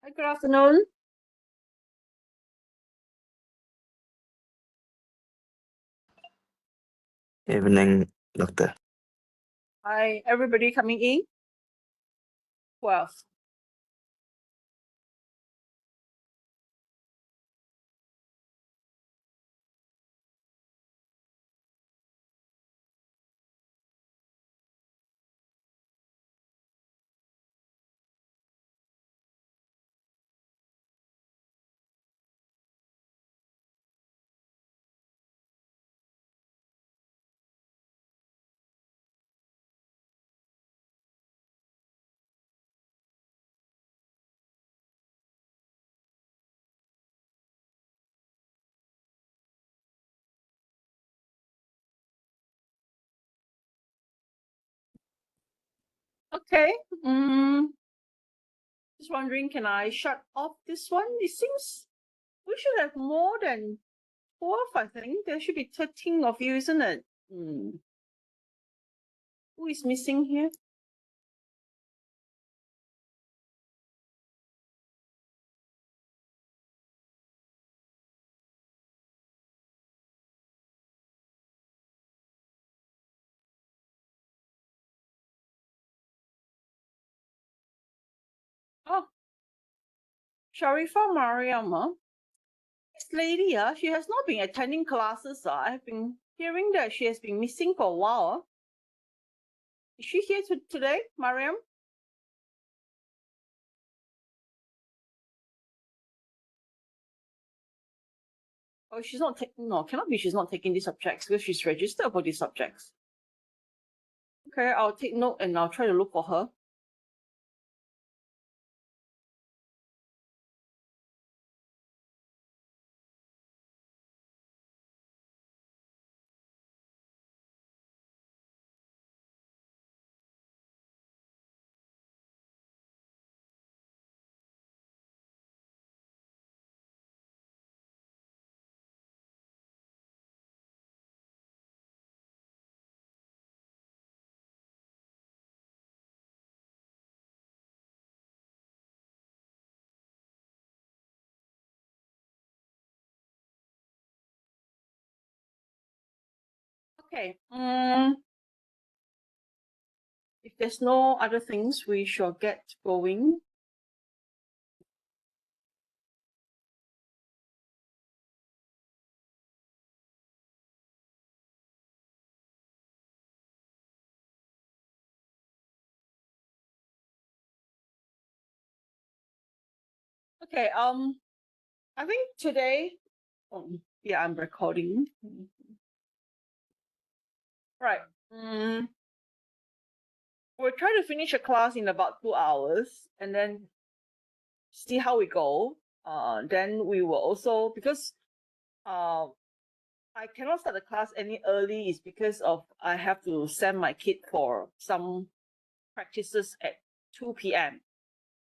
Hi, good afternoon. Evening, Doctor. Hi, everybody coming in? Who else? Okay. Just wondering, can I shut off this one? It seems we should have more than 12, I think. There should be 13 of you, isn't it? Who is missing here? Oh, Sharifa Mariam. This lady, she has not been attending classes. I have been hearing that she has been missing for a while. Is she here today, Mariam? Oh, she's not taking, no, cannot be she's not taking these subjects because she's registered for these subjects. Okay, I'll take note and I'll try to look for her. Okay. If there's no other things, we shall get going. Okay. I think today. Yeah, I'm recording. Right. We'll try to finish a class in about 2 hours, and then see how we go. Then we will also, because I cannot start the class any early is because of I have to send my kid for some practices at 2 p.m.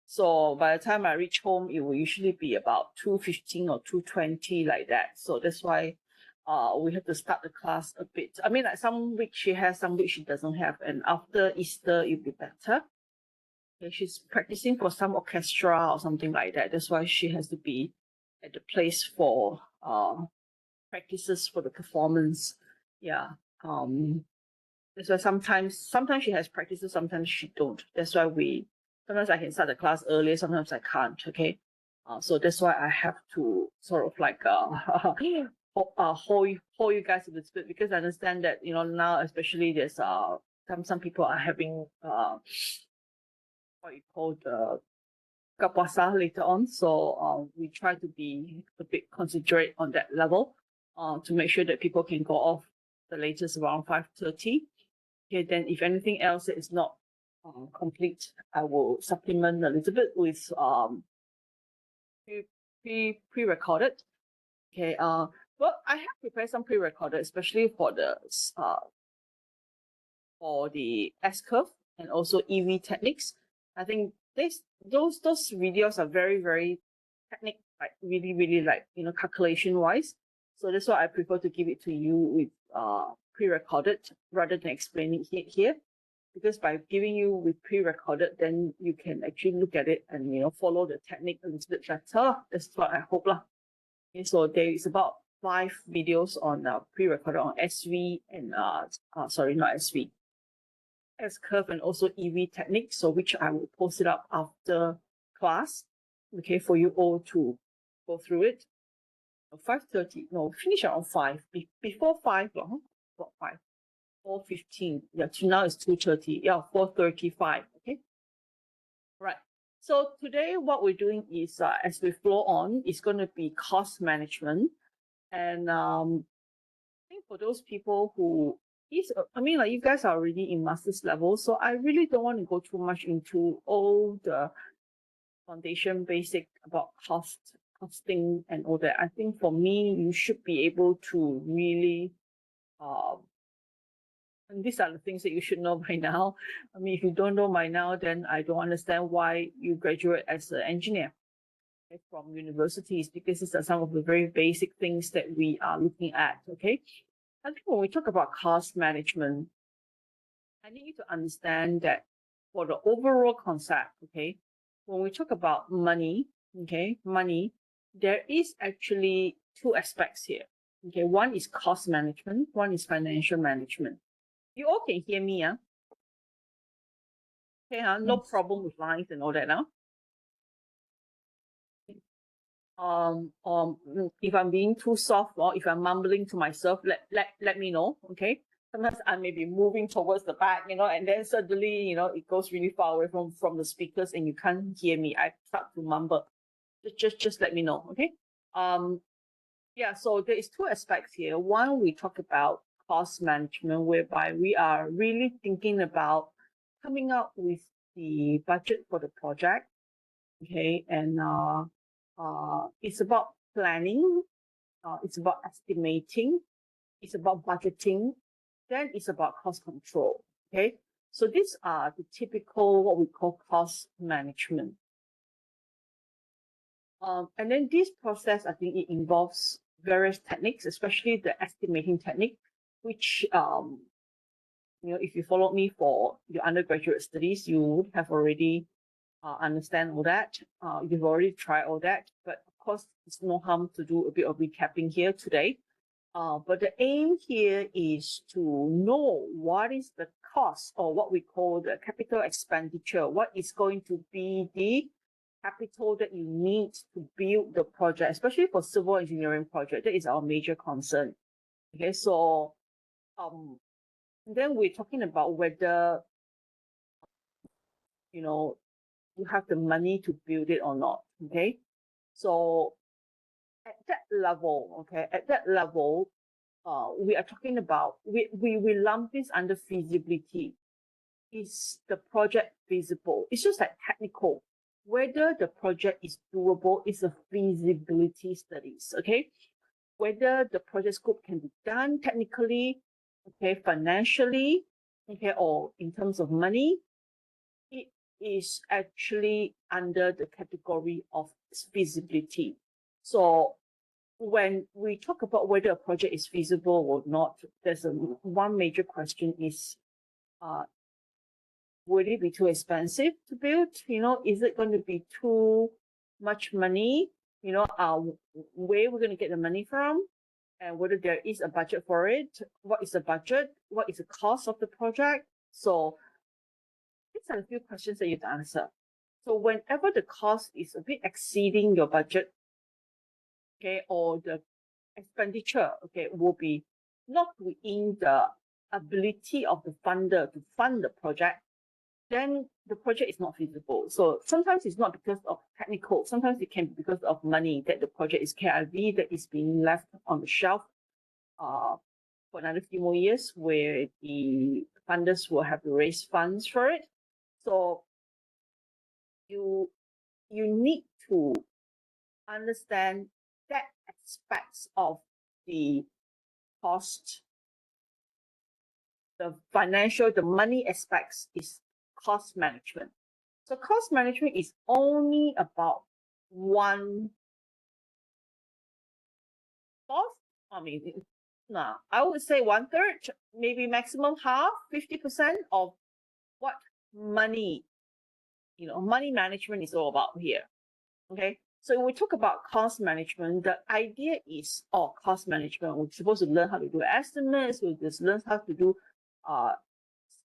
So by the time I reach home, it will usually be about 2:15 or 2:20 like that. So that's why we have to start the class a bit. I mean, like some weeks she has, some weeks she doesn't have, and after Easter it'll be better. Okay, she's practicing for some orchestra or something like that. That's why she has to be at the place for practices for the performance. Yeah. That's why sometimes she has practices, sometimes she don't. That's why sometimes I can start the class earlier, sometimes I can't. Okay. So that's why I have to sort of like hold you guys a little bit, because I understand that now especially there's some people are having what you call the kapasa later on. So we try to be a bit considerate on that level to make sure that people can go off the latest around 5:30. Okay, then if anything else that is not complete, I will supplement a little bit with pre-recorded. Okay, well, I have prepared some pre-recorded, especially for the S-curve and also EV techniques. I think those videos are very, very technical, like really like calculation wise. So that's why I prefer to give it to you with pre-recorded rather than explaining it here. because by giving you with pre-recorded, then you can actually look at it and follow the technique a little bit better. That's what I hope lah. Okay, so there is about 5 videos on pre-recorded on SV and sorry, not SV, S-curve and also EV technique. So which I will post it up after class, okay, for you all to go through it. 5:30, no, finish around 5. Before 5, about 5. 4:15. Yeah, now it's 2:30. Yeah, 4:35. Okay. Right. So today what we're doing is, as we flow on, it's going to be cost management. And I think for those people who like you guys are already in master's level, so I really don't want to go too much into all the foundation basic about costing and all that. I think for me, you should be able to really and these are the things that you should know by now. I mean, if you don't know by now, then I don't understand why you graduate as an engineer from universities, because these are some of the very basic things that we are looking at, okay? I think when we talk about cost management, I need you to understand that for the overall concept, okay, when we talk about money, okay, there is actually 2 aspects here. Okay, one is cost management, one is financial management. You all can hear me, yeah? Okay, no problem with lines and all that now. If I'm being too soft or if I'm mumbling to myself, let me know, okay? Sometimes I may be moving towards the back, and then suddenly, it goes really far away from the speakers and you can't hear me. I start to mumble. Just let me know, okay? Yeah, so there is 2 aspects here. One, we talk about cost management, whereby we are really thinking about coming up with the budget for the project, okay? And it's about planning, it's about estimating, it's about budgeting, then it's about cost control, okay? So these are the typical, what we call cost management. And then this process, I think it involves various techniques, especially the estimating technique, which, if you followed me for your undergraduate studies, you would have already understand all that. You've already tried all that, but of course, it's no harm to do a bit of recapping here today. But the aim here is to know what is the cost, or what we call the capital expenditure. What is going to be the capital that you need to build the project, especially for civil engineering project. That is our major concern. Okay, so then we're talking about whether you have the money to build it or not. Okay, so at that level, we are talking about, we lump this under feasibility. Is the project feasible? It's just like technical. Whether the project is doable is a feasibility studies, okay? Whether the project scope can be done technically, okay, financially, okay, or in terms of money, it is actually under the category of feasibility. So when we talk about whether a project is feasible or not, there's one major question is, would it be too expensive to build? Is it going to be too much money? Where we're going to get the money from, and whether there is a budget for it. What is the budget? What is the cost of the project? So these are a few questions that you have to answer. So whenever the cost is a bit exceeding your budget, okay, or the expenditure, okay, will be not within the ability of the funder to fund the project, then the project is not feasible. So sometimes it's not because of technical, sometimes it can be because of money, that the project is KIV, that is being left on the shelf for another few more years, where the funders will have to raise funds for it. So you need to understand that aspects of the cost, the financial, the money aspects is cost management. So cost management is only about one fourth. I mean, no, I would say 1/3, maybe maximum half, 50% of what money, money management is all about here. Okay, so when we talk about cost management, the idea is, cost management, we're supposed to learn how to do estimates, we just learn how to do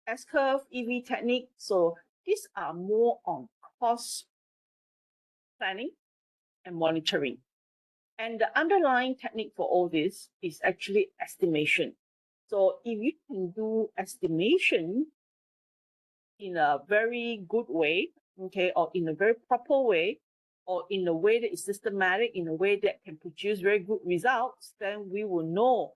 S-curve, EV technique. So these are more on cost planning and monitoring. And the underlying technique for all this is actually estimation. So if you can do estimation in a very good way, okay, or in a very proper way, or in a way that is systematic, in a way that can produce very good results, then we will know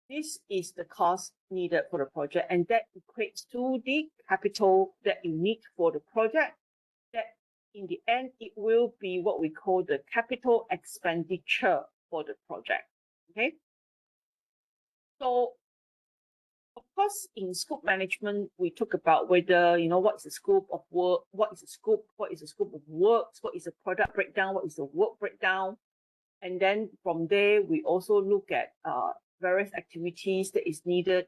this is the cost needed for the project, and that equates to the capital that you need for the project. That in the end, it will be what we call the capital expenditure for the project. Okay. So, of course, in scope management, we talk about whether, what is the scope of work, what is the scope of works, what is the product breakdown, what is the work breakdown. And then from there, we also look at various activities that is needed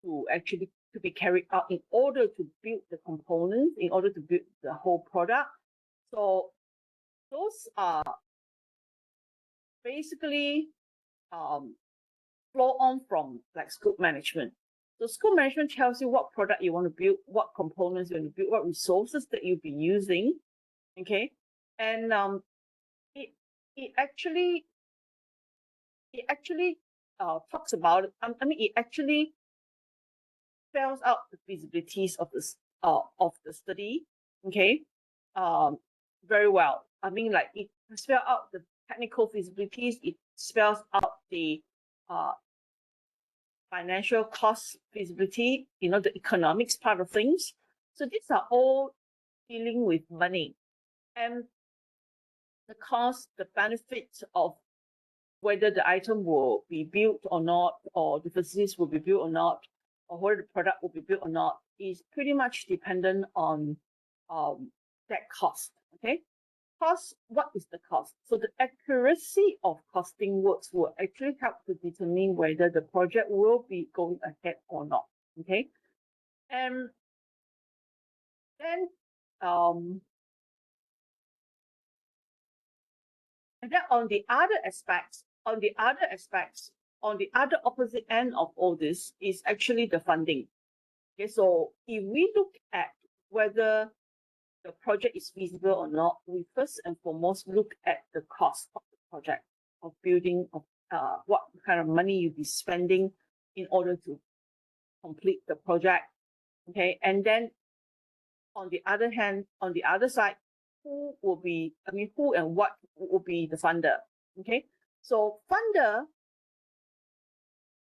to actually to be carried out in order to build the components, in order to build the whole product. So those are basically flow on from like scope management. So scope management tells you what product you want to build, what components you want to build, what resources that you'll be using. Okay, and it actually talks about it. It actually spells out the feasibilities of the study. Okay, very well. Like it spells out the technical feasibilities. It spells out the financial cost feasibility. The economics part of things. So these are all dealing with money and the cost, the benefits of whether the item will be built or not, or the facilities will be built or not, or whether the product will be built or not, is pretty much dependent on that cost. Okay, cost. What is the cost? So the accuracy of costing works will actually help to determine whether the project will be going ahead or not. Okay, and then on the other opposite end of all this is actually the funding. Okay, so if we look at whether the project is feasible or not, we first and foremost look at the cost of the project, of building, of what kind of money you'll be spending in order to complete the project. Okay, and then on the other hand, on the other side, who and what will be the funder? Okay, so funder,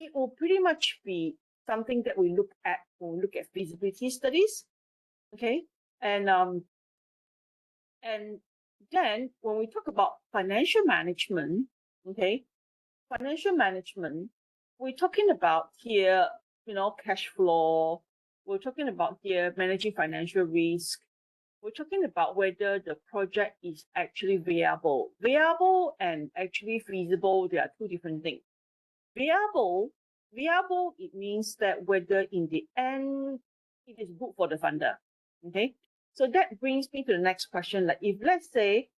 it will pretty much be something that we look at when we look at feasibility studies. Okay, and then when we talk about financial management, okay, we're talking about here, cash flow. We're talking about here managing financial risk. We're talking about whether the project is actually viable. Viable and actually feasible, they are two different things. Viable, it means that whether in the end it is good for the funder. Okay, so that brings me to the next question. Like if let's say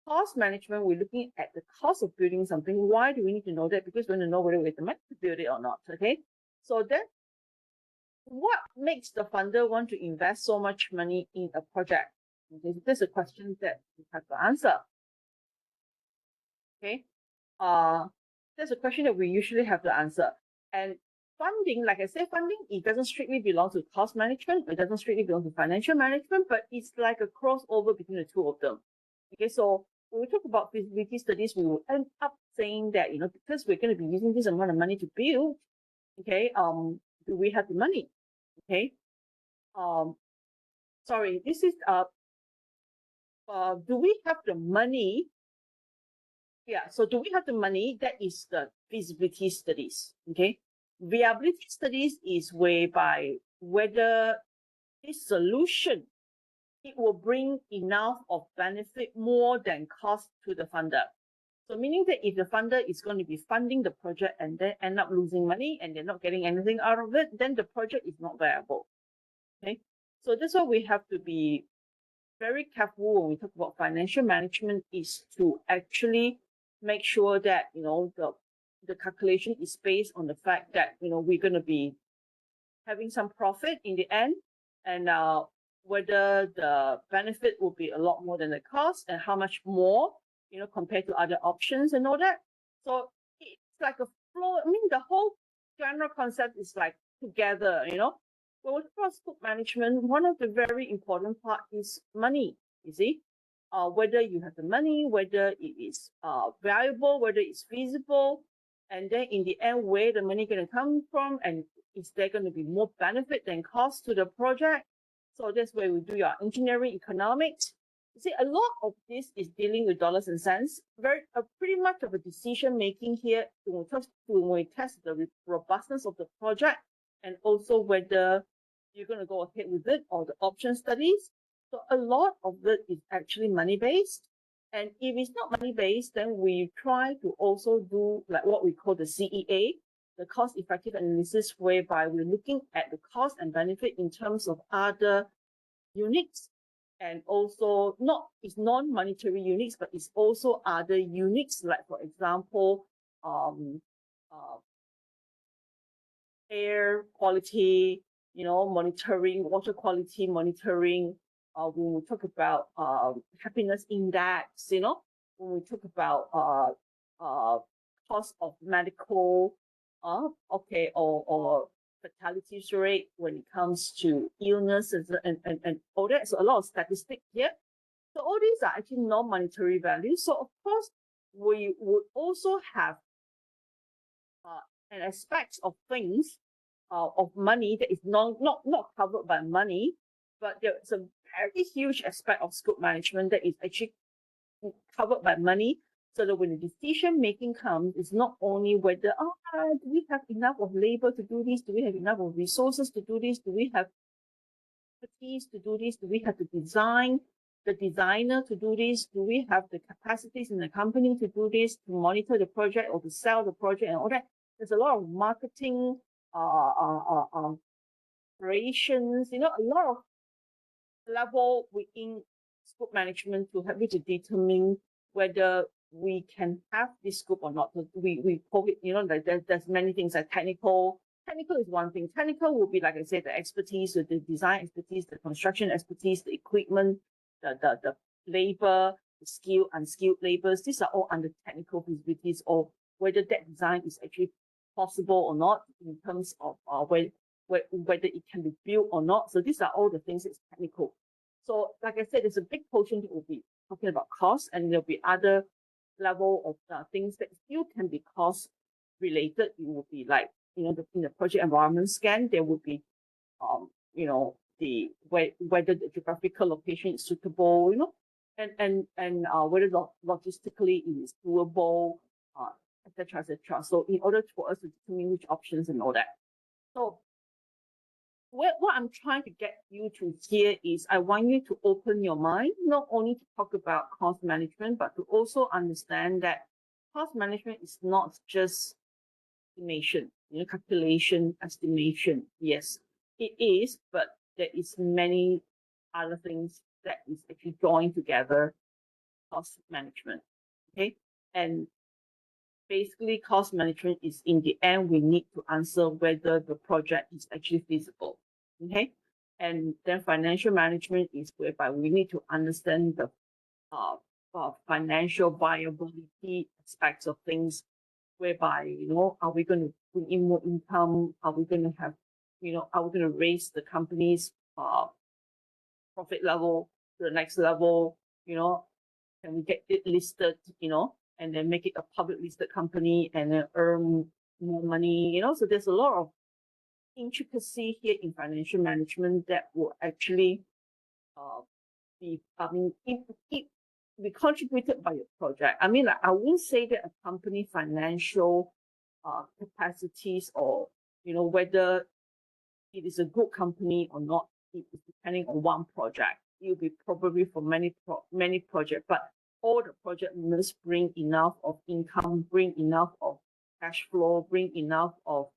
cost management, we're looking at the cost of building something. Why do we need to know that? Because we want to know whether we have the money to build it or not. Okay, so then what makes the funder want to invest so much money in a project? Okay, that's a question that we have to answer. Okay, that's a question that we usually have to answer. And funding, like I said, it doesn't strictly belong to cost management. It doesn't strictly belong to financial management, but it's like a crossover between the two of them. Okay, so when we talk about feasibility studies, we will end up saying that, because we're going to be using this amount of money to build, okay, do we have the money? Okay, sorry, this is do we have the money? Yeah, so do we have the money? That is the feasibility studies. Okay, viability studies is whereby whether this solution, it will bring enough of benefit more than cost to the funder. So meaning that if the funder is going to be funding the project and then end up losing money and they're not getting anything out of it, then the project is not viable. Okay, So that's why we have to be very careful when we talk about financial management, is to actually make sure that, the calculation is based on the fact that, we're going to be having some profit in the end, and whether the benefit will be a lot more than the cost, and how much more, compared to other options and all that. So it's like a flow. I mean, the whole general concept is like together, When we talk about scope management, one of the very important part is money, you see. Whether you have the money, whether it is valuable, whether it's feasible, and then in the end, where the money going to come from, and is there going to be more benefit than cost to the project? So that's where we do your engineering economics. You see, a lot of this is dealing with dollars and cents. Pretty much of a decision making here when we test the robustness of the project, and also whether you're going to go ahead with it or the option studies. So a lot of it is actually money based. And if it's not money based, then we try to also do like what we call the CEA, the cost effective analysis, whereby we're looking at the cost and benefit in terms of other units, and also it's non-monetary units, but it's also other units, like for example, air quality, monitoring, water quality monitoring. When we talk about happiness index, when we talk about cost of medical, or fatality rate when it comes to illnesses and all that. So a lot of statistics here. So all these are actually non-monetary values. So of course, we would also have an aspect of things of money that is not covered by money, but there's a very huge aspect of scope management that is actually covered by money. So that when the decision making comes, it's not only whether, do we have enough of labor to do this? Do we have enough of resources to do this? Do we have expertise to do this? Do we have the designer to do this? Do we have the capacities in the company to do this, to monitor the project or to sell the project and all that? There's a lot of marketing, operations, a lot of level within scope management to help you to determine whether we can have this scope or not. We call it, there's many things like technical. Technical is one thing. Technical will be, like I said, the expertise, the design expertise, the construction expertise, the equipment, the labor, the skilled, unskilled labors. These are all under technical feasibilities, or whether that design is actually possible or not in terms of whether it can be built or not. So these are all the things that's technical. So like I said, there's a big portion that will be talking about cost, and there'll be other level of things that still can be cost related. It will be like, in the project environment scan, there would be, whether the geographical location is suitable, and whether logistically it is doable, etc., etc. So in order for us to determine which options and all that. So what I'm trying to get you to here is, I want you to open your mind, not only to talk about cost management, but to also understand that cost management is not just estimation, calculation, estimation. Yes, it is, but there is many other things that is actually joined together, cost management. Okay, and basically cost management is, in the end, we need to answer whether the project is actually feasible. Okay, and then financial management is whereby we need to understand the financial viability aspects of things, whereby, are we going to bring in more income? Are we going to have, are we going to raise the company's profit level to the next level? Can we get it listed, and then make it a public listed company and then earn more money, So there's a lot of intricacy here in financial management that will actually be contributed by your project. I mean, I wouldn't say that a company financial capacities, or whether it is a good company or not, it is depending on one project. It will be probably for many projects, but all the project must bring enough of income, bring enough of cash flow, bring enough of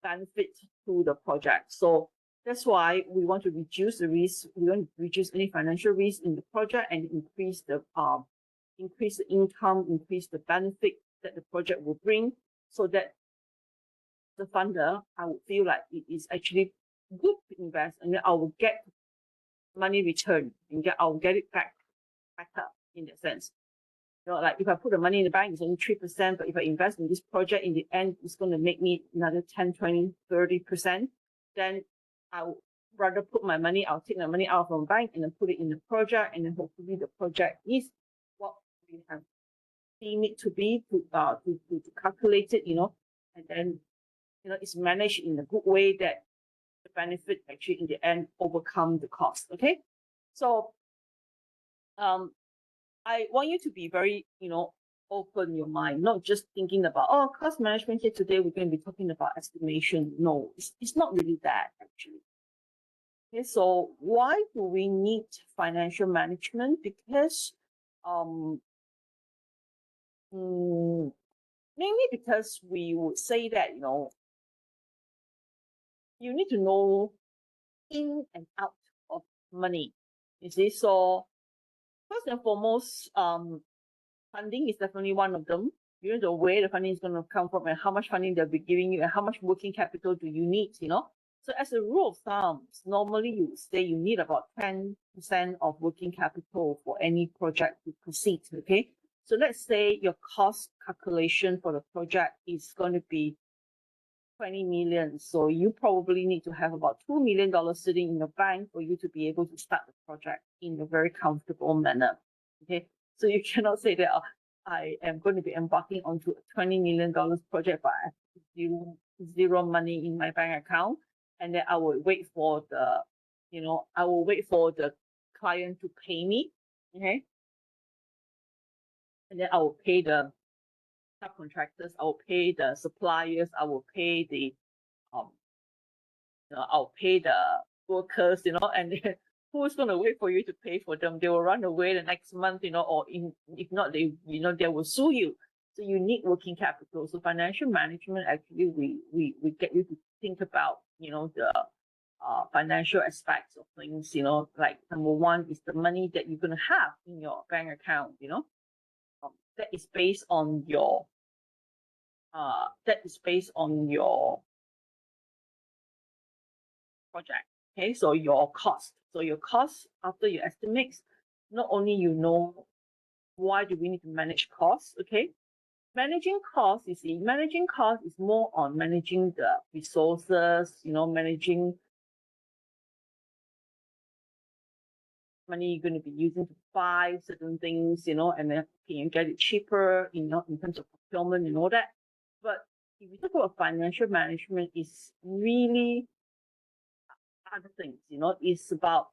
benefit to the project. So That's why we want to reduce the risk. We want to reduce any financial risk in the project and increase the income, increase the benefit that the project will bring, so that the funder, I would feel like it is actually good to invest, and then I will get money return and I will get it back up in that sense. You know, like if I put the money in the bank, it's only 3%, but if I invest in this project, in the end, it's going to make me another 10, 20, 30%. Then I would rather put my money, I'll take my money out from the bank and then put it in the project, and then hopefully the project is what we have deemed it to be, to calculate it, you know, and then, you know, it's managed in a good way that the benefit actually in the end overcome the cost. Okay, so I want you to be very, you know, open your mind, not just thinking about, oh, cost management here today, we're going to be talking about estimation. No, it's not really that actually. Okay, so why do we need financial management? Because mainly because we would say that, you know, you need to know in and out of money. You see, so first and foremost, funding is definitely one of them. You know, where the funding is going to come from and how much funding they'll be giving you and how much working capital do you need, you know. So as a rule of thumb, normally you would say you need about 10% of working capital for any project to proceed, okay? So let's say your cost calculation for the project is going to be 20 million. So you probably need to have about $2 million sitting in the bank for you to be able to start the project in a very comfortable manner, okay? So you cannot say that I am going to be embarking onto a $20 million project, but I have zero money in my bank account. And then I will wait for the, you know, I will wait for the client to pay me, okay? And then I will pay the subcontractors, I will pay the suppliers, I will pay the, you know, I'll pay the workers, you know, and then who's going to wait for you to pay for them? They will run away the next month, you know, or if not, they, you know, they will sue you. So you need working capital. So financial management, actually, we get you to think about, you know, the financial aspects of things, you know, like number one is the money that you're going to have in your bank account, you know, that is based on your project. Okay, so your cost. So your cost after your estimates, not only you know why do we need to manage costs, okay? Managing costs, you see, managing costs is more on managing the resources, you know, managing money you're going to be using to buy certain things, you know, and then can you get it cheaper, you know, in terms of procurement and all that. But if you talk about financial management, it's really other things, you know, it's about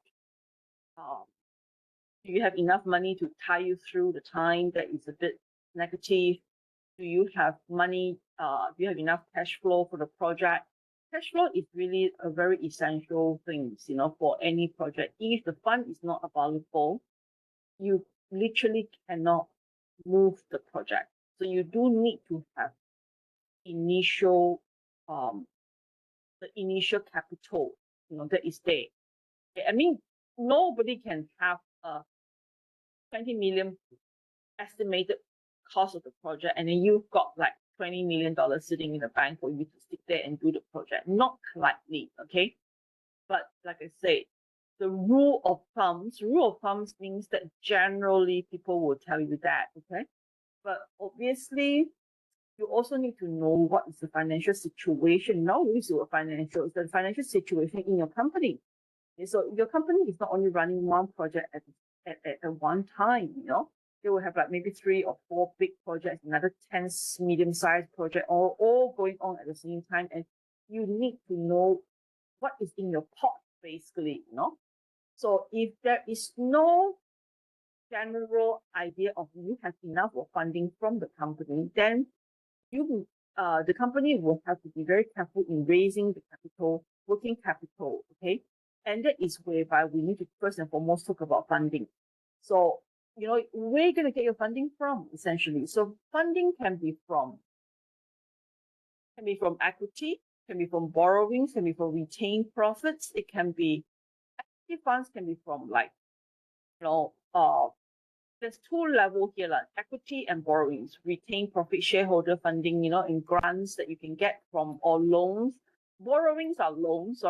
do you have enough money to tie you through the time that is a bit negative? Do you have money? Do you have enough cash flow for the project? Cash flow is really a very essential thing, you know, for any project. If the fund is not available, you literally cannot move the project. So you do need to have initial, the initial capital, you know, that is there. I mean, nobody can have a 20 million estimated cost of the project, and then you've got like $20 million sitting in the bank for you to sit there and do the project. Not likely, okay? But like I said, the rule of thumbs means that generally people will tell you that, okay? But obviously, you also need to know what is the financial situation. Not only is your financial, it's the financial situation in your company. Okay, so your company is not only running one project at one time, you know, they will have like maybe 3 or 4 big projects, another 10 medium-sized project, all going on at the same time. And you need to know what is in your pot, basically, you know. So if there is no general idea of you have enough of funding from the company, then the company will have to be very careful in raising the capital, working capital, okay? And that is whereby we need to first and foremost talk about funding. So, you know, where are you going to get your funding from, essentially? So funding can be from equity, can be from borrowings, can be from retained profits. It can be equity funds, can be from like, there's two levels here, like equity and borrowings, retained profit, shareholder funding, in grants that you can get from, or loans. Borrowings are loans,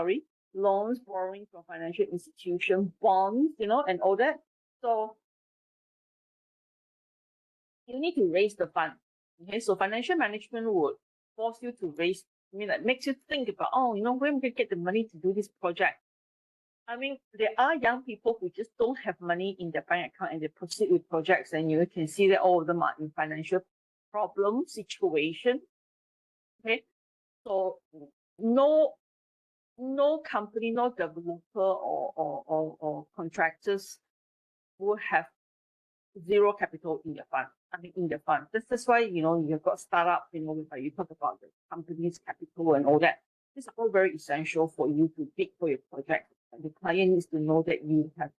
loans, borrowing from financial institution, bonds, and all that. So you need to raise the fund. Okay, so financial management would force you to raise, makes you think about, where am I going to get the money to do this project? There are young people who just don't have money in their bank account and they proceed with projects, and you can see that all of them are in financial problem situation. Okay, so no company, no developer or contractors will have zero capital in their fund. That's why you've got startup, you talk about the company's capital and all that. These are all very essential for you to bid for your project. And the client needs to know that you are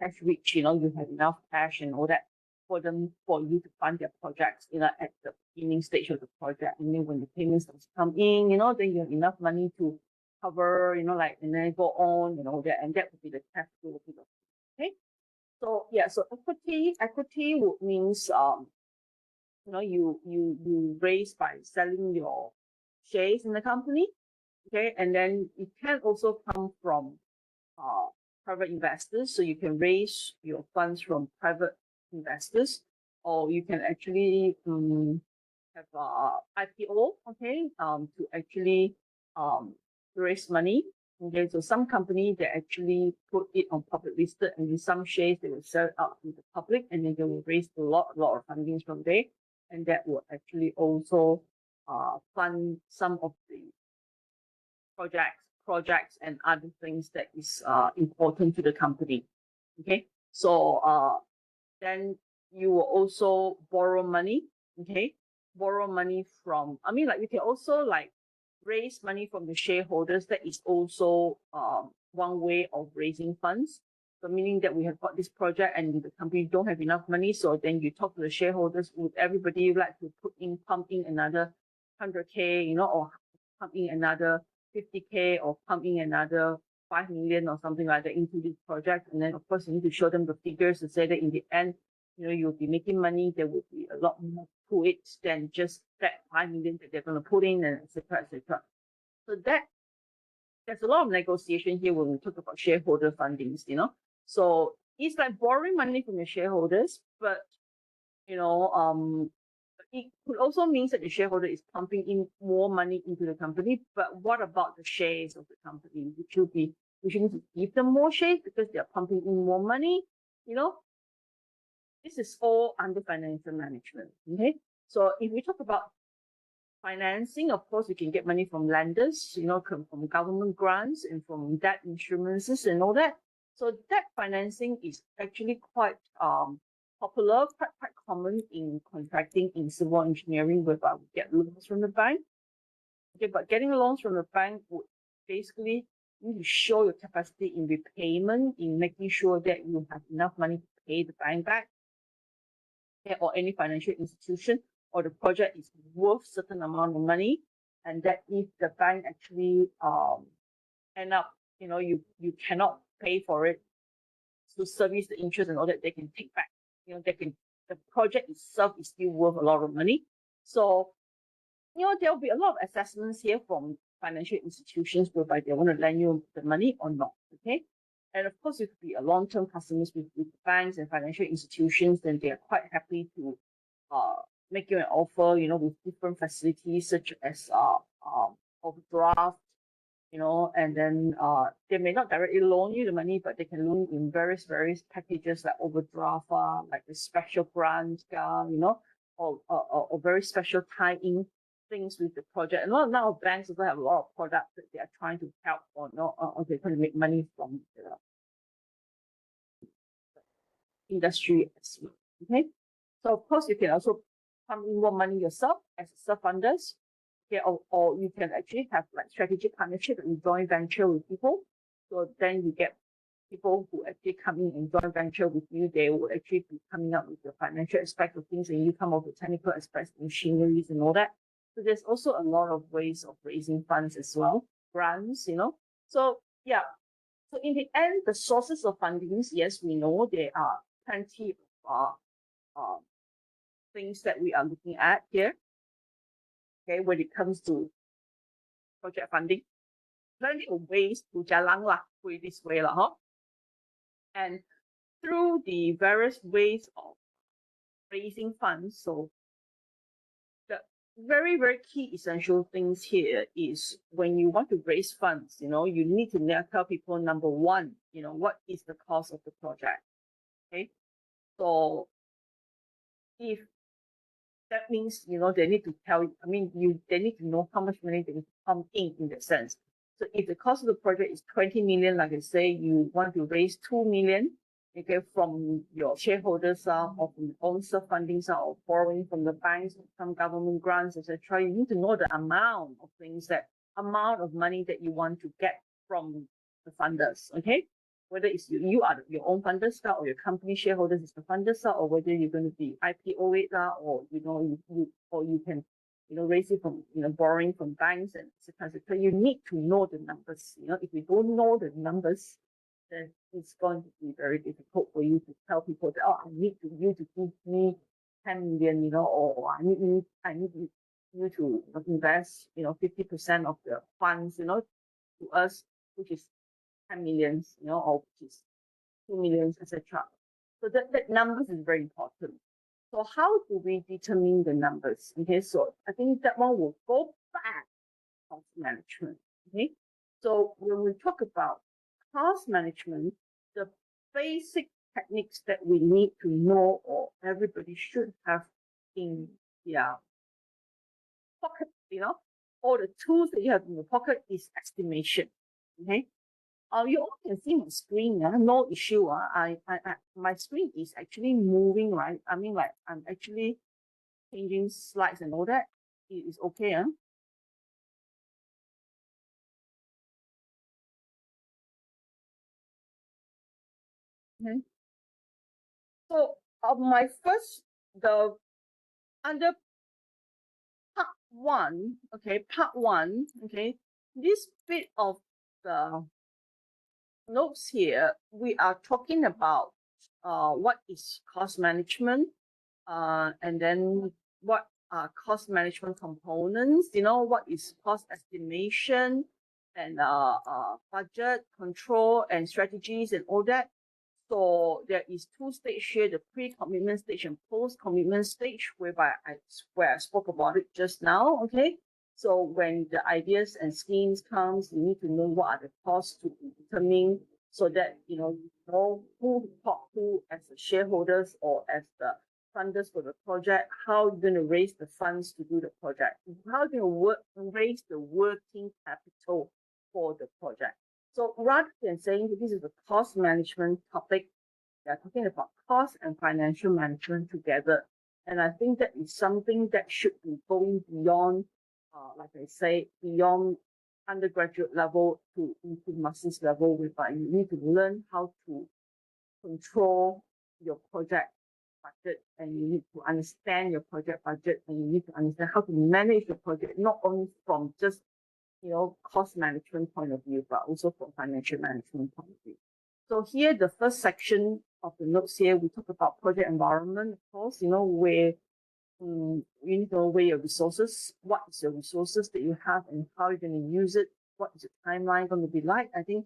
cash rich, you have enough cash and all that for you to fund their projects, at the beginning stage of the project. And then when the payments come in, then you have enough money to cover, and then go on and all that. And that would be the cash flow. Okay. So yeah, so equity would means you raise by selling your shares in the company. Okay, and then it can also come from private investors. So you can raise your funds from private investors, or you can actually have IPO, okay, to actually raise money. Okay, so some company they actually put it on public listed, and in some shares they will sell it out to the public, and then they will raise a lot of fundings from there, and that will actually also fund some of the projects and other things that is important to the company. Okay, so then you will also borrow money. Okay, borrow money from, you can also raise money from the shareholders. That is also one way of raising funds. So meaning that we have got this project and the company don't have enough money, so then you talk to the shareholders. Would everybody like to pump in another 100K, or pump in another 50K, or pump in another 5 million or something like that into this project? And then of course you need to show them the figures to say that in the end, you'll be making money. There will be a lot more to it than just that 5 million that they're going to put in, and etc. etc. So there's a lot of negotiation here when we talk about shareholder fundings. So it's like borrowing money from your shareholders, but it could also mean that the shareholder is pumping in more money into the company. But what about the shares of the company? We should need to give them more shares because they are pumping in more money. This is all under financial management. Okay, so if we talk about financing, of course, you can get money from lenders, from government grants and from debt insurances and all that. So debt financing is actually quite popular, quite common in contracting in civil engineering, whereby we get loans from the bank. Okay, but getting loans from the bank would basically need to show your capacity in repayment, in making sure that you have enough money to pay the bank back, okay, or any financial institution, or the project is worth certain amount of money, and that if the bank actually end up, you cannot pay for it to service the interest and all that, they can take back. The project itself is still worth a lot of money. So, there'll be a lot of assessments here from financial institutions whereby they want to lend you the money or not. Okay. And of course, if you be a long-term customers with banks and financial institutions, then they are quite happy to make you an offer, with different facilities such as overdraft, and then they may not directly loan you the money, but they can loan you in various packages like overdraft, like the special grant, or very special tie-in things with the project. And a lot now of banks also have a lot of products that they are trying to help or they're trying to make money from the industry as well. Okay, so of course you can also pump in more money yourself as self-funders. Okay, or you can actually have strategic partnership and joint venture with people. So then you get people who actually come in and joint venture with you. They will actually be coming up with the financial aspect of things, and you come up with technical aspects, machineries and all that. So there's also a lot of ways of raising funds as well, grants, So yeah, so in the end, the sources of fundings, yes, we know there are plenty of things that we are looking at here. Okay, when it comes to project funding, plenty of ways to jalan lah, put it this way lah, huh? And through the various ways of raising funds, so the very, very key essential things here is when you want to raise funds, you need to tell people, number one, what is the cost of the project? Okay. So if that means, they need to tell you, they need to know how much money they need to come in that sense. So if the cost of the project is 20 million, like I say, you want to raise 2 million, okay, from your shareholders or from the own self-funding or borrowing from the banks, some government grants, etc. You need to know the amount of money that you want to get from the funders, okay? Whether it's you are your own funders or your company shareholders is the funders or whether you're going to be IPO it or you can raise it from borrowing from banks and etc. You need to know the numbers. If you don't know the numbers, then it's going to be very difficult for you to tell people that, I need you to give me 10 million, or I need you to invest 50% of the funds to us, which is 10 millions, or which is 2 millions, etc. So that numbers is very important. So how do we determine the numbers? Okay, so I think that one will go back to cost management. Okay, so when we talk about cost management, the basic techniques that we need to know or everybody should have in their pocket, all the tools that you have in your pocket is estimation. Okay. You all can see my screen, no issue. My screen is actually moving, right? Like I'm actually changing slides and all that. It is okay, Okay. So under part one, okay, this bit of the notes here, we are talking about what is cost management, and then what are cost management components, what is cost estimation and budget control and strategies and all that. So there is two stages here, the pre-commitment stage and post-commitment stage, where I spoke about it just now, okay? So when the ideas and schemes comes, you need to know what are the costs to determine so that, you know who to talk to as the shareholders or as the funders for the project, how you're going to raise the funds to do the project, how you raise the working capital for the project. So rather than saying that this is a cost management topic, we are talking about cost and financial management together. And I think that is something that should be going beyond, like I say, beyond undergraduate level to into master's level, whereby you need to learn how to control your project budget, and you need to understand your project budget, and you need to understand how to manage the project, not only from just cost management point of view, but also from financial management point of view. So here, the first section of the notes here, we talk about project environment, of course, where you need to know where your resources, what is your resources that you have and how you're going to use it, what is the timeline going to be like. I think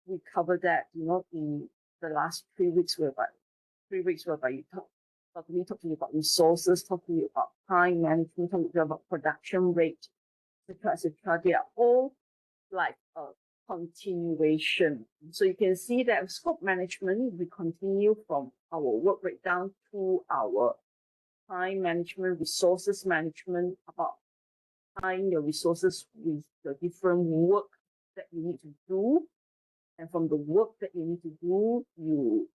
we covered that, in the last 3 weeks, whereby you talk to you about resources, talk to you about time management, talk to you about production rate, etc. They are all like a continuation. So you can see that scope management, we continue from our work breakdown to our time management, resources management, about tying your resources with the different work that you need to do. And from the work that you need to do, you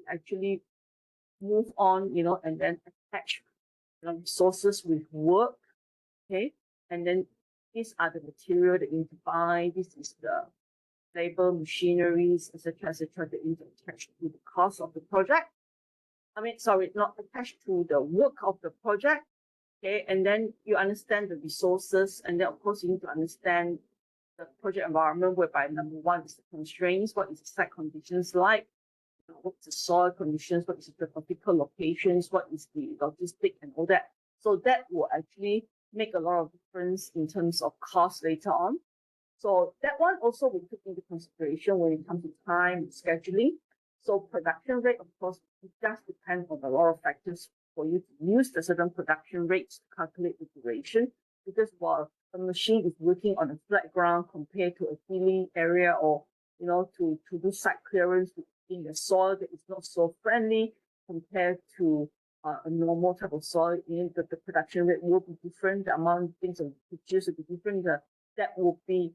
actually move on, and then attach resources with work, okay? And then these are the material that you need to buy. This is the labor, machineries, etc., that you need to attach to the cost of the project. sorry, not attached to the work of the project. Okay, and then you understand the resources, and then of course you need to understand the project environment, whereby number one is the constraints, what is the site conditions like, what's the soil conditions, what is the geographical locations, what is the logistic and all that. So that will actually make a lot of difference in terms of cost later on. So that one also we took into consideration when it comes to time and scheduling. So production rate, of course, it does depend on a lot of factors for you to use the certain production rates to calculate the duration. Because while a machine is working on a flat ground compared to a hilly area, or to do site clearance in the soil that is not so friendly compared to a normal type of soil, the production rate will be different. The amount of things that produce will be different. That will be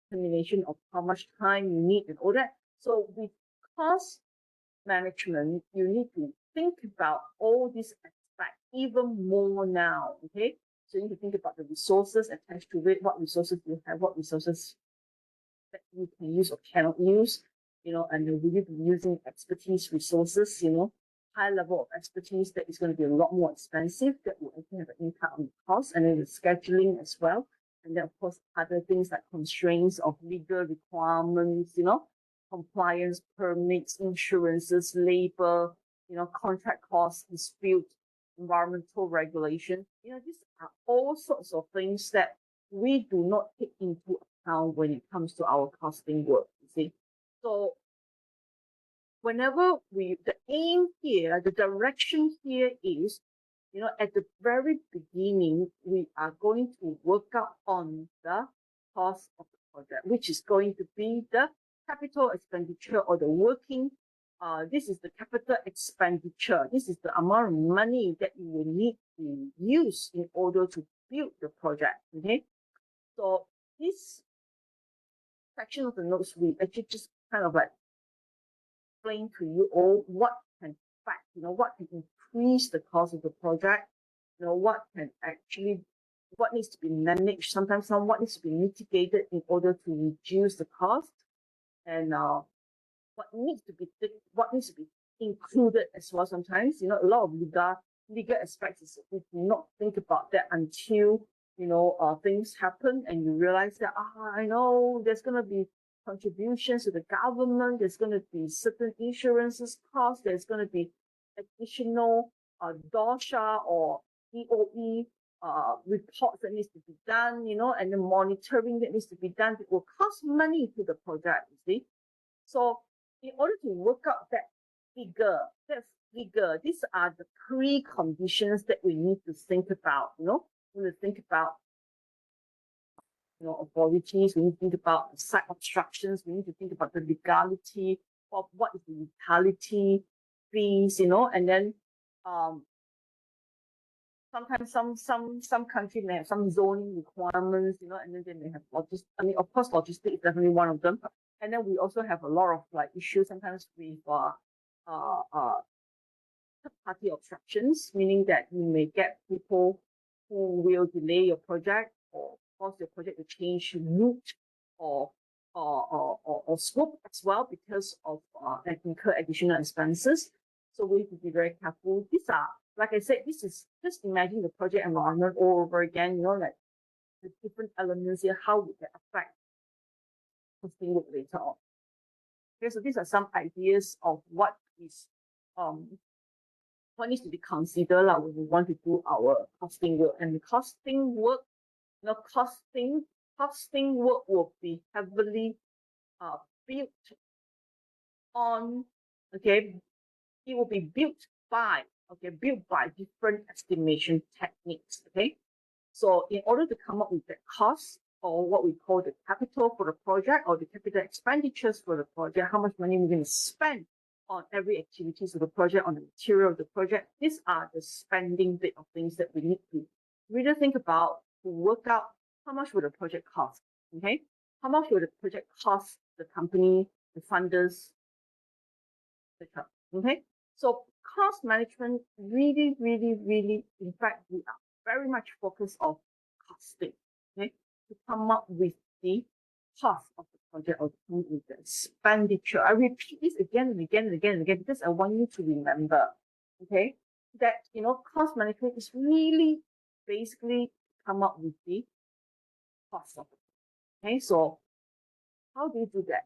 determination of how much time you need and all that. So with cost management, you need to think about all these aspects even more now. Okay, so you need to think about the resources attached to it. What resources you have? What resources that you can use or cannot use? And will you be using expertise resources? High level of expertise that is going to be a lot more expensive. That will actually have an impact on the cost, and then the scheduling as well. And then, of course, other things like constraints of legal requirements, compliance, permits, insurances, labor, contract costs, dispute, environmental regulation. These are all sorts of things that we do not take into account when it comes to our costing work, you see. So whenever the aim here, the direction here is, at the very beginning, we are going to work out on the cost of the project, which is going to be the capital expenditure or the working. This is the capital expenditure. This is the amount of money that you will need to use in order to build the project. Okay, so this section of the notes, we actually just kind of like explain to you all what can affect, what can increase the cost of the project, what needs to be managed, sometimes what needs to be mitigated in order to reduce the cost, and what needs to be included as well. Sometimes, a lot of legal aspects is we do not think about that until things happen and you realize that I know there's going to be contributions to the government, there's going to be certain insurances costs, there's going to be additional DOSHA or DOE reports that needs to be done, and the monitoring that needs to be done. It will cost money to the project, you see. So in order to work out that figure, these are the preconditions that we need to think about. We need to think about authorities, we need to think about site obstructions, we need to think about the legality of what is the utility fees, and then sometimes some countries may have some zoning requirements, and then they may have logistics. Of course, logistics is definitely one of them. And then we also have a lot of issues sometimes with third-party obstructions, meaning that you may get people who will delay your project or cause your project to change route or scope as well because of incur additional expenses. So we have to be very careful. These are, like I said, this is just imagine the project environment all over again, like the different elements here, how would they affect costing work later on. Okay, so these are some ideas of what needs to be considered when we want to do our costing work. And the costing work, costing work will be heavily built on, okay, it will be built by different estimation techniques, okay? So in order to come up with the cost, or what we call the capital for the project, or the capital expenditures for the project, how much money we're going to spend on every activities of the project, on the material of the project, these are the spending bit of things that we need to really think about to work out how much will the project cost, okay? How much will the project cost the company, the funders, etc. Okay? So cost management really, in fact, we are very much focused on costing, okay? To come up with the cost of the project or with the expenditure. I repeat this again and again because I want you to remember okay, that, cost management is really basically come up with the cost of it. Okay, so how do you do that?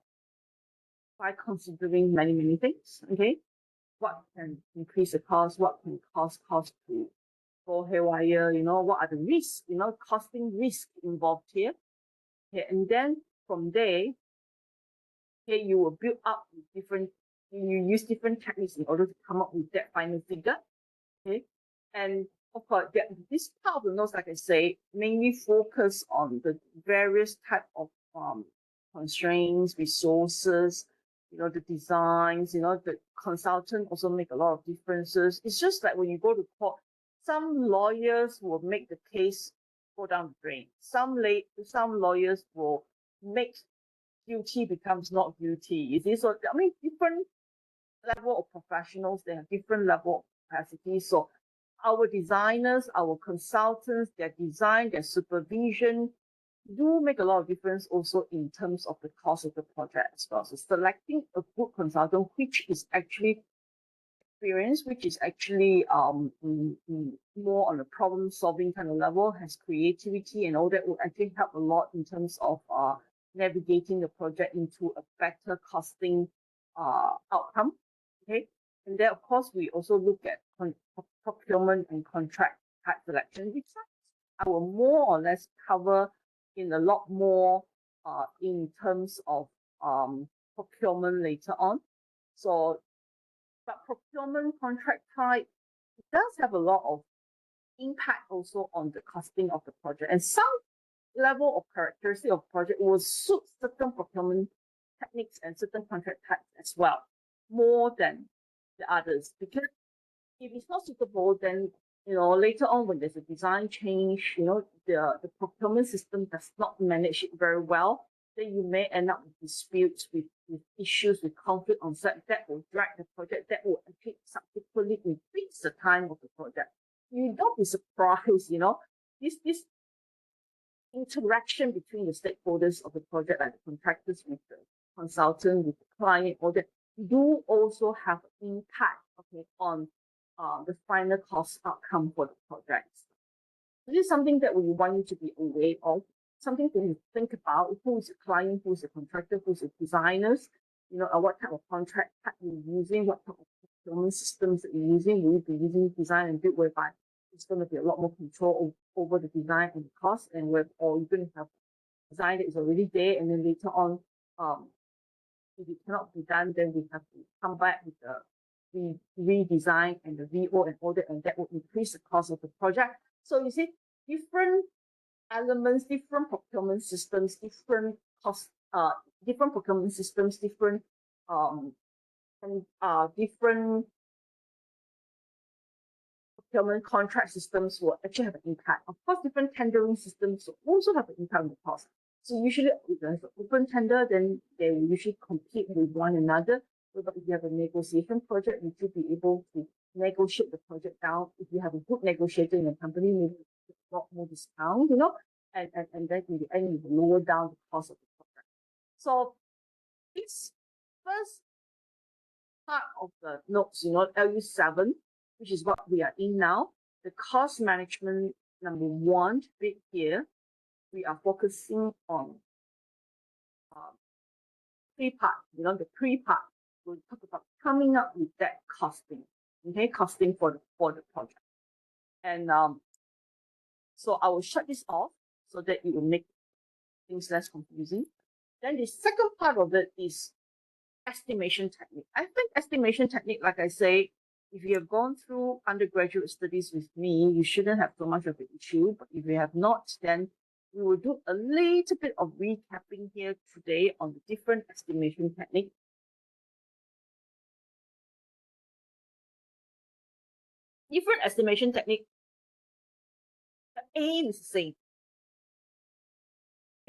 By considering many, many things, okay? What can increase the cost? What can cause cost to go haywire? What are the risks, costing risk involved here? Okay, and then from there, okay, you will build up with you use different techniques in order to come up with that final figure, okay? And of course, this part of the notes, like I say, mainly focus on the various type of constraints, resources, the designs, the consultant also make a lot of differences. It's just like when you go to court, some lawyers will make the case go down the drain. Some lawyers will make guilty becomes not guilty. You see, so I mean, different level of professionals, they have different level of capacity. So our designers, our consultants, their design, their supervision do make a lot of difference also in terms of the cost of the project as well. So selecting a good consultant, which is actually experienced, which is actually more on a problem solving kind of level, has creativity and all that, will actually help a lot in terms of navigating the project into a better costing outcome. Okay, and then of course we also look at procurement and contract type selection, which I will more or less cover in a lot more in terms of procurement later on. So, but procurement contract type does have a lot of impact also on the costing of the project, and some level of characteristic of project will suit certain procurement techniques and certain contract types as well, more than the others. Because if it's not suitable, then later on when there's a design change, the procurement system does not manage it very well, then you may end up with disputes, with issues, with conflict on site that will drag the project, that will actually subsequently increase the time of the project. You don't be surprised, this interaction between the stakeholders of the project, like the contractors with the consultant, with the client, all that, do also have impact, okay, on the final cost outcome for the projects. This is something that we want you to be aware of, something to think about. Who is the client, who is the contractor, who is the designers, what type of contract type you're using, what type of procurement systems that you're using. Will you be using design and build whereby it's going to be a lot more control over the design and the cost, and or you're going to have design that is already there, and then later on, if it cannot be done, then we have to come back with the redesign and the VO and all that, and that will increase the cost of the project. So you see, different elements, different procurement systems, different cost, different procurement systems, different different procurement contract systems will actually have an impact. Of course, different tendering systems will also have an impact on the cost. So usually, if there's an open tender, then they will usually compete with one another. But if you have a negotiation project, you should be able to negotiate the project down. If you have a good negotiator in the company, maybe a lot more discount, and then in the end, you will lower down the cost of the project. So this first part of the notes, LU7, which is what we are in now, the cost management number 1 bit here, we are focusing on pre-part, the pre-part. We'll talk about coming up with that costing, okay, costing for the project. And so I will shut this off so that it will make things less confusing. Then the second part of it is estimation technique. I think estimation technique, like I say, if you have gone through undergraduate studies with me, you shouldn't have so much of an issue. But if you have not, then we will do a little bit of recapping here today on the different estimation technique. Different estimation technique, the aim is the same.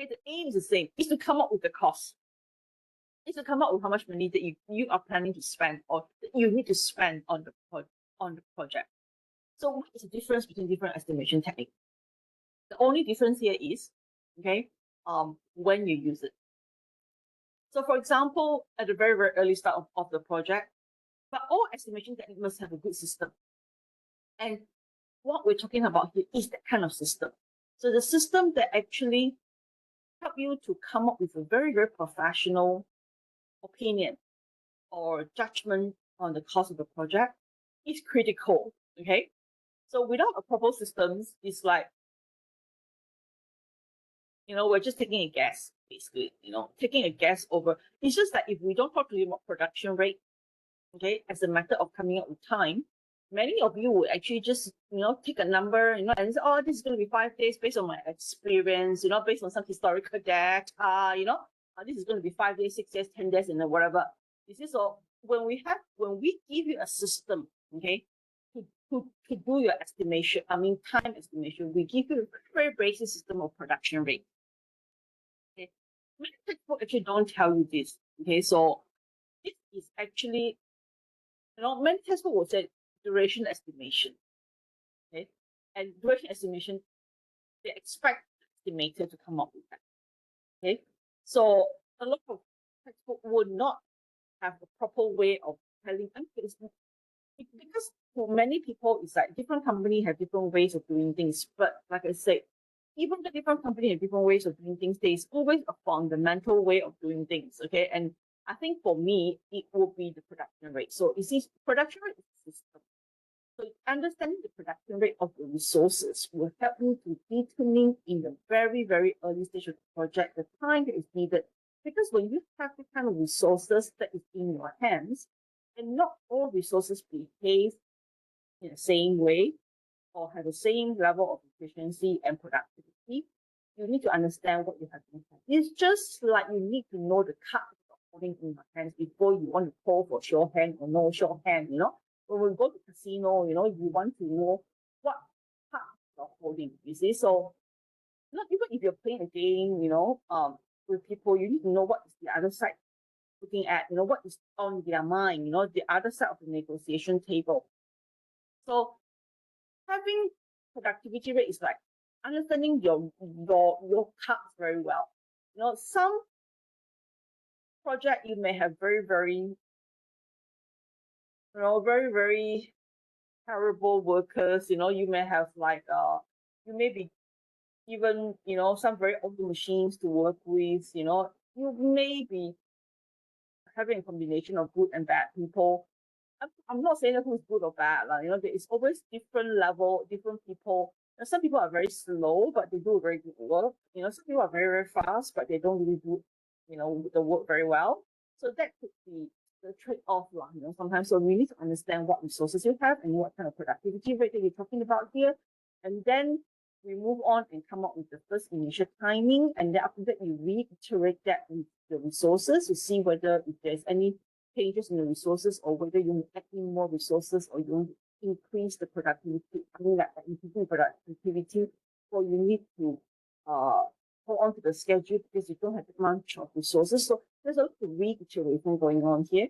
Okay, the aim is the same. It's to come up with the cost. It's to come up with how much money that you are planning to spend, or that you need to spend on the project. So what is the difference between different estimation techniques? The only difference here is, okay, when you use it. So for example, at the very, very early start of the project, But all estimation technique must have a good system. And what we're talking about here is that kind of system. So the system that actually help you to come up with a very, very professional opinion or judgment on the cost of the project is critical. Okay. So without a proper systems, it's like, we're just taking a guess, basically, taking a guess over. It's just that if we don't talk to you about production rate, okay, as a method of coming up with time, many of you will actually just, take a number, and say, oh, this is going to be 5 days based on my experience, based on some historical data, this is going to be 5 days, 6 days, 10 days, and then whatever. You see, so when we give you a system, okay, to do your estimation, time estimation, we give you a very basic system of production rate. Okay, many textbooks actually don't tell you this. Okay, so this is actually, many textbooks will say duration estimation. Okay, and duration estimation, they expect the estimator to come up with that. Okay, so a lot of textbooks would not have a proper way of telling them, because for many people, it's like different companies have different ways of doing things. But like I said, even the different companies have different ways of doing things, there's always a fundamental way of doing things. Okay, and I think for me, it will be the production rate. So you see, production rate is a system. So understanding the production rate of the resources will help you to determine in the very, very early stage of the project the time that is needed. Because when you have the kind of resources that is in your hands, and not all resources behave in the same way or have the same level of efficiency and productivity, you need to understand what you have in hand. It's just like you need to know the cards you're holding in your hands before you want to call for shorthand or no shorthand, When we go to casino, you want to know what cards you're holding, you see. So not even if you're playing a game, with people, you need to know what is the other side looking at, what is on their mind, the other side of the negotiation table. So having productivity rate is like understanding your cards very well. Some project you may have very, very, very, very terrible workers. You may have like you may be given some very old machines to work with. You may be having a combination of good and bad people. I'm not saying that who's good or bad. There is always different level, different people. Some people are very slow, but they do very good work. Some people are very, very fast, but they don't really do, the work very well. So that could be the trade-off, sometimes. So we need to understand what resources you have and what kind of productivity rate that you're talking about here. And then we move on and come up with the first initial timing. And then after that, you reiterate that with the resources to see whether if there's any changes in the resources or whether you add in more resources or you increase the productivity, increasing productivity, or you need to hold on to the schedule because you don't have that much of resources. So there's a lot of reiteration going on here.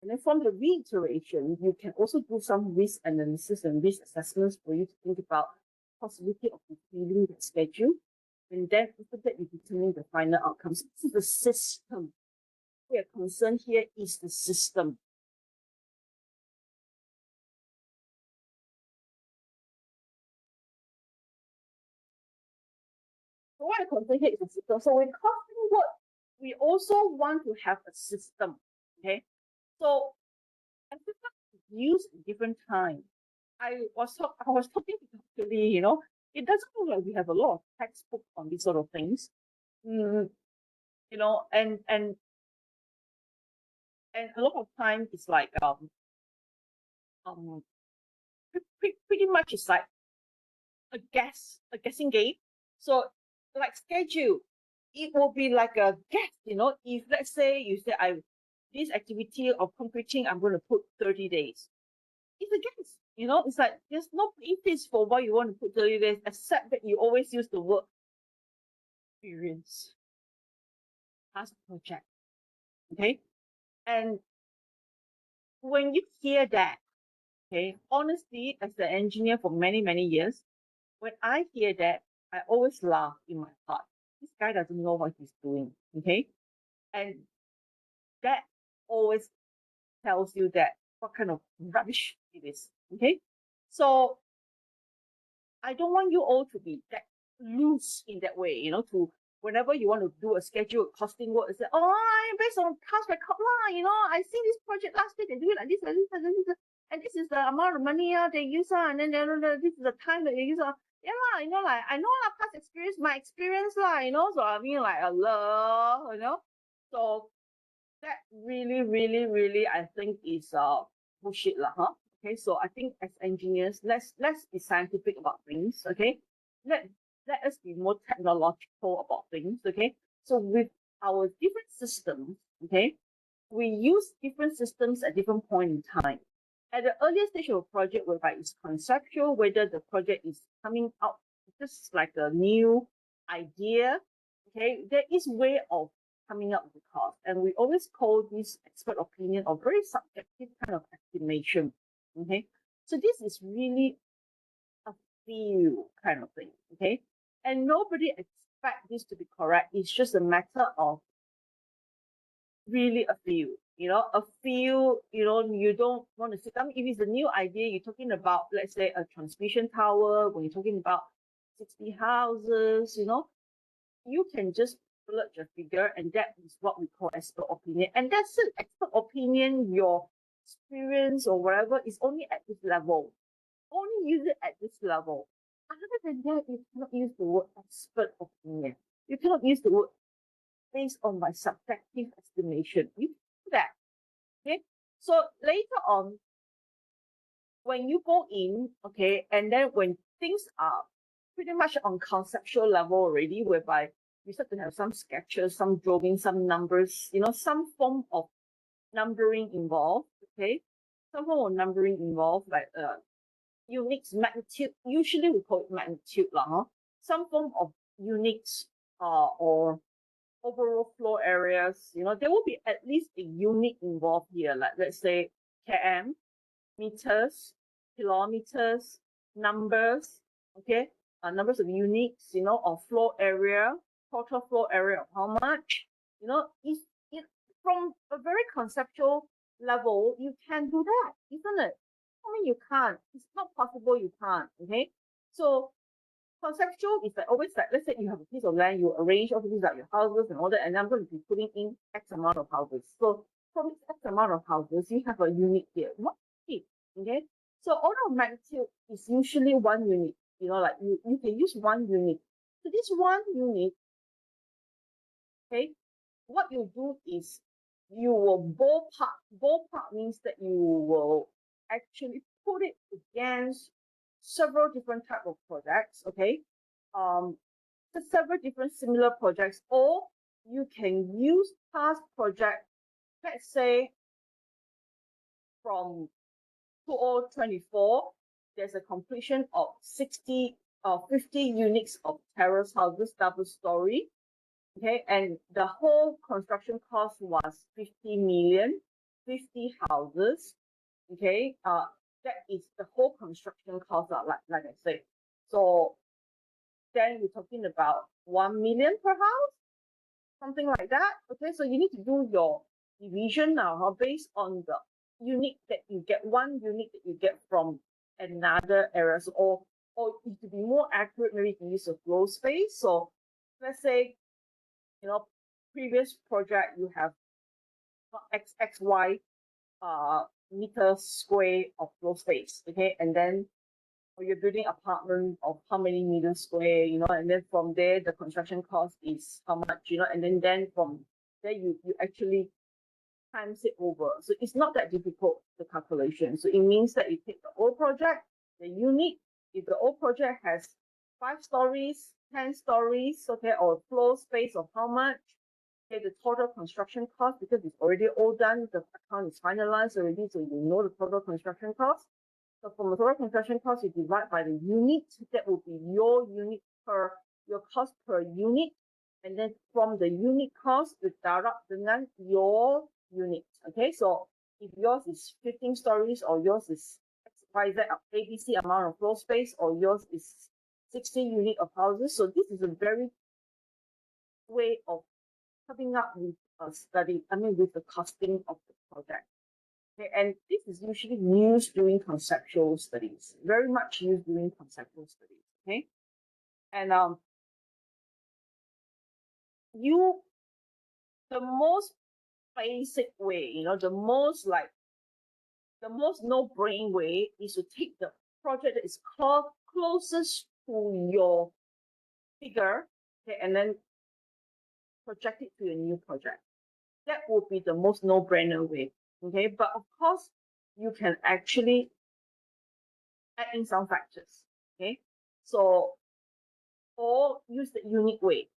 And then from the reiteration, you can also do some risk analysis and risk assessments for you to think about possibility of fulfilling the schedule. And then after that, you determine the final outcomes. This is the system. We are concerned here is the system. So what I'm concerned here is the system. So with costing work, we also want to have a system. Okay. So a system is used at different times. I was talking to Lee, it doesn't look like we have a lot of textbook on these sort of things. And a lot of time it's like pretty much it's like a guessing game. So like schedule, it will be like a guess, if let's say you say this activity of concreting, I'm going to put 30 days. It's a guess, it's like there's no basis for why you want to put 30 days, except that you always use the word experience, past project. Okay. And when you hear that, okay, honestly, as an engineer for many, many years, when I hear that, I always laugh in my heart. This guy doesn't know what he's doing. Okay. And that always tells you that what kind of rubbish it is. Okay, so I don't want you all to be that loose in that way, to whenever you want to do a schedule costing work, it's like, oh, based on past record I see this project last week and do it like this, and this is the amount of money they use, and then this is the time that they use. Yeah, like I know past experience, my experience, so I mean like Allah, So that really, really, really, I think is bullshit lah, huh? Okay, so I think as engineers, let's be scientific about things. Okay, let us be more technological about things. Okay, so with our different systems, okay, we use different systems at different point in time. At the earlier stage of a project, whereby it's conceptual, whether the project is coming out just like a new idea, okay, there is way of coming up with the cost. And we always call this expert opinion or very subjective kind of estimation. Okay, so this is really a feel kind of thing. Okay, and nobody expect this to be correct. It's just a matter of really a feel. A feel. You don't want to sit. I mean, if it's a new idea, you're talking about, let's say, a transmission tower. When you're talking about 60 houses, you can just splurge a figure, and that is what we call expert opinion. And that's it. Expert opinion, your experience or whatever is only at this level. Only use it at this level. Other than that, you cannot use the word expert opinion. You cannot use the word based on my subjective estimation. You do that. Okay. So later on, when you go in, okay, and then when things are pretty much on conceptual level already, whereby you start to have some sketches, some drawings, some numbers, some form of numbering involved, okay? Some form of numbering involved, like units, magnitude, usually we call it magnitude, huh? Some form of units or overall floor areas, there will be at least a unit involved here, like let's say km, meters, kilometers, numbers, okay, numbers of units, or floor area, total floor area of how much, is it from a very conceptual level, you can do that, isn't it? I mean, you can't. It's not possible. You can't. Okay, so conceptual is like always like, let's say you have a piece of land, you arrange all these like your houses and all that, and I'm going to be putting in X amount of houses. So from this X amount of houses, you have a unit here. What it? Okay. So order of magnitude is usually 1 unit. Like you can use 1 unit. So this 1 unit, okay, what you do is you will ballpark. Ballpark means that you will actually put it against several different type of projects, okay? Several different similar projects, or you can use past project, let's say from 2024, there's a completion of 50 units of terrace houses, double story, okay, and the whole construction cost was 50 million, 50 houses, okay, that is the whole construction cost, like I said. So then we're talking about 1 million per house, something like that. Okay, so you need to do your division now, based on the unit that you get, 1 unit that you get from another area. So, or to be more accurate, maybe you can use a flow space. So let's say, previous project you have XY meters square of floor space, okay, and then you're building apartment of how many meters square, and then from there the construction cost is how much, and then from there you actually times it over. So it's not that difficult, the calculation. So it means that you take the old project, the unit, if the old project has 5 stories, 10 stories, okay, or floor space of how much, okay, the total construction cost, because it's already all done, the account is finalized already, so you know the total construction cost. So from the total construction cost, you divide by the unit, that will be your cost per unit. And then from the unit cost, you deduct your unit. Okay, so if yours is 15 stories, or yours is XYZ ABC amount of floor space, or yours is 60 unit of houses. So this is a very way of coming up with a study, with the costing of the project. Okay, and this is usually used during conceptual studies, very much used during conceptual studies. Okay, and the most basic way, the most no-brain way is to take the project that is closest to your figure, okay, and then project it to a new project. That would be the most no-brainer way. Okay, but of course, you can actually add in some factors. Okay, so or use the unique way.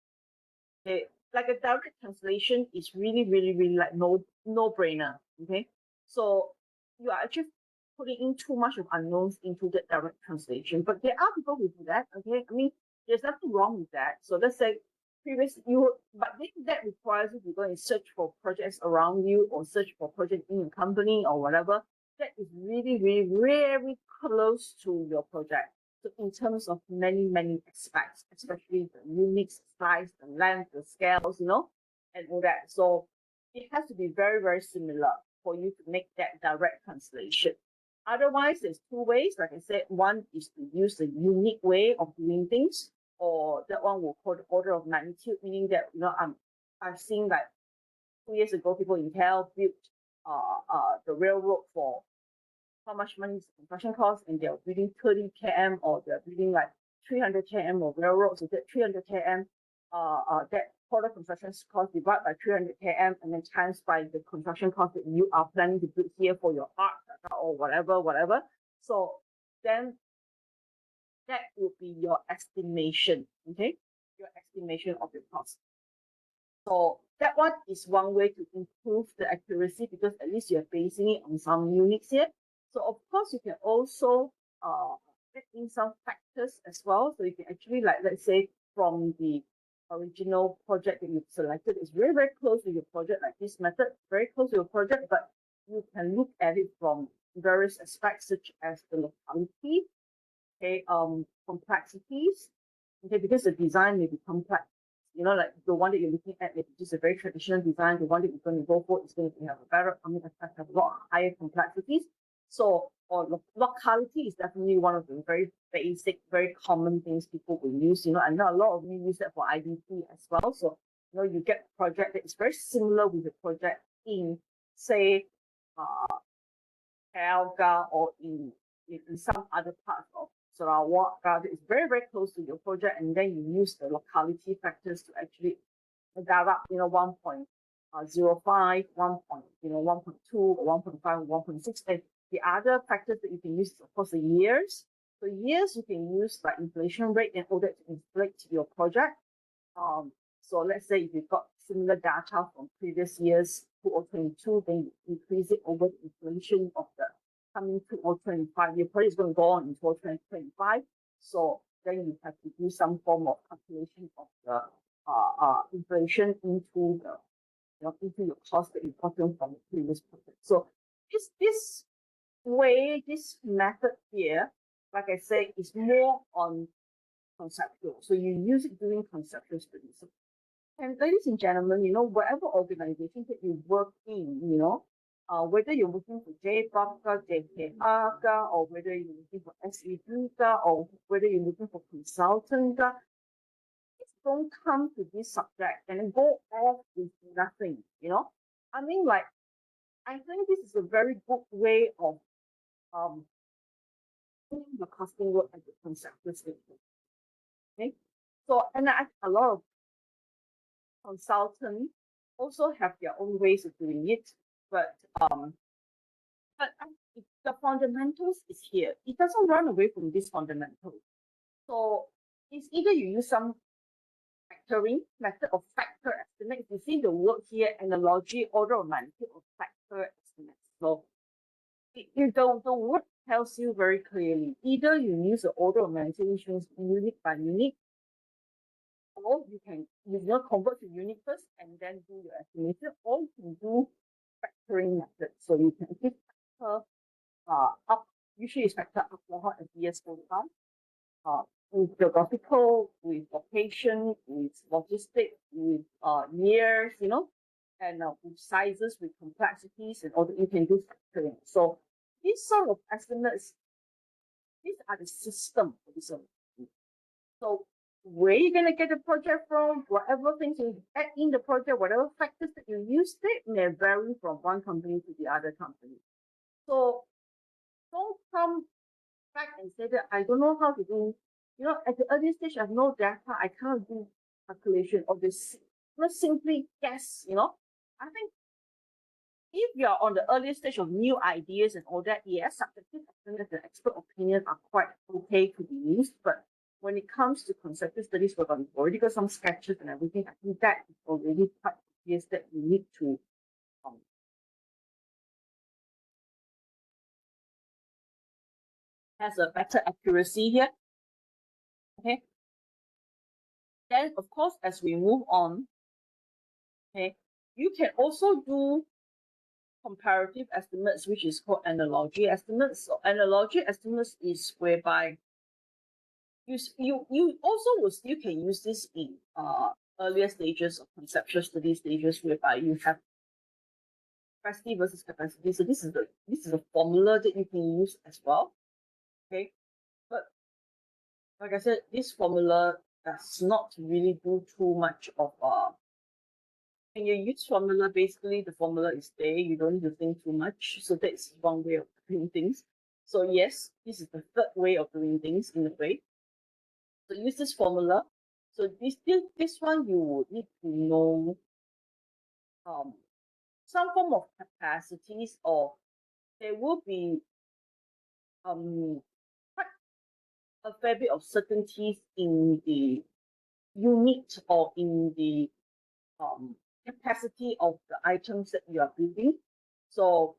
Okay, like a direct translation is really, really, really like no-brainer. Okay, so you are actually putting in too much of unknowns into the direct translation. But there are people who do that. Okay, I mean, there's nothing wrong with that. So let's say but then that requires you to go and search for projects around you or search for projects in your company or whatever. That is really, really, very close to your project. So in terms of many, many aspects, especially the unique size, the length, the scales, and all that. So it has to be very, very similar for you to make that direct translation. Otherwise, there's two ways. Like I said, one is to use the unique way of doing things, or that one will call the order of magnitude, meaning that I've seen like 2 years ago, people in Cal built the railroad for how much money is the construction cost, and they're building 30 km or they're building like 300 km of railroad. So that 300 km, that total construction cost divided by 300 km and then times by the construction cost that you are planning to build here for your art or whatever. So then that would be your estimation, okay? Your estimation of your cost. So that one is one way to improve the accuracy, because at least you're basing it on some units here. So of course, you can also add in some factors as well. So you can actually, like, let's say from the original project that you've selected is very, very close to your project, like this method, very close to your project, but you can look at it from various aspects such as the locality, okay, complexities, okay, because the design may be complex. Like the one that you're looking at may be just a very traditional design. The one that you're going to go for is going to have a lot higher complexities. So, or locality is definitely one of the very basic, very common things people will use. I know a lot of you use that for IDP as well. So, you get a project that is very similar with the project in, say, Calga or in some other parts of Sarawak that is very, very close to your project, and then you use the locality factors to actually deduct, 1.05, 1.2 or 1.5 or 1.6. And the other factors that you can use is, of course, the years. So years you can use like inflation rate and all that to inflate your project. So let's say if you've got similar data from previous years, 2022, then you increase it over the inflation of the coming 2025. Your project is going to go on in 2025. So then you have to do some form of calculation of the inflation into your cost that you got from the previous project. So this way, this method here, like I say, is more on conceptual. So you use it during conceptual studies. And ladies and gentlemen, whatever organization that you work in, whether you're working for JPAC, JKR, or whether you're looking for SED, or whether you're looking for consultant, just don't come to this subject and then go off with nothing, I mean, like, I think this is a very good way of doing the costing work at the conceptual stage. Okay, so and a lot of consultants also have their own ways of doing it, but the fundamentals is here. It doesn't run away from this fundamental. So it's either you use some factoring method of factor estimates. You see the word here, analogy, order of magnitude of factor estimates. So the word tells you very clearly, either you use the order of magnitude, which means unit by unit, or you can convert to unit first and then do your estimation, or you can do factoring method. So you can give factor up, usually it's factor up as years go by. With geographical, with location, with logistics, with years, and with sizes, with complexities, and all that, you can do factoring. So these sort of estimates, these are the system for this sort of thing. So where you're gonna get the project from, whatever things you add in the project, whatever factors that you use, they may vary from one company to the other company. So don't come back and say that I don't know how to do, at the early stage I have no data, I can't do calculation or this, not simply guess, I think if you're on the early stage of new ideas and all that, yes, subjective estimates and expert opinion are quite okay to be used, but when it comes to conceptual studies, where we've already got some sketches and everything, I think that is already quite obvious that you need to has a better accuracy here. Okay. Then, of course, as we move on, okay, you can also do comparative estimates, which is called analogy estimates. So analogy estimates is whereby you also will still can use this in earlier stages of conceptual study stages, whereby you have capacity versus capacity. So this is a formula that you can use as well. Okay, but like I said, this formula does not really do too much of when you use formula, basically the formula is there, you don't need to think too much. So that's one way of doing things. So yes, this is the third way of doing things in a way. So use this formula. So this one you would need to know some form of capacities, or there will be quite a fair bit of certainties in the unit or in the capacity of the items that you are building. So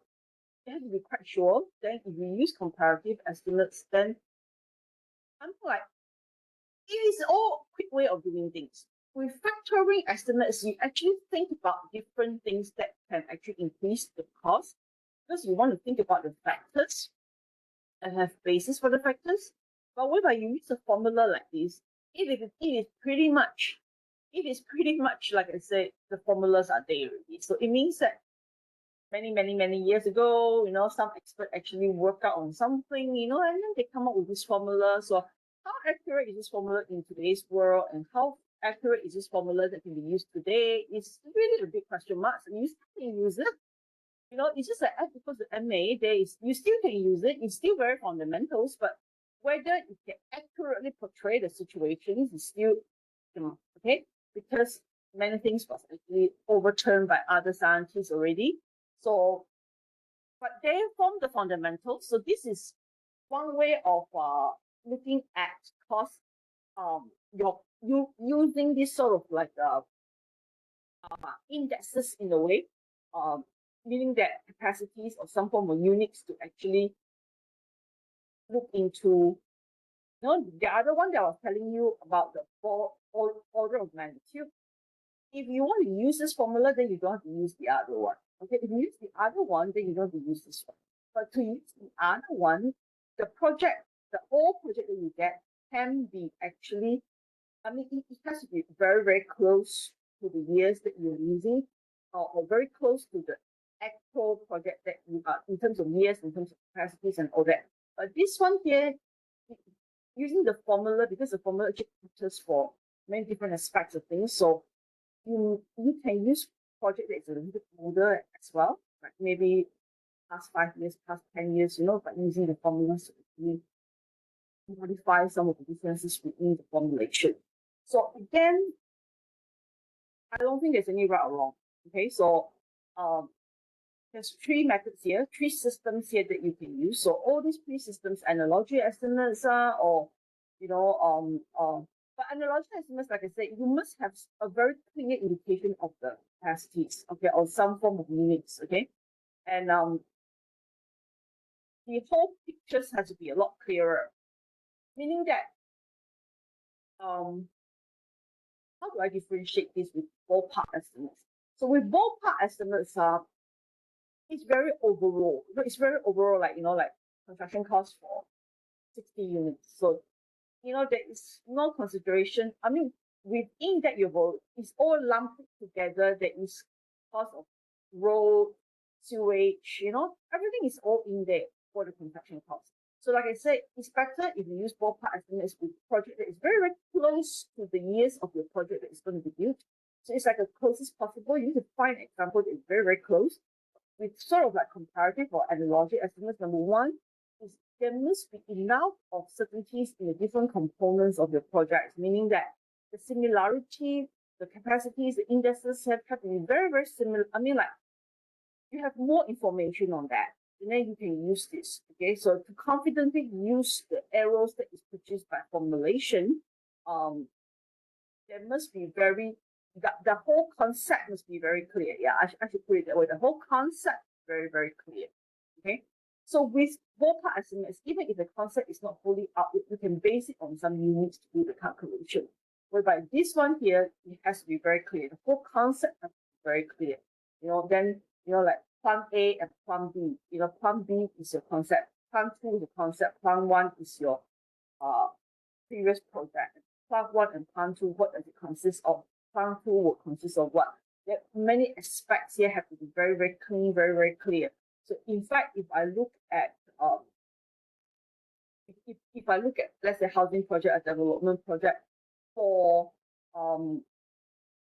you have to be quite sure. Then if you use comparative estimates, then I'm like, it is all quick way of doing things. With factoring estimates, you actually think about different things that can actually increase the cost, because you want to think about the factors and have basis for the factors. But whereby you use a formula like this, it is pretty much like I said, the formulas are there already. So it means that many years ago, some expert actually work out on something, and then they come up with this formula. So how accurate is this formula in today's world, and how accurate is this formula that can be used today? It's really a big question mark. So you still can use it. It's just like F equals to MA, you still can use it. It's still very fundamentals, but whether it can accurately portray the situations is still, okay, because many things was actually overturned by other scientists already. So, but they form the fundamentals. So this is one way of looking at cost. You using this sort of like indexes in a way, meaning that capacities or some form of units to actually look into. The other one that I was telling you about, the order of magnitude. If you want to use this formula, then you don't have to use the other one. Okay, if you use the other one, then you don't have to use this one. But to use the other one, the whole project that you get can be actually, it has to be very, very close to the years that you're using, or very close to the actual project that you are, in terms of years, in terms of capacities and all that. But this one here, using the formula, because the formula actually captures for many different aspects of things. So you can use project that is a little bit older as well, like maybe past 5 years, past 10 years, but using the formulas to actually modify some of the differences within the formulation. So again, I don't think there's any right or wrong. Okay, so there's 3 methods here, 3 systems here that you can use. So all these 3 systems, analogy estimates or but analogy estimates, like I said, you must have a very clear indication of the capacities, okay, or some form of units, okay, and the whole pictures has to be a lot clearer, meaning that how do I differentiate this with ballpark estimates? So with ballpark estimates, it's very overall. It's very overall, like construction costs for 60 units. So there is no consideration. Within that it's all lumped together. There is cost of road, sewage, everything is all in there for the construction cost. So like I said, it's better if you use ballpark estimates with project that is very, very close to the years of your project that is going to be built. So it's like the closest possible. You need to find an example that is very, very close with sort of like comparative or analogy estimates. Number one is there must be enough of certainties in the different components of your project, meaning that the similarity, the capacities, the indexes have to be very, very similar. I mean, like, you have more information on that, and then you can use this. Okay, so to confidently use the arrows that is produced by formulation, there must be the whole concept must be very clear. Yeah, I should put it that way. The whole concept is very, very clear. Okay, so with ballpark estimates, even if the concept is not fully out, you can base it on some units to do the calculation. Whereby this one here, it has to be very clear. The whole concept has to be very clear. Then like plan A and plan B. Plan B is your concept. Plan 2 is the concept. Plan 1 is your previous project. Plan 1 and plan 2, what does it consist of? Plan 2 will consist of what? There are many aspects here have to be very, very clean, very, very clear. So in fact, if I look at let's say housing project, a development project, for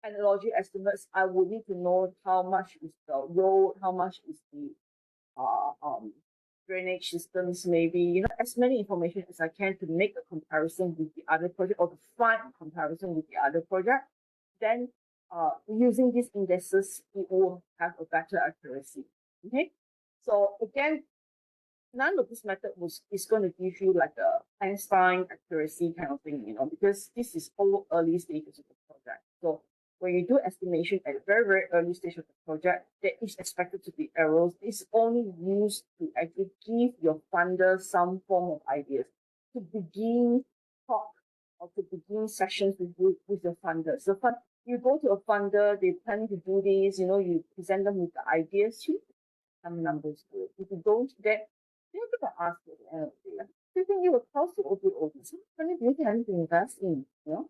analogy estimates, I would need to know how much is the road, how much is the drainage systems, maybe, as many information as I can to make a comparison with the other project or to find a comparison with the other project. Then using these indexes, it will have a better accuracy. Okay, so again, none of this method is going to give you like a Einstein accuracy kind of thing, because this is all early stages of the project. So when you do estimation at a very, very early stage of the project, there is expected to be errors. It's only used to actually give your funder some form of ideas to begin talk or to begin sessions with your funder. So you go to a funder, they plan to do this, you present them with the ideas, you some numbers to it. If you don't, they're going to ask you at the end of the day, do you think you will cost you over? So how many do you think I need to invest in? So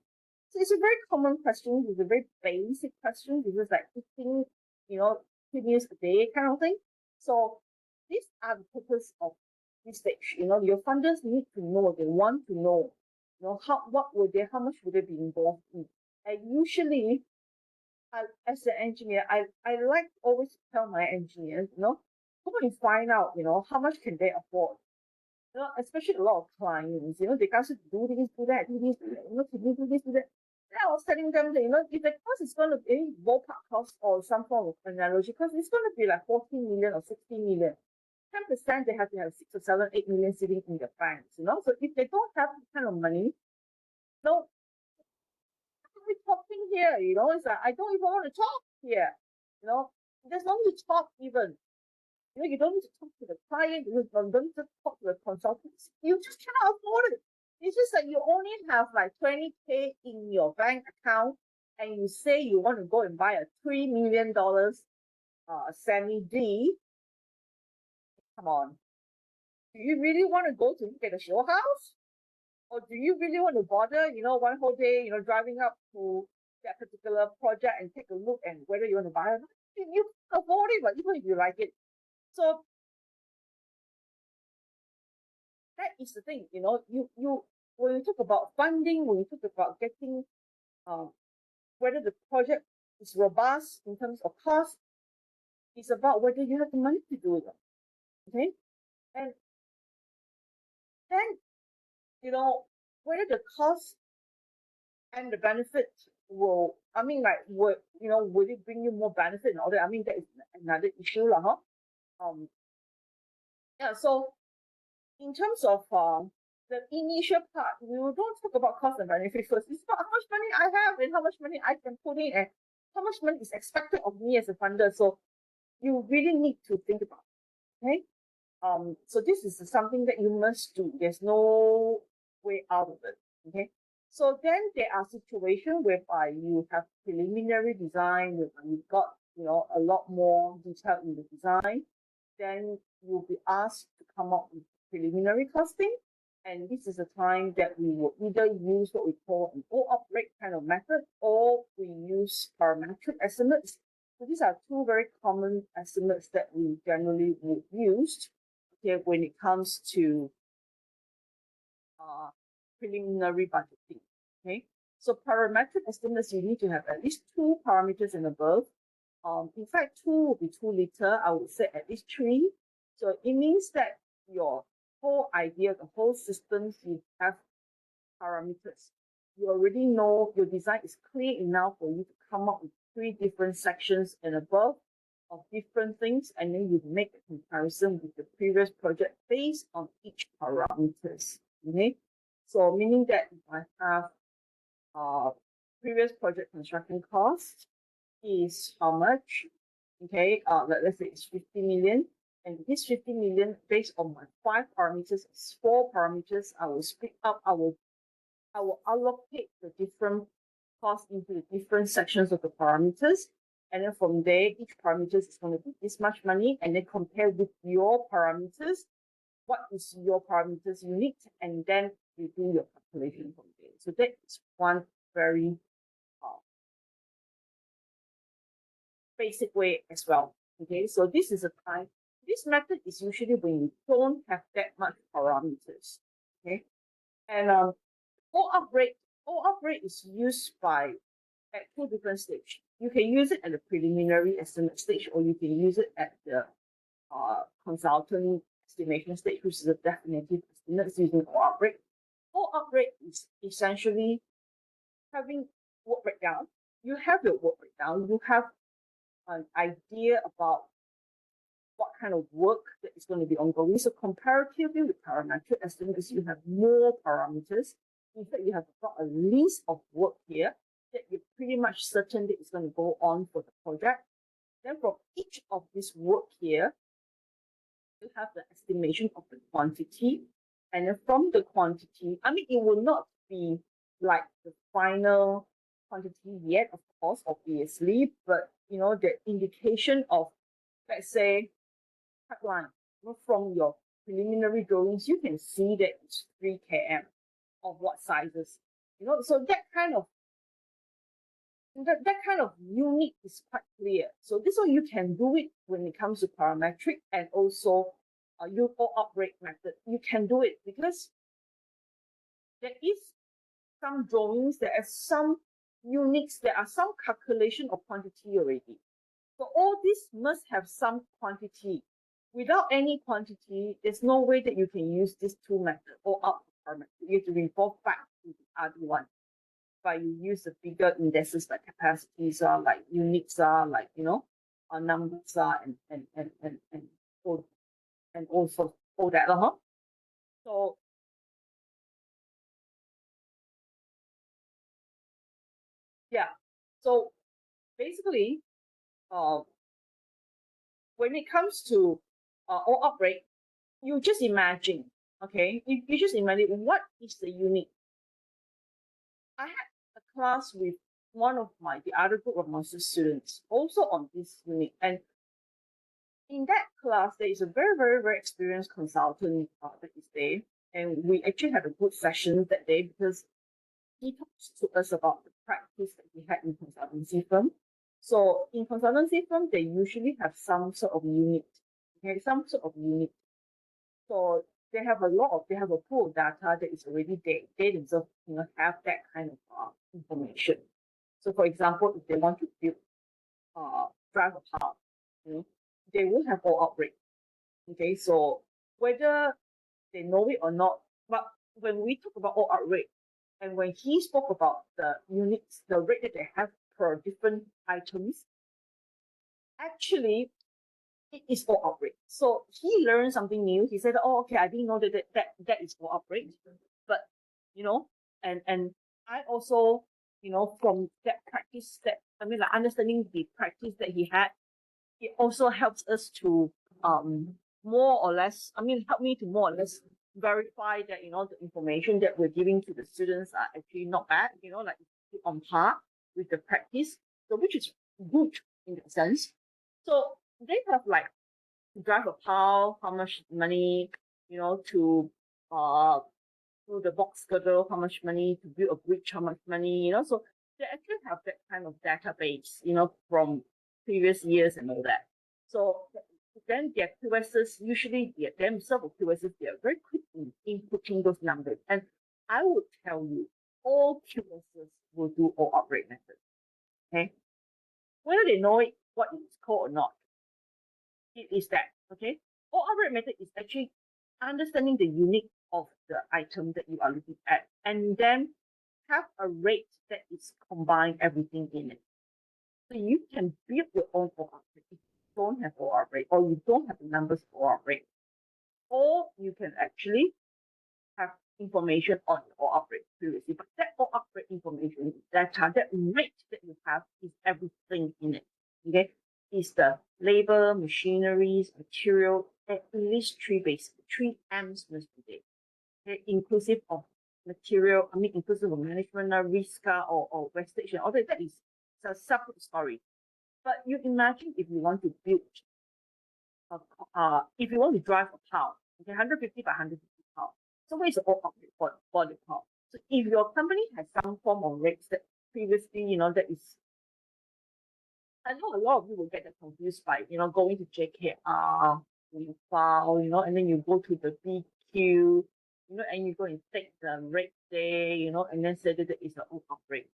it's a very common question. It's a very basic question. This is like eating, 2 meals a day kind of thing. So these are the purpose of this stage. Your funders need to know. They want to know. How much would they be involved in? And usually, as an engineer, I like always to tell my engineers, go and find out, how much can they afford. Especially a lot of clients, they ask you to do this, do that, do this, can you do this, do that. And I was telling them that, if the cost is going to be ballpark cost or some form of analogy, because it's going to be like 14 million or 16 million, 10% they have to have 6 or 7, 8 million sitting in their banks, So if they don't have that kind of money, no, we're talking here, it's like, I don't even want to talk here, there's no need to talk even. You don't need to talk to the client, you don't need to talk to the consultants. You just cannot afford it. It's just that you only have like 20K in your bank account and you say you want to go and buy a $3 million semi-D. Come on. Do you really want to go to look at a show house? Or do you really want to bother, one whole day, driving up to that particular project and take a look and whether you want to buy it or not? You can afford it, but even if you like it. So that is the thing, you when you talk about funding, when you talk about getting whether the project is robust in terms of cost, it's about whether you have the money to do it. Okay? And then, whether the cost and the benefit will it bring you more benefit and all that? I mean, that is another issue, huh? So in terms of the initial part, we don't talk about cost and benefit first. It's about how much money I have and how much money I can put in and how much money is expected of me as a funder. So you really need to think about it. Okay? So this is something that you must do. There's no way out of it. Okay? So then there are situations whereby you have preliminary design, whereby you've got a lot more detail in the design. Then you'll be asked to come up with preliminary costing. And this is a time that we will either use what we call an OOP rate kind of method, or we use parametric estimates, So these are two very common estimates that we generally would use, okay, when it comes to preliminary budgeting. Okay, so parametric estimates, you need to have at least 2 parameters and above. In fact, 2 would be too little. I would say at least 3. So it means that your whole idea, the whole systems, you have parameters. You already know your design is clear enough for you to come up with 3 different sections and above of different things, and then you make a comparison with the previous project based on each parameters. Okay, so meaning that if I have previous project construction cost is how much? Okay, let's say it's 50 million, and this 50 million based on my 5 parameters, 4 parameters, I will split up. I will allocate the different costs into the different sections of the parameters. And then from there, each parameter is going to be this much money, and then compare with your parameters. What is your parameters unit? And then you do your calculation from there. So that is one very basic way as well. Okay, so this is a time. This method is usually when you don't have that much parameters. Okay, and OUP rate is used at 2 different stages. You can use it at the preliminary estimate stage, or you can use it at the consultant estimation stage, which is a definitive estimate using OUP rate. OUP rate is essentially having work breakdown. You have your work breakdown. You have an idea about what kind of work that is going to be ongoing. So comparatively with parametric estimates, you have more parameters. In fact, you have got a list of work here that you're pretty much certain that is going to go on for the project. Then from each of this work here, you have the estimation of the quantity. And then from the quantity, I mean, it will not be like the final quantity yet, of course, obviously, but you know, the indication of, let's say, pipeline. From your preliminary drawings, you can see that it's 3 km of what sizes. You know, so that kind of unit is quite clear. So this one you can do it when it comes to parametric and also your OUP rate method. You can do it because there is some drawings, there are some units, there are some calculation of quantity already. So all this must have some quantity. Without any quantity, there's no way that you can use these 2 methods or OUP parametric. You have to revolve back to the other one. But you use the bigger indices like capacities are, like units are, like, you know, numbers are, and also all that. So yeah, so basically, when it comes to OUP rate, you just imagine, okay, you just imagine what is the unit. I had a class with the other group of master students also on this unit, and in that class there is a very, very, very experienced consultant that is there, and we actually had a good session that day because he talks to us about the practice that he had in consultancy firm. So in consultancy firm, they usually have some sort of unit, okay, some sort of unit. So they have a pool of data that is already there. They themselves, you know, have that kind of information. So for example, if they want to build drive a car, you know, they will have OUP rate. Okay, so whether they know it or not, but when we talk about OUP rate, and when he spoke about the units, the rate that they have per different items, actually it is OUP rate. So he learned something new. He said, "Oh, okay, I didn't know that is OUP rate." But you know, and I also, you know, from that practice, like understanding the practice that he had, it also helps us to more or less, help me to more or less verify that, you know, the information that we're giving to the students are actually not bad, you know, like on par with the practice. So which is good in that sense. So they have like to drive a pile, how much money, you know, to do the box girdle, how much money, to build a bridge, how much money, you know. So they actually have that kind of database, you know, from previous years and all that. So then their QSs, usually themselves QSs, they are very quick in inputting those numbers. And I would tell you, all QSs will do all operate method. Okay? Whether they know it, what it's called or not, it is that. Okay? All operate method is actually understanding the unique of the item that you are looking at, and then have a rate that is combine everything in it. So you can build your own OR rate if you don't have OR rate, or you don't have the numbers for OR rate. Or you can actually have information on your OR rate previously. But that OR rate information, that rate that you have is everything in it. Okay? Is the labor, machineries, material, at least three M's must be there. Okay? Inclusive of material, inclusive of management, risk, or wastage, and all that. That is a separate story. But you imagine if you want to build, if you want to drive a car, okay, 150 by 150 car. So where is the OR rate for the car? So if your company has some form of rates that previously, that is, I know a lot of you will get confused by, going to JKR, file, and then you go to the BQ, and you go and take the rate there, and then say that it is the OR rate.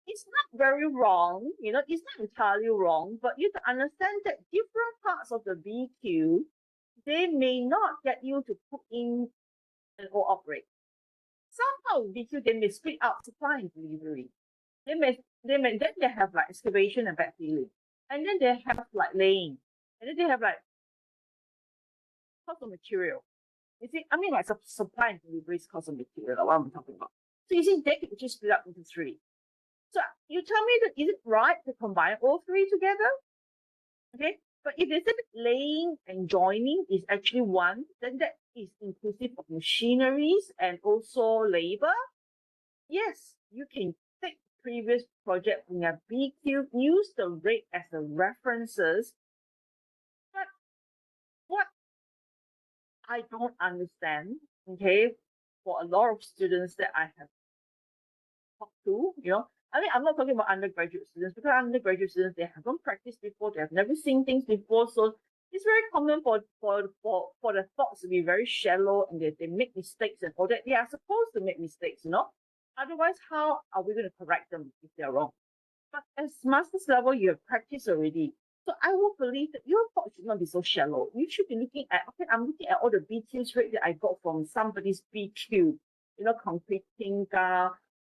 It's not very wrong, it's not entirely wrong, but you have to understand that different parts of the BQ, they may not get you to put in an OR rate. Some part of BQ, they may split out supply and delivery. Then they have like excavation and backfilling. And then they have like laying. And then they have like cost of material. You see, like supply and delivery is cost of material, what I'm talking about. So you see, they can just split up into three. So you tell me that is it right to combine all three together? Okay, but if they say laying and joining is actually one, then that is inclusive of machineries and also labor. Yes, you can take previous project in a BQ, use the rate as the references. But what I don't understand, okay, for a lot of students that I have talked to, I'm not talking about undergraduate students, because undergraduate students, they haven't practiced before, they have never seen things before, so it's very common for the thoughts to be very shallow, and they make mistakes and all that. They are supposed to make mistakes, otherwise how are we going to correct them if they're wrong? But as master's level, you have practiced already, so I will believe that your thought should not be so shallow. You should be looking at, okay, I'm looking at all the BQs rate that I got from somebody's BQ, concreting,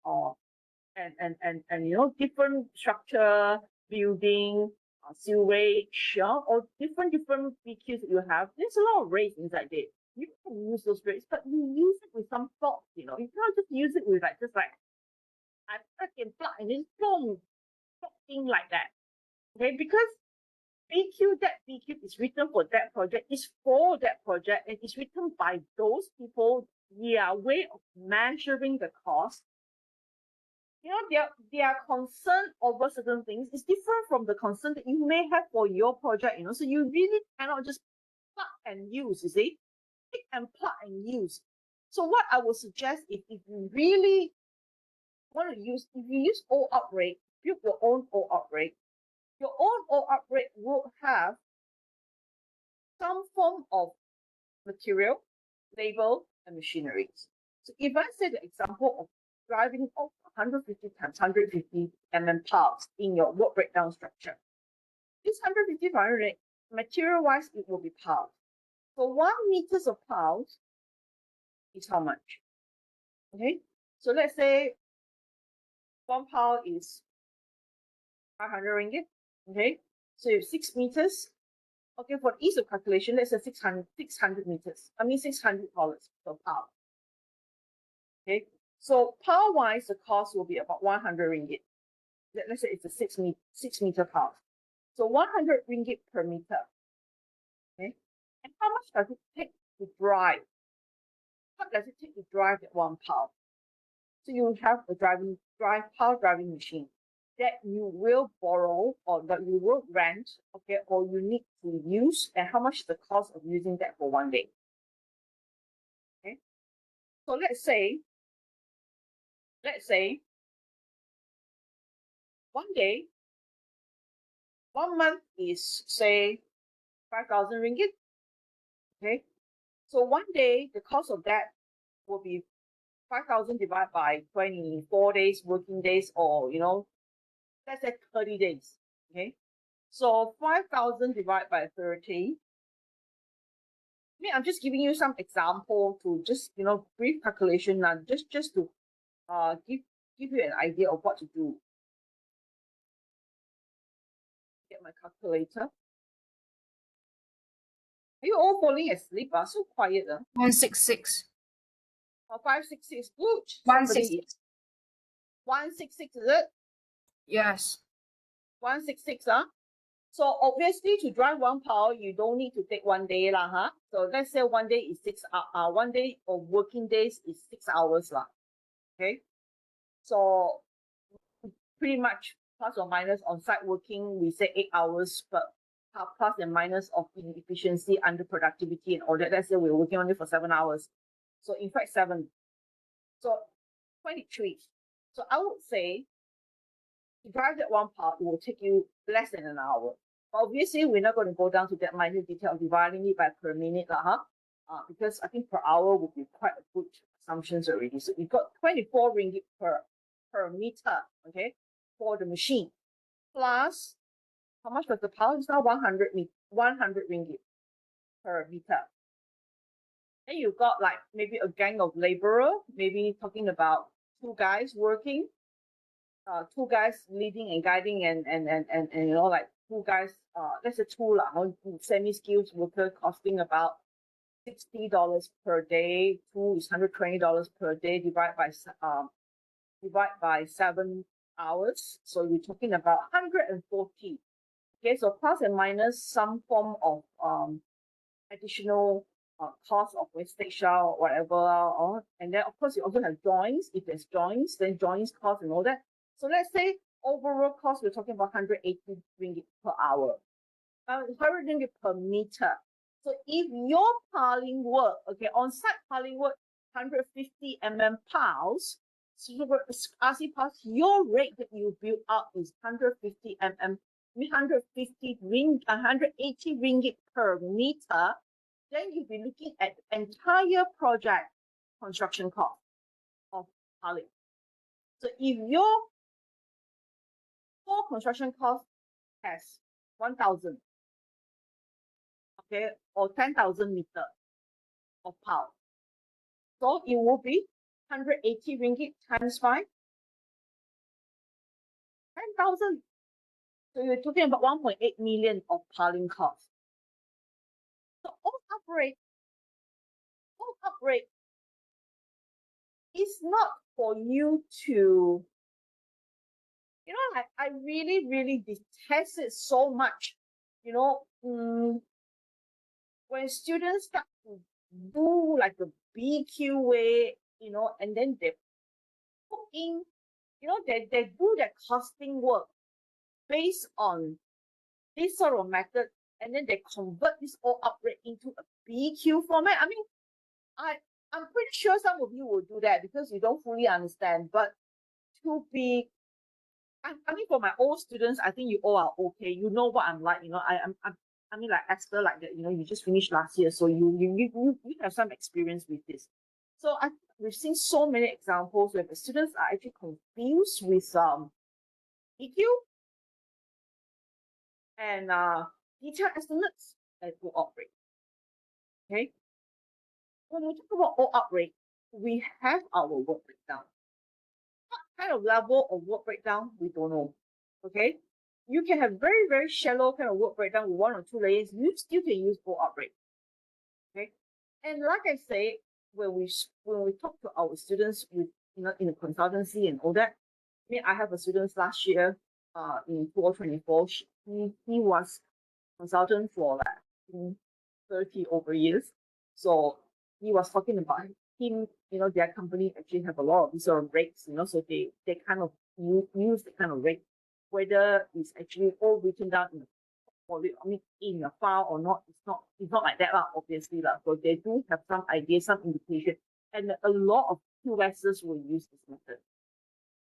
or and different structure, building, sewage, or different BQs that you have. There's a lot of rates inside there. You can use those rates, but you use it with some thought. You cannot just use it with I can plug and just boom, thing like that. Okay, because that BQ is written for that project, is for that project, and it's written by those people. Their way of measuring the cost, their concern over certain things is different from the concern that you may have for your project, so you really cannot just plug and use, you see, pick and plug and use. So what I would suggest is, if you really want to use, if you use OR rate, build your own OR rate. Your own OR rate will have some form of material, labor, and machineries. So if I say the example of driving of 150 times 150 pounds in your work breakdown structure, this 150 material-wise, it will be pounds. So 1 meters of pounds is how much? Okay, so let's say 1 pound is 500 ringgit. Okay, so you have 6 meters. Okay, for ease of calculation, let's say 600 meters. $600 per pound. Okay, so pound-wise, the cost will be about 100 ringgit. Let's say it's a 6 meter pound. So 100 ringgit per meter. Okay, and how much does it take to drive? What does it take to drive that 1 pound? So you have a power driving machine that you will borrow, or that you will rent, okay, or you need to use, and how much is the cost of using that for 1 day? Okay, so let's say 1 day 1 month is, say, 5,000 ringgit. Okay. So 1 day, the cost of that will be 5,000 divided by 24 days, working days, or, let's say 30 days. Okay. So 5,000 divided by 30. I'm just giving you some example to just, brief calculation now, just to give you an idea of what to do. Get my calculator. Are you all falling asleep? So quiet. 166. 566. Good. 166. 166, is it? Yes. 166, So obviously to drive 1 power, you don't need to take 1 day lah, huh? So let's say 1 day is 1 day of working days is 6 hours lah. Okay. So pretty much plus or minus on site working, we say 8 hours, but plus and minus of inefficiency, under productivity and all that. Let's say we're working only for 7 hours. So in fact 7. So 23. So I would say to drive that 1 power, it will take you less than an hour. Obviously, we're not going to go down to that minute detail of dividing it by per minute, because I think per hour would be quite a good assumptions already. So you've got 24 ringgit per meter, okay, for the machine. Plus, how much was the power? It's now 100 ringgit per meter. Then you've got like maybe a gang of laborer, maybe talking about 2 guys working, 2 guys leading and guiding, and like 2 guys, let's say 2 semi-skilled worker costing about $60 per day. 2 is $120 per day, divide by 7 hours. So you're talking about 140. Okay, so plus and minus some form of additional cost of wastage or whatever, and then of course you also have joints. If there's joints, then joints cost and all that. So let's say overall cost, we're talking about 180 ringgit per hour, 100 ringgit per meter. So if your piling work, okay, on-site piling work, 150 piles, so RC piles, your rate that you build up is 150 180 ringgit per meter. Then you'll be looking at the entire project construction cost of piling. So if your whole construction cost has 1,000, okay, or 10,000 meter of pile, so it will be 180 ringgit times 5, 10,000. So you're talking about 1.8 million of piling cost. So all upgrade is not for you to, like I really, really detest it so much. When students start to do like the BQ way, and then they put in, they do their costing work based on this sort of method, and then they convert this all upgrade into a BQ format. I mean, I'm pretty sure some of you will do that because you don't fully understand. But to be, I mean, for my old students, I think you all are okay. You know what I'm like. I mean, like Esther, like that. You just finished last year, so you have some experience with this. So we've seen so many examples where the students are actually confused with EQ and detailed estimates at full operate. Okay. When we talk about all upgrade, we have our work breakdown. What kind of level of work breakdown, we don't know. Okay, you can have very, very shallow kind of work breakdown with 1 or 2 layers. You still can use full upgrade. Okay, and like I say, when we talk to our students with in the consultancy and all that, I have a student last year, in 2024. He was consultant for like 30 over years. So he was talking about him, their company actually have a lot of these sort of rates, so they kind of use the kind of rate, whether it's actually all written down in in a file or not. It's not like that, obviously. So they do have some idea, some indication, and a lot of QSs will use this method.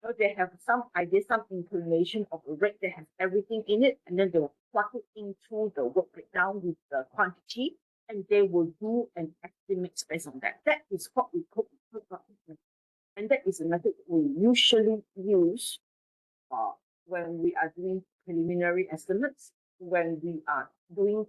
So they have some idea, some inclination of a rate that has everything in it, and then they will plug it into the work breakdown with the quantity, and they will do an estimate based on that. That is what we call and that is a method we usually use when we are doing preliminary estimates, when we are doing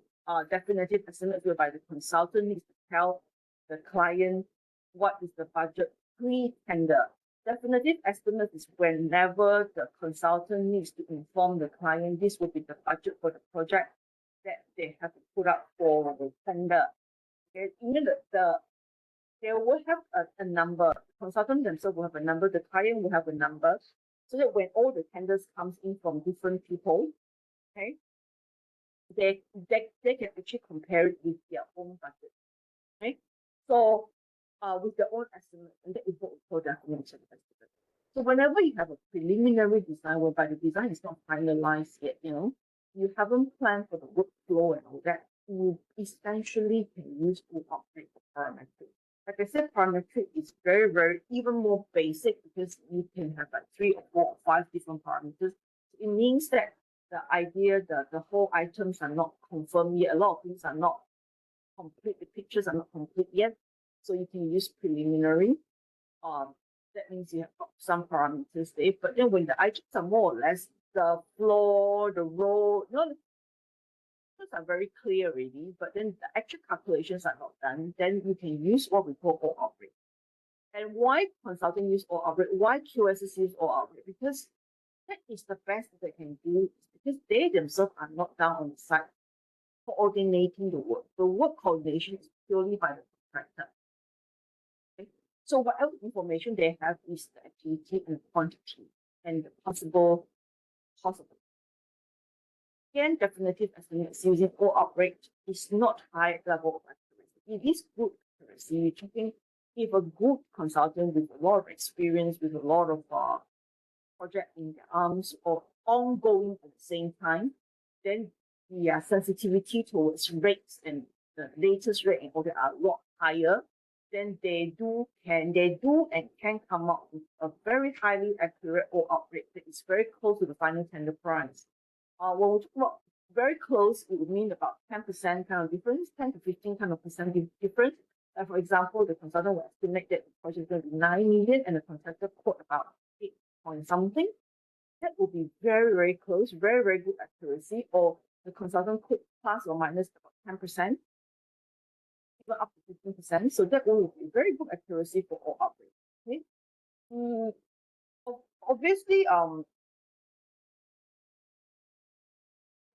definitive estimates, whereby the consultant needs to tell the client what is the budget pre-tender. Definitive estimate is whenever the consultant needs to inform the client this will be the budget for the project that they have to put up for the tender. Okay, even they will have a number. The consultant themselves will have a number. The client will have a number, so that when all the tenders comes in from different people, okay, they can actually compare it with their own budget. Okay, so with their own estimate, and that is what we call definitive estimate. So whenever you have a preliminary design, whereby the design is not finalized yet, you haven't planned for the workflow and all that, you essentially can use to update the parametric. Like I said, parametric is very, very even more basic because you can have like 3 or 4 or 5 different parameters. It means that the idea, the whole items are not confirmed yet. A lot of things are not complete. The pictures are not complete yet. So you can use preliminary. That means you have got some parameters there. But then when the items are more or less the floor, the road, those are very clear already, but then the actual calculations are not done, then you can use what we call all-out. And why consulting use all-out? Why QSs use all-out? Because that is the best they can do, because they themselves are not down on the site coordinating the work. The work coordination is purely by the contractor. Okay? So whatever information they have is the activity and quantity and the possible cost of it. Again, definitive estimates using all-out rate is not high level of accuracy. It is good accuracy. You're talking if a good consultant with a lot of experience, with a lot of project in their arms or ongoing at the same time, then the sensitivity towards rates and the latest rate and all that are a lot higher. Then they do and can come up with a very highly accurate all-out rate that is very close to the final tender price. When we talk about very close, it would mean about 10% kind of difference, 10 to 15 kind of percent difference. For example, the consultant will estimate that the project is going to be 9 million and the contractor quote about 8 point something. That will be very, very close, very, very good accuracy, or the consultant quote plus or minus about 10%, even up to 15%. So that will be very good accuracy for all operators. Okay. Obviously,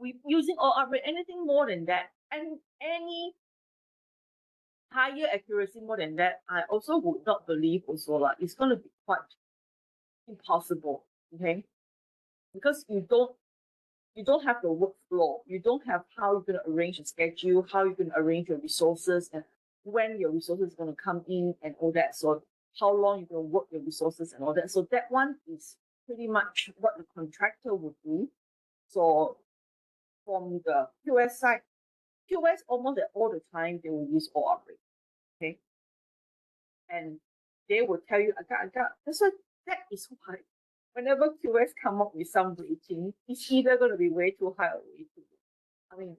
we using all rate anything more than that, and any higher accuracy more than that, I also would not believe also like it's going to be quite impossible. Okay, because you don't have the workflow, you don't have how you're going to arrange a schedule, how you're going to arrange your resources, and when your resources are going to come in and all that. So how long you're going to work your resources and all that. So that one is pretty much what the contractor would do. So from the QS side, QS almost at all the time they will use all rate. Okay. And they will tell you, I got. That's why that is why whenever QS come up with some rating, it's either going to be way too high or way too low. I mean,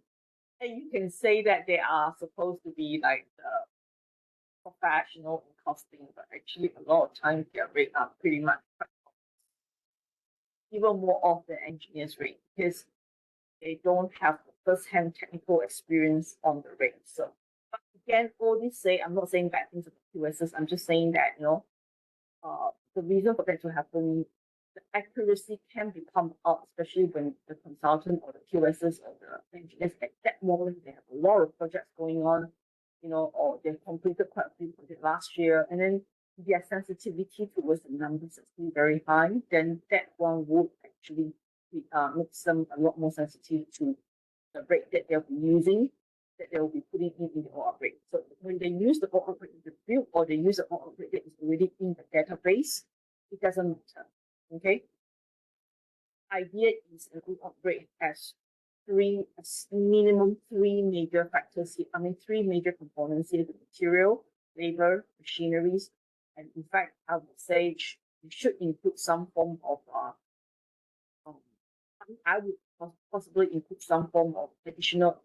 and you can say that they are supposed to be like the professional in costing, but actually a lot of times their rate are pretty much even more off the engineer's rate because they don't have first-hand technical experience on the rate. So, but again, all this say, I'm not saying bad things about QSs. I'm just saying that the reason for that to happen, the accuracy can be pumped up, especially when the consultant or the QSs or the engineers at that moment they have a lot of projects going on, or they've completed quite a few projects last year, and then their sensitivity towards the numbers is still very high. Then that one would actually makes them a lot more sensitive to the rate that they'll be using, that they'll be putting in the OR rate. So when they use the OR rate in the field or they use the OR rate that is already in the database, it doesn't matter. Okay. Idea is an OR rate has minimum three major factors here. I mean, 3 major components here: the material, labor, machineries, and in fact, I would say you should include some form of um, I would possibly include some form of additional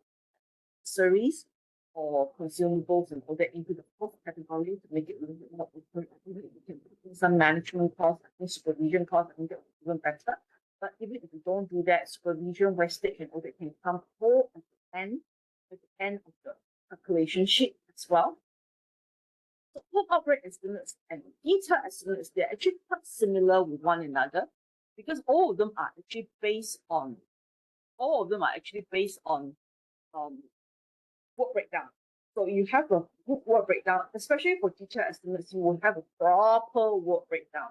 accessories or consumables and all that into the cost category to make it a little bit more open. I think you can put in some management costs, I think supervision costs, I think that would be even better. But even if you don't do that, supervision, wastage, and all that can come whole at the end of the calculation sheet as well. So both operate estimates and detailed estimates, they're actually quite similar with one another because all of them are actually based on work breakdown. So you have a good work breakdown, especially for detailed estimates, you will have a proper work breakdown.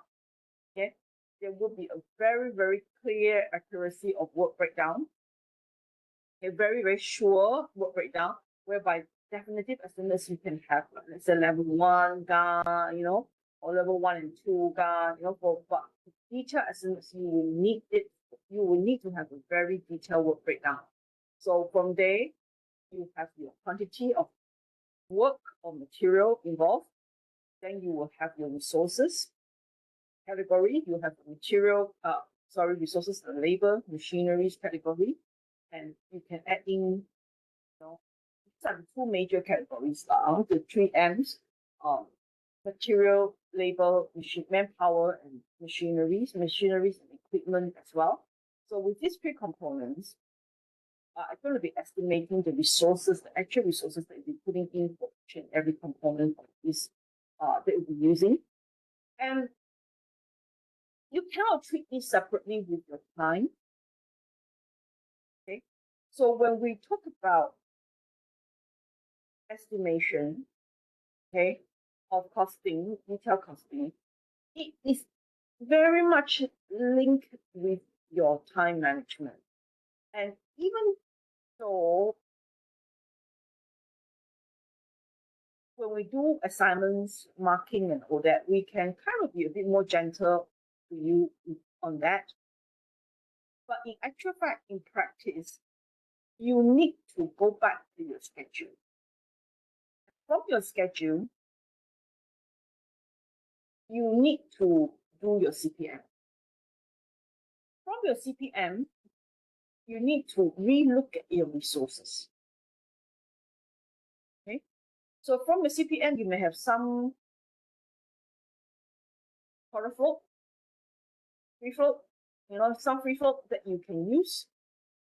Okay, there will be a very, very clear accuracy of work breakdown. A very, very sure work breakdown, whereby definitive estimates you can have, let's say level 1 GA, or level 1 and 2 GA, but detailed estimates you will need to have a very detailed work breakdown. So from there, you have your quantity of work or material involved. Then you will have your resources category. You have the material, resources, the labor, machineries category, and you can add in, these are the two major categories, the 3 M's, material, labor, manpower, and machineries and equipment as well. So with these 3 components, I'm going to be estimating the resources, the actual resources that you'll be putting in for each and every component of this that you'll be using. And you cannot treat this separately with your time. Okay, so when we talk about estimation, okay, of costing, detailed costing, it is very much linked with your time management. And even though when we do assignments, marking and all that, we can kind of be a bit more gentle to you on that. But in actual fact, in practice, you need to go back to your schedule. From your schedule, you need to do your CPM. From your CPM, you need to relook at your resources. Okay, so from your CPM, you may have some quarter float, free float, some free float that you can use.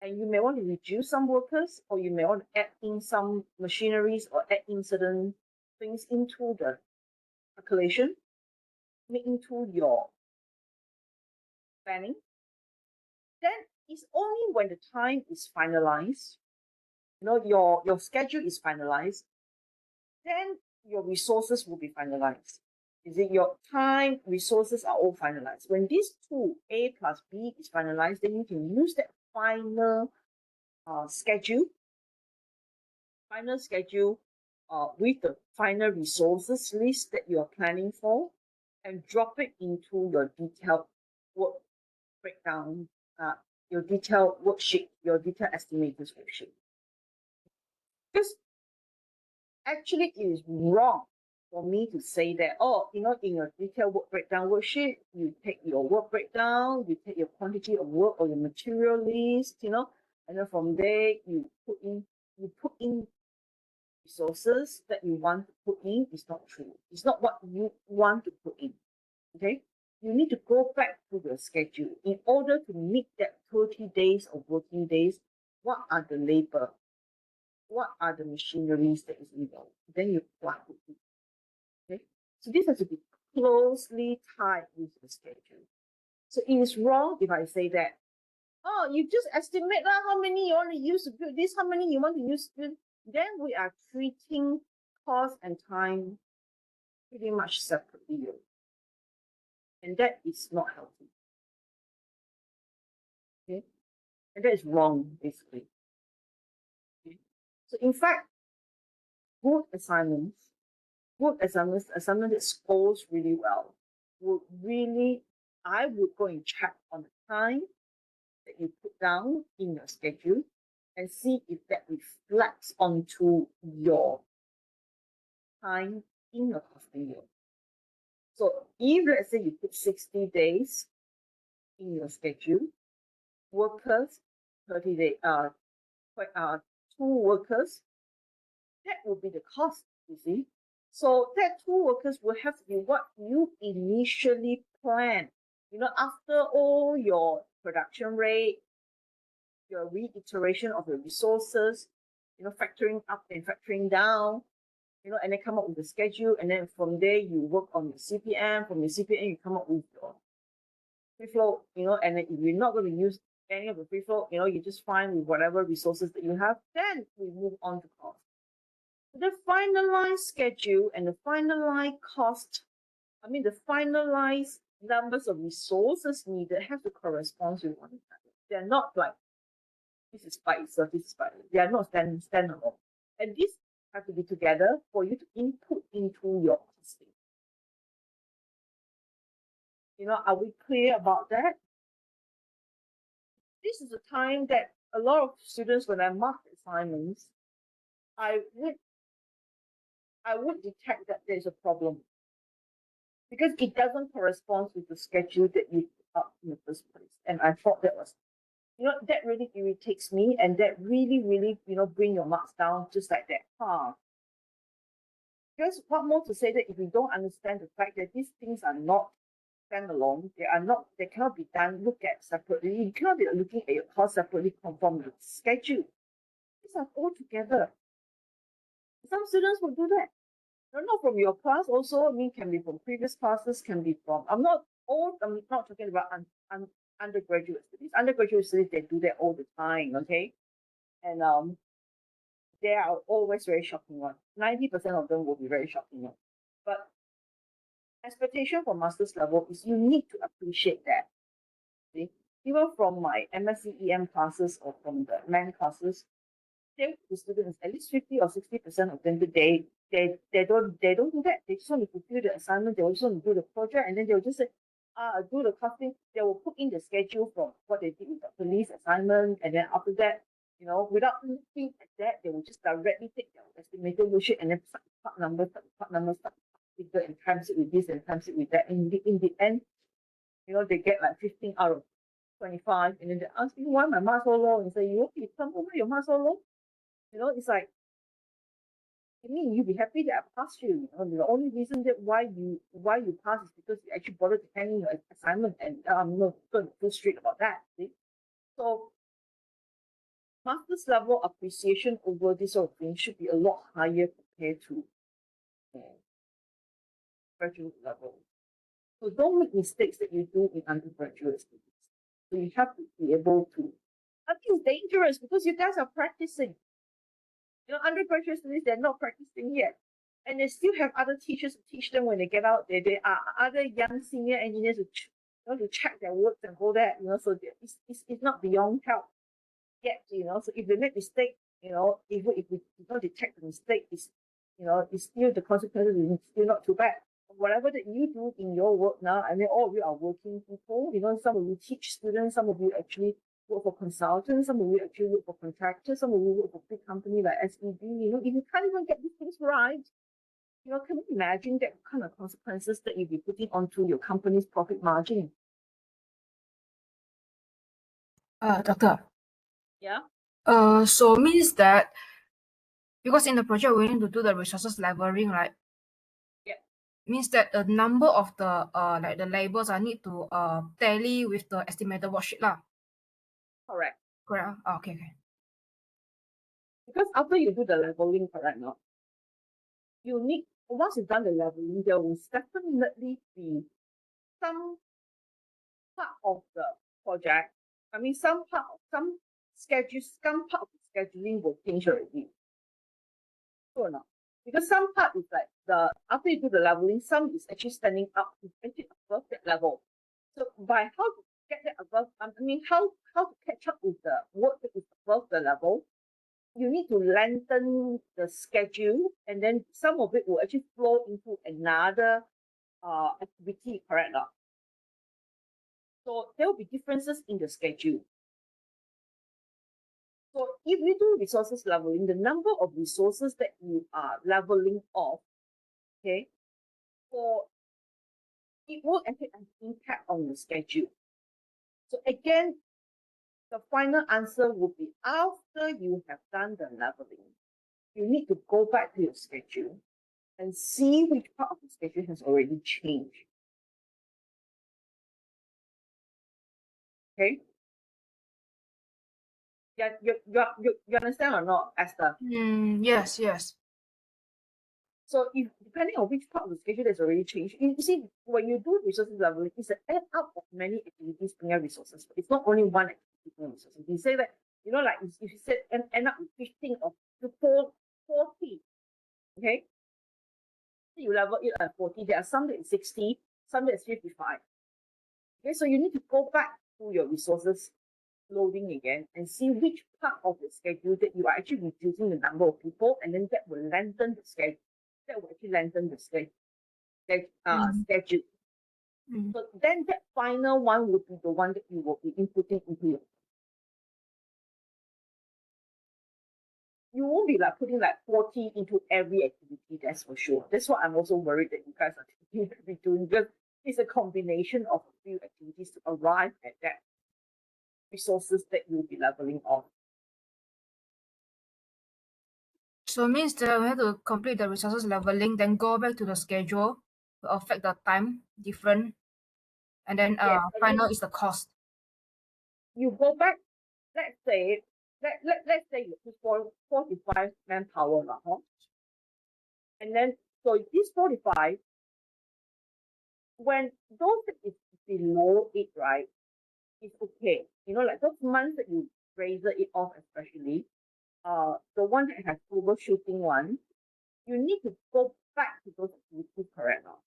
And you may want to reduce some workers, or you may want to add in some machineries or add in certain things into the calculation, into your planning. Then it's only when the time is finalized, your schedule is finalized, then your resources will be finalized. Is it your time, resources are all finalized? When these two, A plus B, is finalized, then you can use that final schedule with the final resources list that you are planning for, and drop it into your detailed work breakdown, your detailed worksheet, your detailed estimators worksheet. Because actually it is wrong for me to say that, in your detailed work breakdown worksheet, you take your work breakdown, you take your quantity of work or your material list, and then from there you put in resources that you want to put in. Is not true. It's not what you want to put in. Okay, you need to go back to your schedule in order to meet that 30 days of working days. What are the labor? What are the machineries that is involved? Then you want to do. Okay, so this has to be closely tied with the schedule. So it is wrong if I say that, you just estimate how many you want to use to build this, how many you want to use to build. Then we are treating cost and time pretty much separately. And that is not healthy. Okay? And that is wrong, basically. Okay? So in fact, good assignment that scores really well, I would go and check on the time that you put down in your schedule and see if that reflects onto your time in your costing year. So if let's say you put 60 days in your schedule, workers, 30 days, two workers, that will be the cost, you see. So that two workers will have to be what you initially planned. You know, after all your production rate, your reiteration of the resources, you know, factoring up and factoring down, you know, and then come up with the schedule, and then from there you work on your CPM. From your CPM, you come up with your free flow, you know, and then if you're not going to use any of the free flow, you know, you just find with whatever resources that you have, then we move on to cost. The finalized schedule and the finalized cost, I mean, the finalized numbers of resources needed have to correspond with one another. They're not like, this is by itself, this is by itself. They are not standalone. And these have to be together for you to input into your costing. You know, are we clear about that? This is the time that a lot of students, when I mark assignments, I would detect that there's a problem because it doesn't correspond with the schedule that you put up in the first place. And I thought that was, you know, that really irritates me, and that really, you know, bring your marks down just like that. Because what more to say that if you don't understand the fact that these things are not standalone, they cannot be done, looked at separately. You cannot be looking at your course separately conform with schedule. These are all together. Some students will do that. Not from your class also, I mean, can be from previous classes, can be from, I'm not talking about undergraduate studies. Undergraduate studies, they do that all the time, okay? And they are always very shocking one. 90% of them will be very shocking one. But expectation for master's level is you need to appreciate that. See? Even from my MSc EM classes or from the MEN classes, the students, at least 50 or 60% of them, they don't do that. They just want to fulfill the assignment, they also want to do the project, and then they'll just say, do the costing. They will put in the schedule from what they did with the police assignment, and then after that, you know, without looking at that, they will just directly take their estimated worksheet and then start part numbers, figure, and times it with this and times it with that. And in the end, you know, they get like 15 out of 25, and then they ask me why my marks so low, and say, you okay, tell me why your marks so low. You know, it's like, I mean, you'd be happy that I passed you. You know, the only reason that why you pass is because you actually bothered to hand in your assignment, and I'm not going to feel straight about that. See? So, master's level appreciation over this sort of thing should be a lot higher compared to graduate level. So don't make mistakes that you do in undergraduate studies. So you have to be able to. I think it's dangerous because you guys are practicing. You know, undergraduate studies, they're not practicing yet. And they still have other teachers to teach them when they get out. There are other young senior engineers to check their work and all that, you know, so it's not beyond help yet, you know. So if they make mistake, you know, even if we don't detect the mistake, it's, you know, it's still the consequences is still not too bad. Whatever that you do in your work now, I mean, all of you are working people, you know, some of you teach students, some of you actually work for consultants, some of you actually work for contractors, some of you work for big company like SED, you know, if you can't even get these things right, you know, can you imagine that kind of consequences that you'll be putting onto your company's profit margin? Doctor. Yeah. So means that because in the project we need to do the resources leveling, right? Yeah. Means that the number of the like the labels I need to tally with the estimated worksheet lah. Correct. Correct. Okay. Because after you do the leveling, correct now, you need, once you've done the leveling, there will definitely be some part of the project. I mean, some part of the scheduling will change already. Sure enough. Because some part is like after you do the leveling, some is actually standing up, is actually above that level. So by how to get that above, I mean, how to catch up with the work that is above the level, you need to lengthen the schedule, and then some of it will actually flow into another activity, correct? So there will be differences in the schedule. So if you do resources leveling, the number of resources that you are leveling off, okay, for it will actually have an impact on the schedule. So again, the final answer would be after you have done the leveling, you need to go back to your schedule and see which part of the schedule has already changed. Okay? Yeah, you understand or not, Esther? Yes, yes. So if depending on which part of the schedule that's already changed, you see, when you do resources leveling, it's an add up of many activities bringing resources. It's not only one activity bringing resources. You say that, like if you said end up with 15 or 40, okay? So you level it at 40, there are some that is 60, some that is 55. Okay, so you need to go back to your resources loading again and see which part of the schedule that you are actually reducing the number of people, and then that will lengthen the schedule. That will actually lengthen the schedule. So then that final one would be the one that you will be inputting into your. You won't be like putting like 40 into every activity, that's for sure. That's what I'm also worried that you guys are thinking to be doing, because it's a combination of a few activities to arrive at that resources that you'll be leveling on. So it means that we have to complete the resources leveling, then go back to the schedule to affect the time different, and then Yes, final is the cost. You go back, let's say you put 45 manpower, huh? And then so this 45, when those that is below it, right, it's okay. Like those months that you razor it off, especially the one that has overshooting one, you need to go back to those activities, correct now.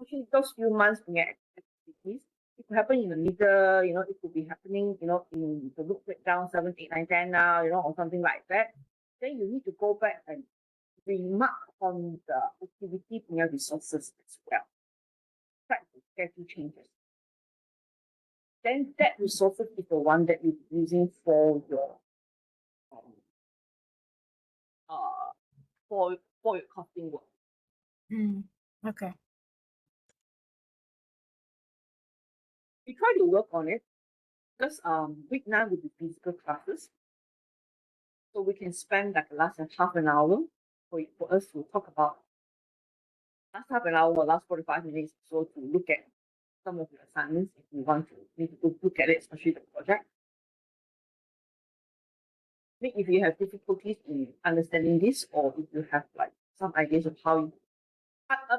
Actually, those few months we get activities, it could happen in the middle, it could be happening, in the look breakdown 7, 8, 9, 10 now, or something like that. Then you need to go back and remark on the activity in your resources as well. Track the schedule changes. Then that resources is the one that you're using for your for your costing work. Okay. We try to work on it because week 9 will be physical classes. So we can spend like the last half an hour for us to talk about last half an hour or last 45 minutes or so to look at some of the assignments if you want to need to look at it, especially the project. If you have difficulties in understanding this, or if you have like some ideas of how you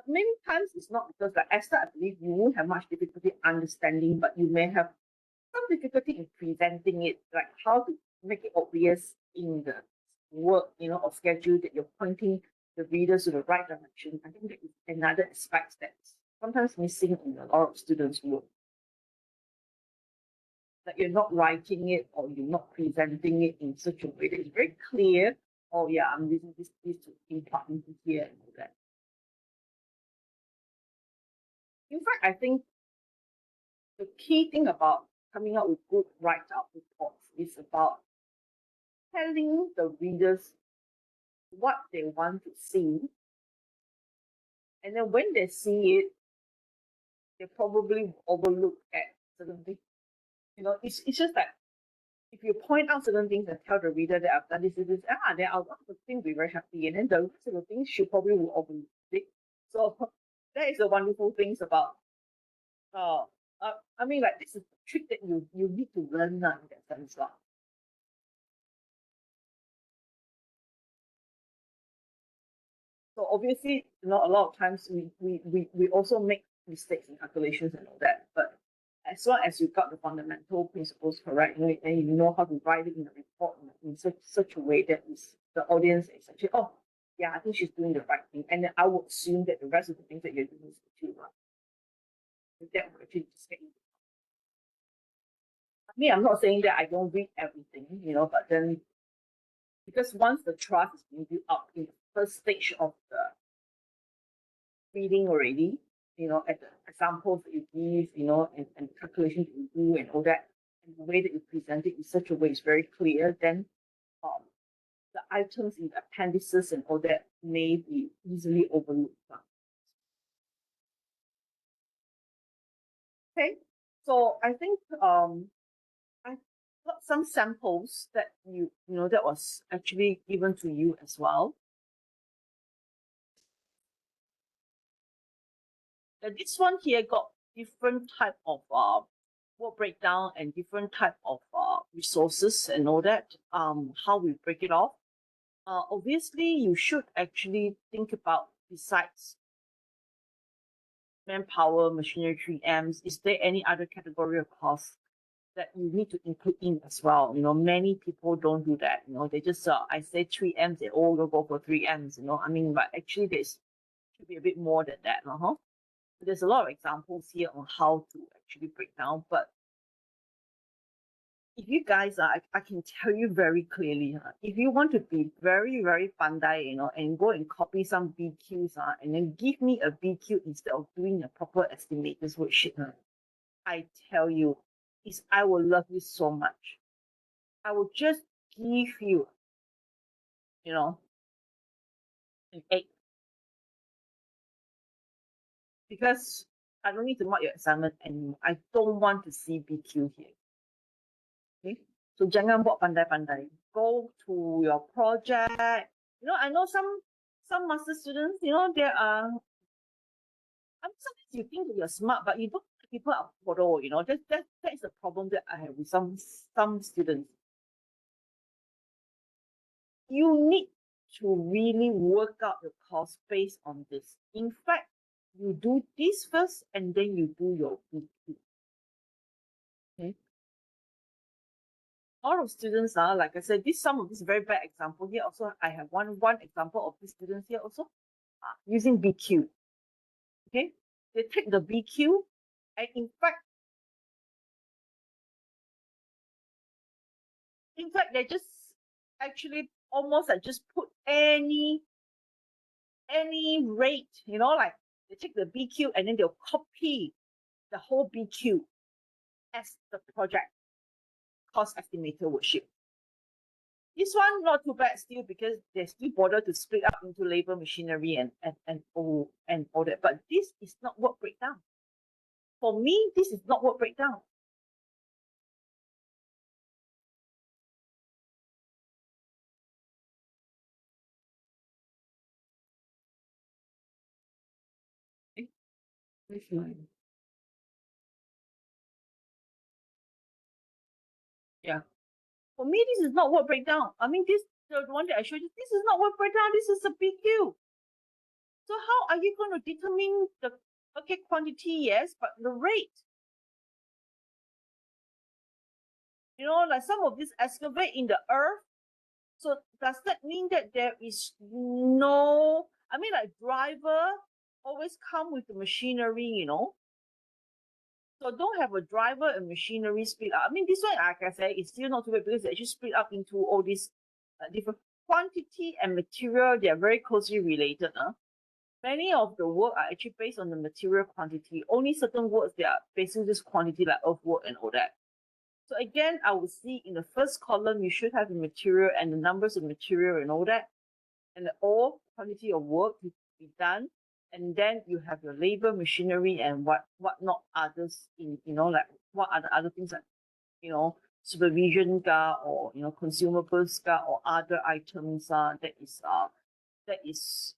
many times it's not because like Esther, I believe you won't have much difficulty understanding, but you may have some difficulty in presenting it, like how to make it obvious in the work, or schedule that you're pointing the readers to the right direction. I think that is another aspect that's sometimes missing in a lot of students' work. That you're not writing it or you're not presenting it in such a way that is very clear. Oh yeah, I'm using this to impart into here and all that. In fact, I think the key thing about coming up with good write-up reports is about telling the readers what they want to see. And then when they see it, they probably overlook at certain things. It's just that if you point out certain things and tell the reader that I've done this, then I'll think be very happy. And then the rest of the things she probably will overlook it. So that is the wonderful things about I mean, like, this is a trick that you need to learn in that sense. So obviously, a lot of times we also make mistakes in calculations and all that. But as long as you got the fundamental principles correct, and you know how to write it in the report in such a way that is the audience is actually, oh yeah, I think she's doing the right thing, and then I would assume that the rest of the things that you're doing is actually right. That will actually just get you. I mean, I'm not saying that I don't read everything, but then because once the trust is being built up in the first stage of the reading already, at the examples that you give, and calculations that you do and all that, and the way that you present it in such a way is very clear, then the items in the appendices and all that may be easily overlooked. Okay, so I think I got some samples that you know that was actually given to you as well. And this one here got different type of work breakdown and different type of resources and all that. How we break it off. Obviously, you should actually think about, besides manpower, machinery, 3Ms, is there any other category of costs that you need to include in as well? You know, many people don't do that. You know, they just I say 3Ms, they all go for 3Ms. You know, I mean, but actually there's should be a bit more than that, There's a lot of examples here on how to actually break down, but if you guys are, I can tell you very clearly, if you want to be very, very pandai, and go and copy some BQs, and then give me a BQ instead of doing a proper estimators worksheet, I tell you, I will love you so much. I will just give you, an 8. Because I don't need to mark your assignment anymore. I don't want to see BQ here. Okay? So jangan buat pandai-pandai. Go to your project. I know some master students, there are. Sometimes you think that you're smart, but you don't think people are photo. That is the problem that I have with some students. You need to really work out your course based on this. In fact, you do this first and then you do your BQ. Okay. All of students are, like I said, some of this very bad example here. Also, I have one example of these students here also using BQ. Okay, they take the BQ, and in fact, they just actually almost like just put any rate, like they take the BQ and then they'll copy the whole BQ as the project cost estimator worksheet. This one not too bad still, because they still bother to split up into labor, machinery, and all that. But this is not work breakdown. For me, this is not work breakdown. This line. Yeah. For me, this is not work breakdown. I mean, the one that I showed you, this is not work breakdown. This is a BQ. So how are you going to determine the quantity? Yes, but the rate. Like some of this excavate in the earth. So does that mean that there is no? I mean, like driver always come with the machinery, So don't have a driver and machinery split up. I mean, this one, like I said, is still not too bad because they actually split up into all these different quantity and material. They are very closely related. Many of the work are actually based on the material quantity. Only certain works they are basing this quantity, like earthwork and all that. So again, I would see in the first column, you should have the material and the numbers of material and all that, and the all quantity of work to be done. And then you have your labor, machinery, and what not others in, like what are the other things like, supervision or consumables or other items that is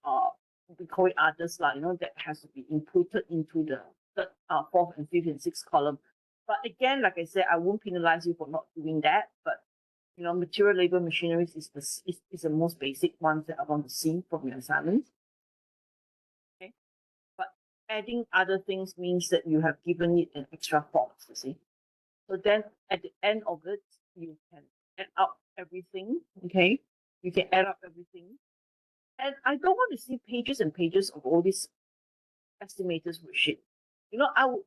we call it others that has to be inputted into the third, fourth, and fifth and sixth column. But again, like I said, I won't penalize you for not doing that. But material, labor, machineries is the most basic ones that I want to see from your assignment. Okay, but adding other things means that you have given it an extra thought. You see, so then at the end of it, you can add up everything. Okay, you can add up everything, and I don't want to see pages and pages of all these estimators worksheet. I would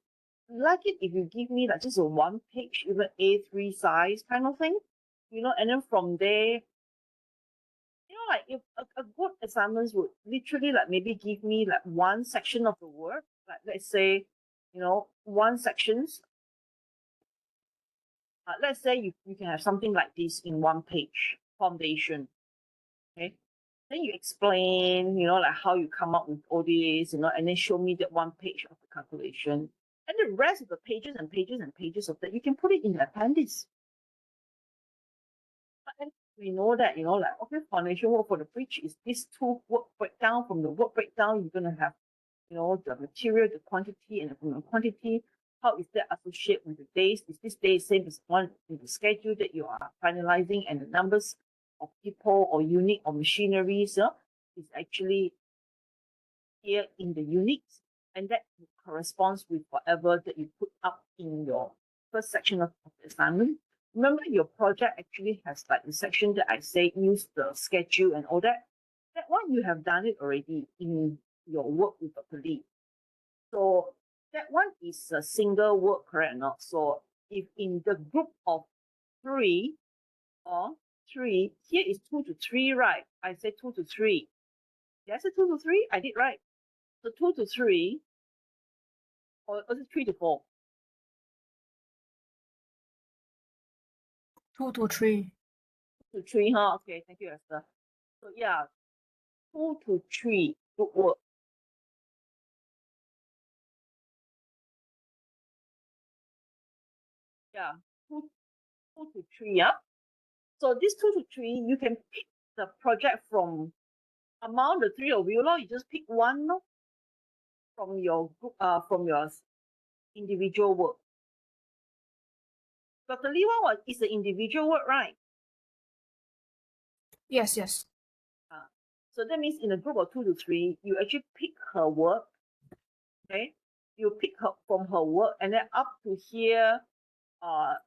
like it if you give me like just a 1 page, even A3 size kind of thing, and then from there, like if a good assignments would literally like maybe give me like one section of the work, like let's say, one sections. Let's say you can have something like this in 1 page, foundation. Okay. Then you explain, like how you come up with all this, and then show me that 1 page of the calculation. And the rest of the pages and pages and pages of that, you can put it in the appendix. But then we know that, like, okay, foundation work for the bridge is this two work breakdown. From the work breakdown, you're going to have, the material, the quantity, and from the quantity, how is that associated with the days? Is this day same as one in the schedule that you are finalizing, and the numbers of people or unit or machineries is actually here in the units, and that corresponds with whatever that you put up in your first section of the assignment. Remember, your project actually has like the section that I say use the schedule and all that. That one you have done it already in your work with a colleague. So that one is a single work, correct or not? So if in the group of 3 or 3, here is 2 to 3, right? I said 2 to 3. Did I say 2 to 3? I did right. So 2 to 3, or is it 3 to 4? 2 to 3. 2 to 3, huh? Okay, thank you, Esther. So yeah, 2 to 3 group work. Yeah, 2 to 3, yeah. So this 2 to 3, you can pick the project from among the 3 of you, you just pick one from your group, from your individual work. Dr. Lee one is the individual work, right? Yes, yes. So that means in a group of 2 to 3, you actually pick her work. Okay, you pick her from her work, and then up to here, up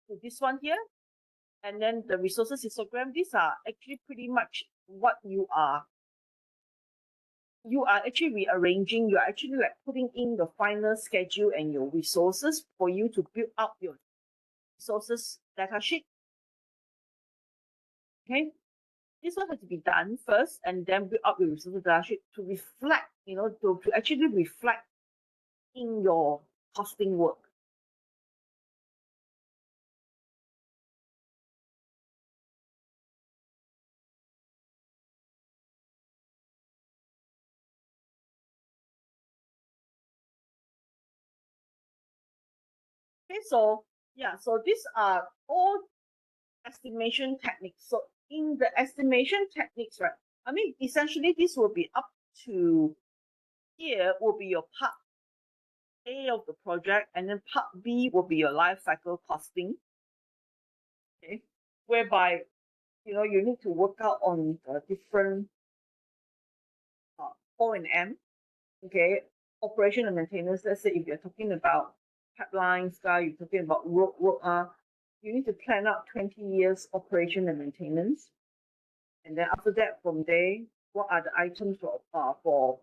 to this one here, and then the resources histogram. These are actually pretty much what you are actually rearranging. You're actually like putting in the final schedule and your resources for you to build up your resources data sheet. Okay, this one has to be done first, and then build up your resources data sheet to reflect, to actually reflect in your costing work. Okay, so yeah, so these are all estimation techniques. So in the estimation techniques, right, I mean, essentially this will be up to here will be your part A of the project, and then part B will be your life cycle costing. Okay, whereby you need to work out on the different O&M. Okay, operation and maintenance. Let's say if you're talking about pipelines, you're talking about road work, you need to plan out 20 years operation and maintenance. And then after that, from there, what are the items for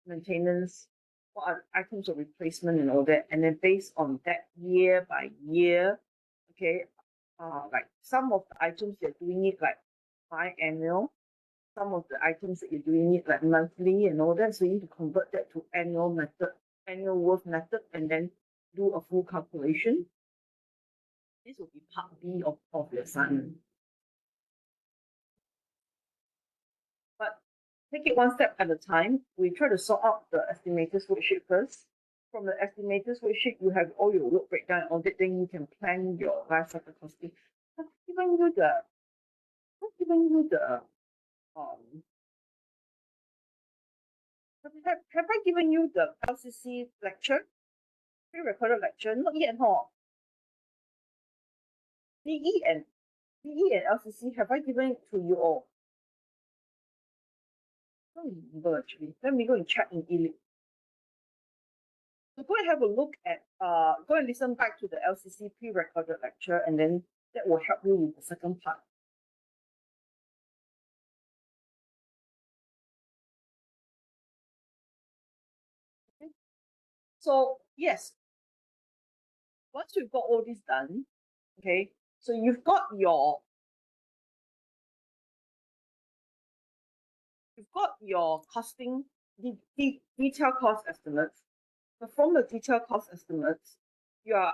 maintenance? What are the items of replacement and all that? And then based on that, year by year, okay, like some of the items you're doing it like biannual, some of the items that you're doing it like monthly and all that. So you need to convert that to annual worth method, and then do a full calculation. This will be part B of your assignment. But take it one step at a time. We try to sort out the estimators worksheet first. From the estimators worksheet, you have all your work breakdown on it, then you can plan your life cycle costing. I've given you the have I given you the LCC lecture? Pre-recorded lecture? Not yet, huh? DE and LCC, have I given it to you all? I don't remember actually. Let me go and check in e-learning. So go and have a look at, go and listen back to the LCC pre-recorded lecture, and then that will help you with the second part. Okay. So yes, once you've got all this done, okay, so you've got your costing, the detailed cost estimates. So from the detailed cost estimates, you are,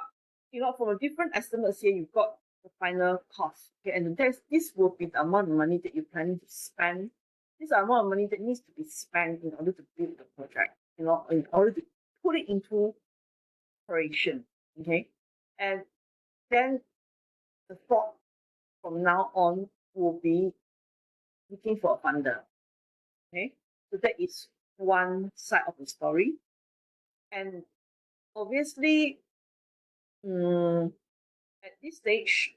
from a different estimates here, you've got the final cost. Okay, and this will be the amount of money that you're planning to spend. This is the amount of money that needs to be spent in order to build the project, in order to put it into operation, okay? And then the thought from now on will be looking for a funder, okay? So that is one side of the story. And obviously, at this stage,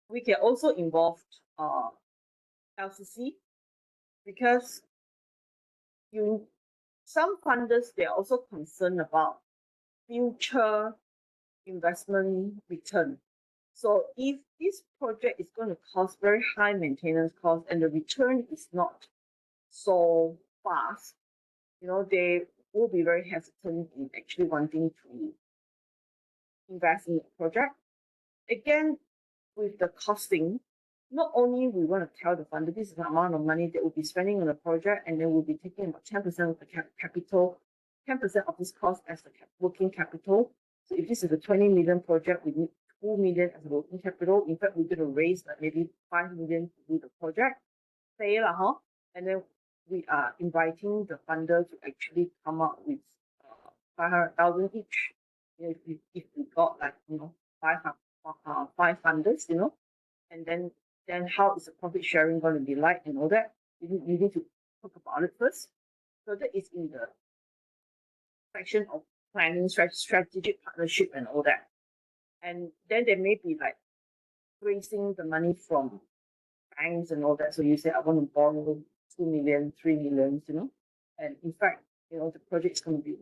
we can also involve LCC, because some funders, they are also concerned about future investment return. So if this project is going to cost very high maintenance cost and the return is not so fast, they will be very hesitant in actually wanting to invest in the project. Again, with the costing, not only we want to tell the funder this is the amount of money that we'll be spending on the project, and then we'll be taking about 10% of the capital, 10% of this cost as the working capital. So if this is a 20 million project, we need 2 million as a working capital. In fact, we're going to raise like maybe 5 million to do the project. And then we are inviting the funder to actually come up with 500,000 each. If we got like five funders, and then how is the profit sharing going to be like and all that? You need to talk about it first. So that is in the section of planning, strategic partnership and all that. And then there may be like raising the money from banks and all that. So you say, I want to borrow 2 million, 3 million, and in fact, the project is going to be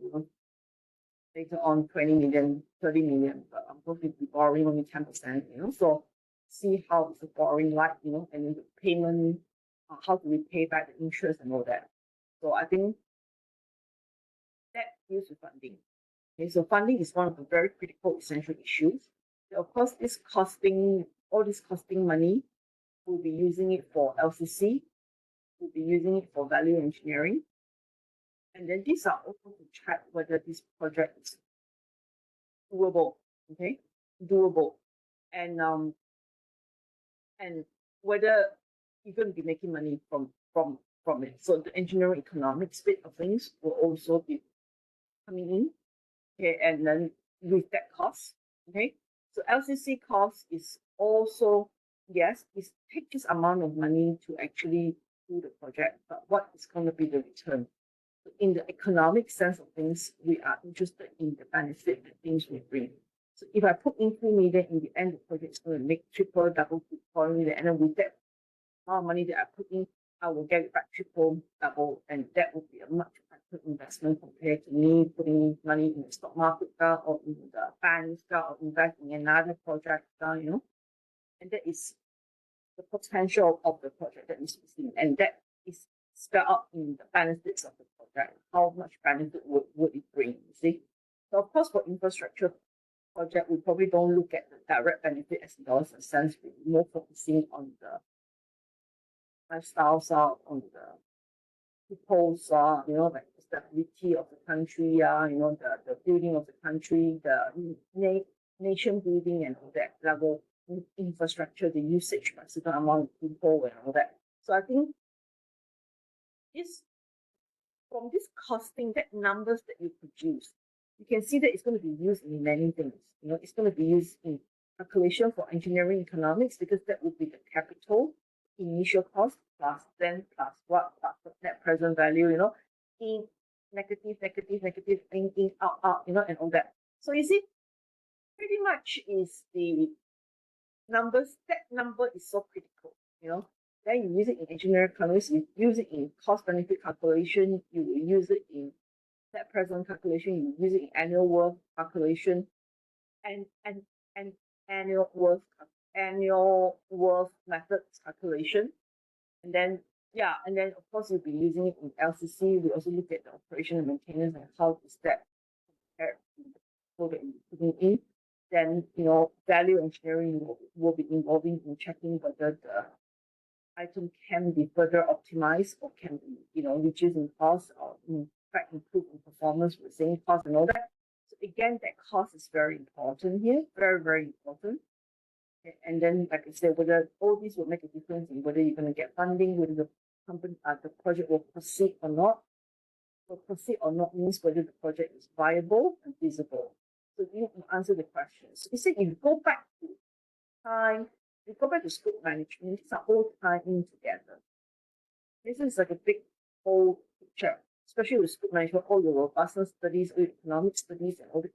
later on 20 million, 30 million, but I'm going to be borrowing only 10%, so see how is the borrowing like, and then the payment, how do we pay back the interest and all that. So I think that deals with funding. Okay, so funding is one of the very critical, essential issues. Of course, all this costing money, we'll be using it for LCC, we'll be using it for value engineering. And then these are also to check whether this project is doable, okay? Doable. And whether you're going to be making money from it. So the engineering economics bit of things will also be coming in. Okay, and then with that cost, okay? So LCC cost is also, yes, it takes this amount of money to actually do the project, but what is going to be the return? In the economic sense of things, we are interested in the benefit that things will bring. So if I put in 2 million, in the end, the project is going to make triple, double, 4 million, and then with that amount of money that I put in, I will get it back triple, double, and that will be a much better investment compared to me putting money in the stock market or in the banks or investing in another project, And that is the potential of the project that is seen, and that is spelled out in the benefits of the project. How much benefit would it bring, you see? So of course, for infrastructure project, we probably don't look at the direct benefit as dollars and cents. We're more focusing on the lifestyles, on the people's, like the stability of the country, the building of the country, the nation building and all that level infrastructure, the usage by a certain amount of people and all that. So I think from this costing, that numbers that you produce, you can see that it's going to be used in many things. It's going to be used in calculation for engineering economics, because that would be the capital initial cost plus then plus what plus the net present value, in negative, in, out, and all that. So you see, pretty much is the numbers, that number is so critical, Then you use it in engineering economics, you use it in cost benefit calculation, you will use it in net present calculation, you use it in annual worth calculation, and annual worth methods calculation. And then of course you'll be using it in LCC. We also look at the operation and maintenance and how is that compared to the code that you're putting in. Then value engineering will be involving in checking whether the item can be further optimized or can be reduced in cost, or in fact improve in performance with same cost and all that. So again, that cost is very important here, very, very important. Okay. And then, like I said, whether all these will make a difference in whether you're going to get funding, whether the project will proceed or not. So proceed or not means whether the project is viable and feasible. So you need to answer the questions. You see, if you go back to time, you go back to scope management, these are all tied in together. This is like a big whole picture, especially with scope management, all your robustness studies, all your economic studies, and all the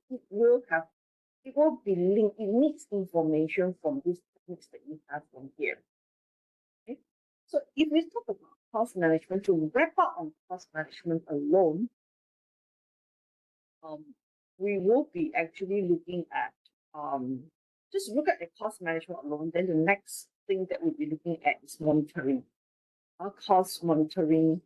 it will be linked. It needs information from these techniques that you have from here. Okay? So if we talk about cost management, to wrap up on cost management alone, we will be actually looking at just look at the cost management alone. Then the next thing that we'll be looking at is monitoring, cost monitoring,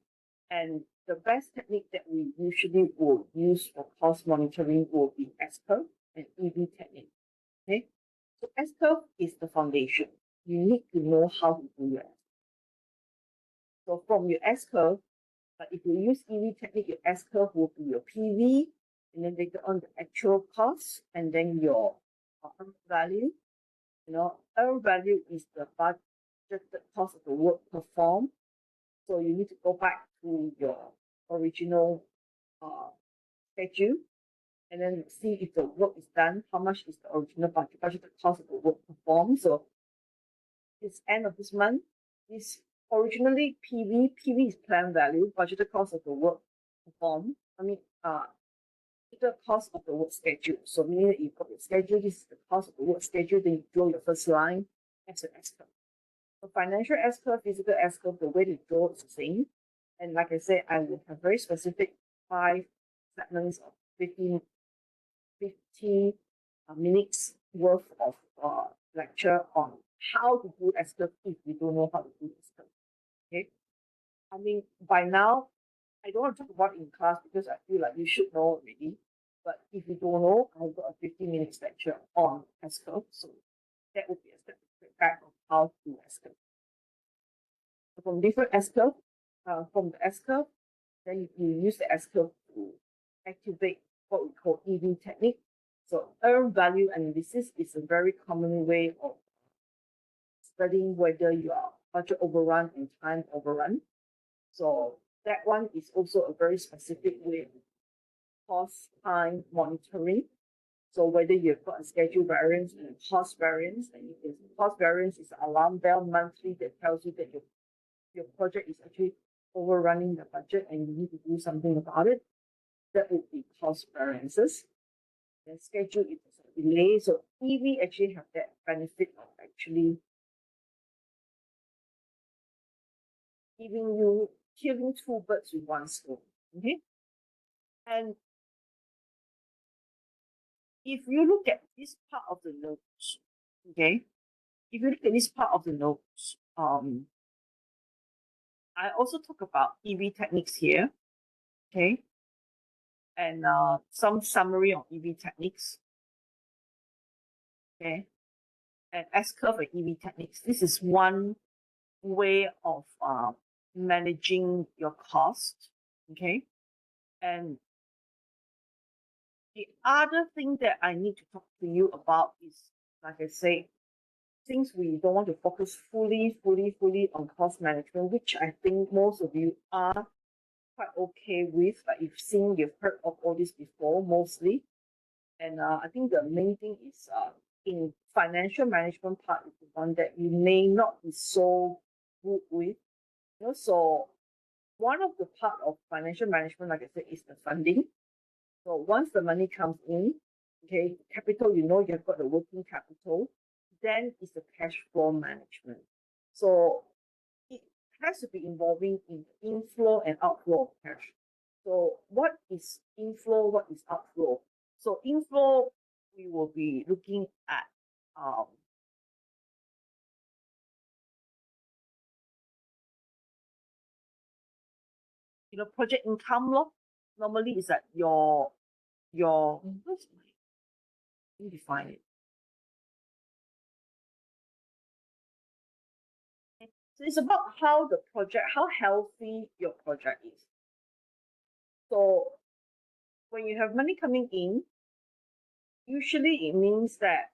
and the best technique that we usually will use for cost monitoring will be S-curve and EV technique. Okay, so S-curve is the foundation. You need to know how to do your S-curve. So from your S-curve, but if you use EV technique, your S-curve will be your PV, and then later on the actual cost, and then your R value. You know, R value is the budgeted cost of the work performed. So you need to go back to your original schedule, and then see if the work is done, how much is the original budgeted cost of the work performed. So it's end of this month. This originally PV is planned value, budgeted cost of the work performed. The cost of the work schedule. So meaning that you've got your schedule, this is the cost of the work schedule, then you draw your first line as an S-curve. So financial S-curve, physical S-curve, the way to draw is the same. And like I said, I will have very specific 5 segments of 50 minutes worth of lecture on how to do S-curve if we don't know how to do S-curve. Okay. I mean, by now, I don't want to talk about it in class because I feel like you should know already. But if you don't know, I've got a 50-minute lecture on S-curve. So that would be a step back of how to do S-curve. So from different S-curve, from the S-curve, then you use the S-curve to activate what we call EV technique. So earned value analysis is a very common way of studying whether you are budget overrun and time overrun. So that one is also a very specific way of cost time monitoring. So whether you've got a schedule variance and a cost variance, and if the cost variance is an alarm bell monthly that tells you that your project is actually overrunning the budget and you need to do something about it, that would be cost variances. The schedule is a delay. So EV actually have that benefit of actually giving you killing 2 birds with 1 stone. Okay. And if you look at this part of the notes, okay, if you look at this part of the notes, I also talk about EV techniques here, okay, and some summary on EV techniques, okay, and S-curve and EV techniques. This is one way of managing your cost, okay, and the other thing that I need to talk to you about is, like I say, since we don't want to focus fully on cost management, which I think most of you are quite okay with, like you've heard of all this before mostly. And I think the main thing is in financial management part is the one that you may not be so good with. You know, so one of the part of financial management, like I said, is the funding. So once the money comes in, okay, capital, you know, you've got the working capital, then it's the cash flow management. So it has to be involving in inflow and outflow of cash. So what is inflow? What is outflow? So inflow, we will be looking at project income law. Normally is that your where's my, let me define it. So it's about how healthy your project is. So when you have money coming in, usually it means that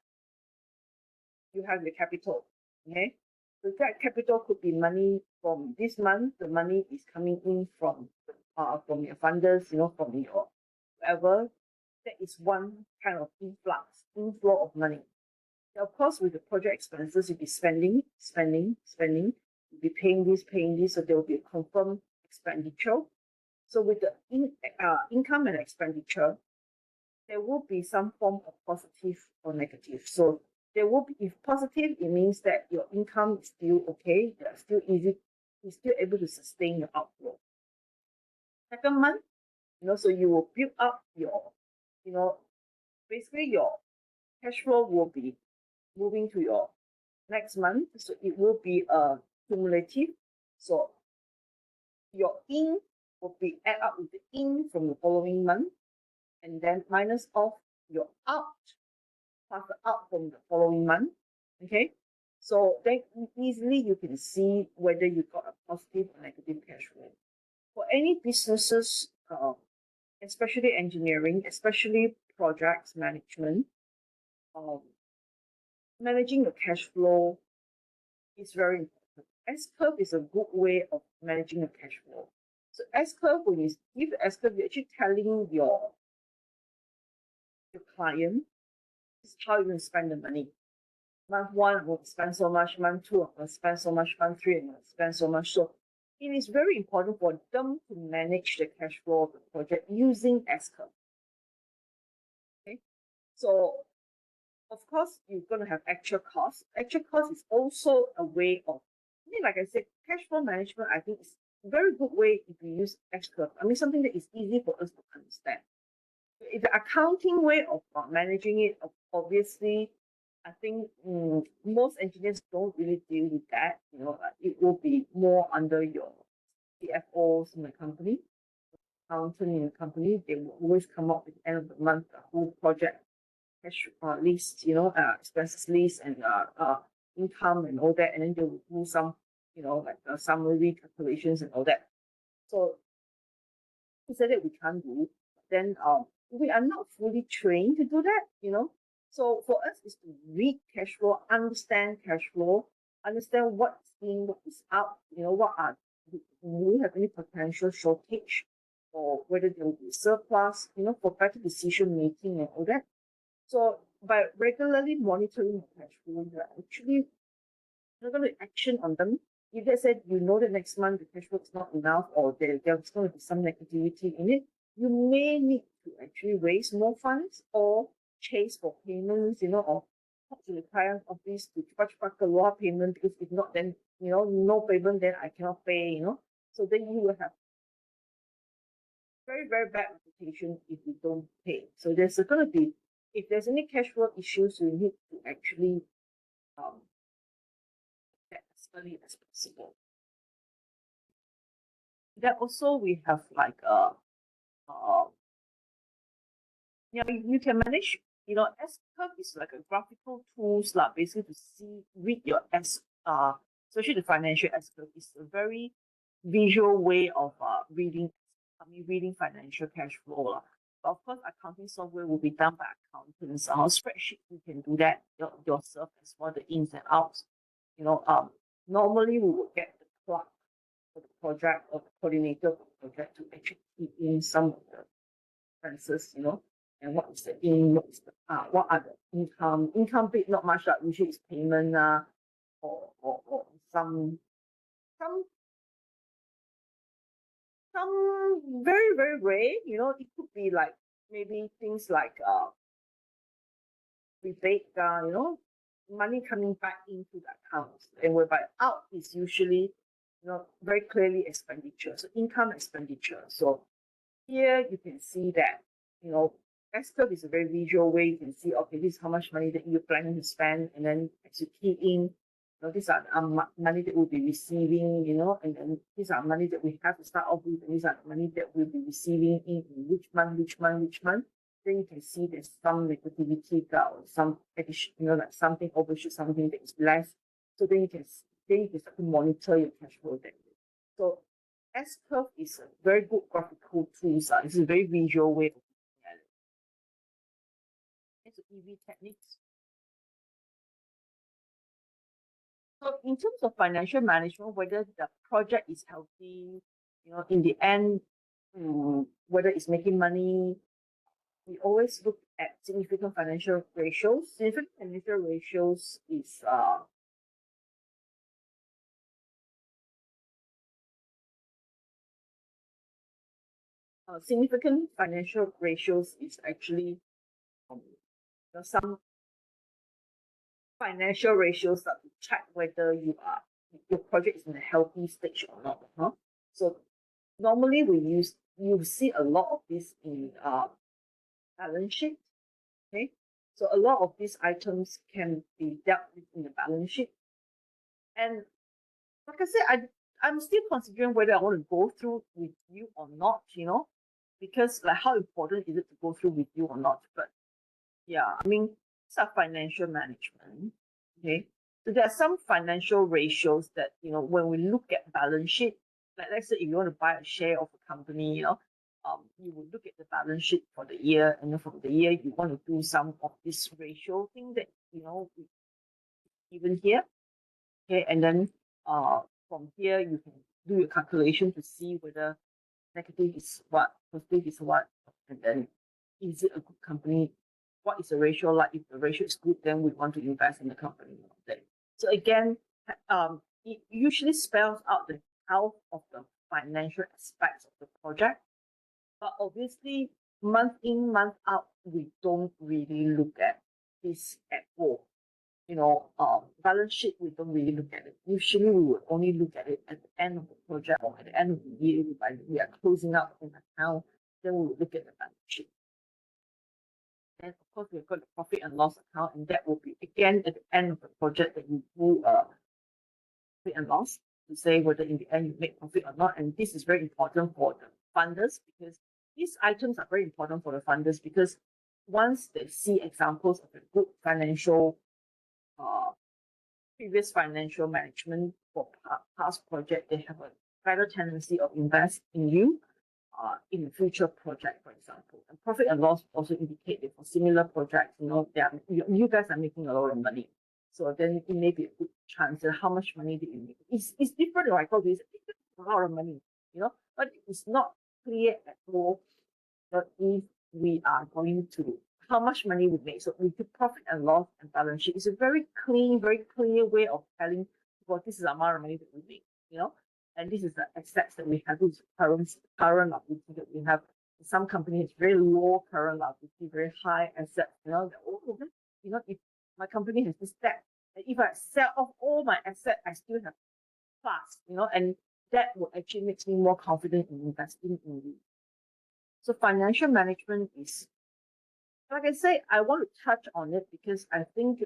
you have the capital, okay? So that capital could be money from this month, the money is coming in from the from your funders, from your whatever. That is one kind of inflow of money. Of course, with the project expenses, you'll be spending. You'll be paying this, so there will be a confirmed expenditure. So with the income and expenditure, there will be some form of positive or negative. So there will be, if positive, it means that your income is still okay, you're still able to sustain your outflow. Second month, so you will build up your, basically your cash flow will be moving to your next month. So it will be cumulative. So your in will be add up with the in from the following month, and then minus off your out plus the out from the following month. Okay, so then easily you can see whether you got a positive or negative cash flow. For any businesses, especially engineering, especially projects management, managing the cash flow is very important. S-curve is a good way of managing the cash flow. So S-curve, when you give the S-curve, you're actually telling your client this is how you're going to spend the money. Month one, I'm going to spend so much. Month two, I'm going to spend so much. Month three, I'm going to spend so much. So it is very important for them to manage the cash flow of the project using S-curve. Okay, so of course, you're going to have actual costs. Actual cost is also a way of, like I said, cash flow management, I think, is a very good way if you use S-curve. I mean, something that is easy for us to understand. If the accounting way of managing it, obviously, I think most engineers don't really deal with that. It will be more under your CFOs in the company, accountant in the company. They will always come up with the end of the month the whole project cash list, expenses list and income and all that, and then they will do some, like summary calculations and all that. So we said that we can't do, then we are not fully trained to do that, So for us is to read cash flow, understand cash flow, understand what's in, what is out, do we have any potential shortage, or whether there will be surplus, for better decision making and all that. So by regularly monitoring the cash flow, you're actually not going to action on them. If they said the next month the cash flow is not enough, or there's going to be some negativity in it, you may need to actually raise more funds or chase for payments, or talk to the client office to charge a lower payment, because if not, then no payment, then I cannot pay, So then you will have very, very bad reputation if you don't pay. So there's going to be, if there's any cash flow issues, you need to actually get as early as possible. Then also we have like you can manage, S-curve is like a graphical tools basically to read your especially the financial S-curve is a very visual way of reading financial cash flow. But of course, accounting software will be done by accountants. Our spreadsheet, you can do that yourself as well, the ins and outs. Normally we will get the clerk for the project or the coordinator for the project to actually key in some of the expenses, and what is the in, what are the income bit, not much, usually it's payment or some very, very rare, it could be like maybe things like rebate, money coming back into the accounts, and whereby out is usually, very clearly expenditure. So income, expenditure. So here you can see that, S-curve is a very visual way. You can see, okay, this is how much money that you're planning to spend, and then as you key in, these are money that we'll be receiving, and then these are money that we have to start off with, and these are money that we'll be receiving in which month. Then you can see there's some negativity or some addition, like something overshoot, something that is less. So then you can start to monitor your cash flow that way. So S-curve is a very good graphical tool. It's a very visual way of looking at it. It's EV techniques. So in terms of financial management, whether the project is healthy, in the end, whether it's making money. We always look at significant financial ratios. Significant financial ratios is significant financial ratios is actually some financial ratios that to check whether your project is in a healthy stage or not. Huh? So normally you see a lot of this in balance sheet. Okay, so a lot of these items can be dealt with in the balance sheet. And like I said, I'm still considering whether I want to go through with you or not, because like how important is it to go through with you or not? But yeah, I mean, it's a financial management. Okay. So there are some financial ratios that, when we look at balance sheet, like let's say if you want to buy a share of a company, you will look at the balance sheet for the year, and then from the year you want to do some of this ratio thing that, even here. Okay, and then from here you can do your calculation to see whether negative is what, positive is what, and then is it a good company? What is the ratio like? If the ratio is good, then we want to invest in the company. So again, it usually spells out the health of the financial aspects of the project. But obviously, month in, month out, we don't really look at this at all. Balance sheet, we don't really look at it. Usually, we will only look at it at the end of the project or at the end of the year. We are closing out an account, then we will look at the balance sheet. And of course, we've got the profit and loss account, and that will be again at the end of the project that you do profit and loss to say whether in the end you make profit or not. And this is very important for the funders, because these items are very important for the funders, because once they see examples of a good financial previous financial management for past project, they have a better tendency of invest in you in the future project, for example. And profit and loss also indicate that for similar projects, you guys are making a lot of money. So then it may be a good chance that how much money did you make. It's different, like all this, it's a lot of money, but it's not clear at all that if we are going to how much money we make. So we do profit and loss and balance sheet. It's a very clear way of telling people this is the amount of money that we make, and this is the assets that we have, this current liability that we have. Some companies very low current liability, very high assets, if my company has this debt, and if I sell off all my assets, I still have plus, and that will actually makes me more confident in investing in you. So financial management is, like I say, I want to touch on it because I think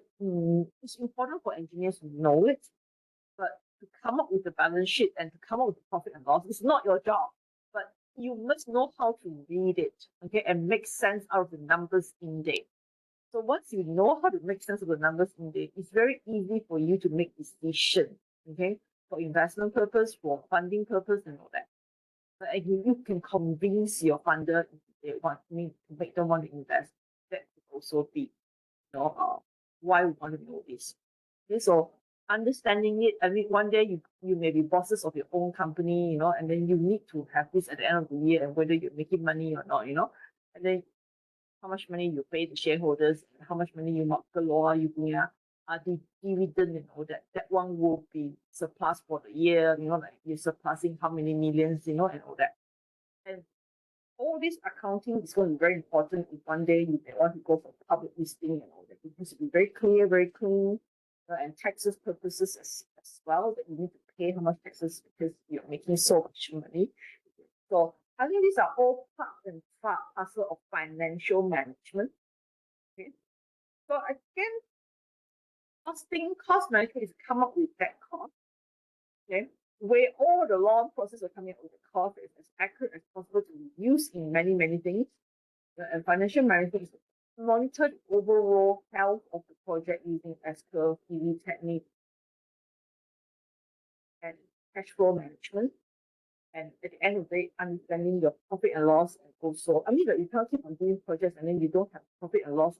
it's important for engineers to know it, but to come up with the balance sheet and to come up with the profit and loss is not your job. But you must know how to read it, okay, and make sense out of the numbers in there. So once you know how to make sense of the numbers in there, it's very easy for you to make decisions, okay, for investment purpose, for funding purpose, and all that. But you can convince your funder if they want me to make them want to invest. That could also be, why we want to know this. Okay, so understanding it, I mean, one day you may be bosses of your own company, and then you need to have this at the end of the year, and whether you're making money or not, and then how much money you pay the shareholders, how much money you mark the law, the dividend and all that. That one will be surplus for the year, like you're surpassing how many millions, and all that. And all this accounting is going to be very important if one day you may want to go for public listing and all that. It needs to be very clear, very clean, and taxes purposes as well, that you need to pay how much taxes because you're making so much money. So I think these are all part and parcel of financial management. Okay. So again, cost management is come up with that cost. Okay. Where all the law process are coming up with the cost is as accurate as possible to be used in many, many things. And financial management is to monitor the overall health of the project using S-curve, PV technique, and cash flow management. And at the end of the day, understanding your profit and loss, and also, I mean, you can't keep on doing projects and then you don't have profit and loss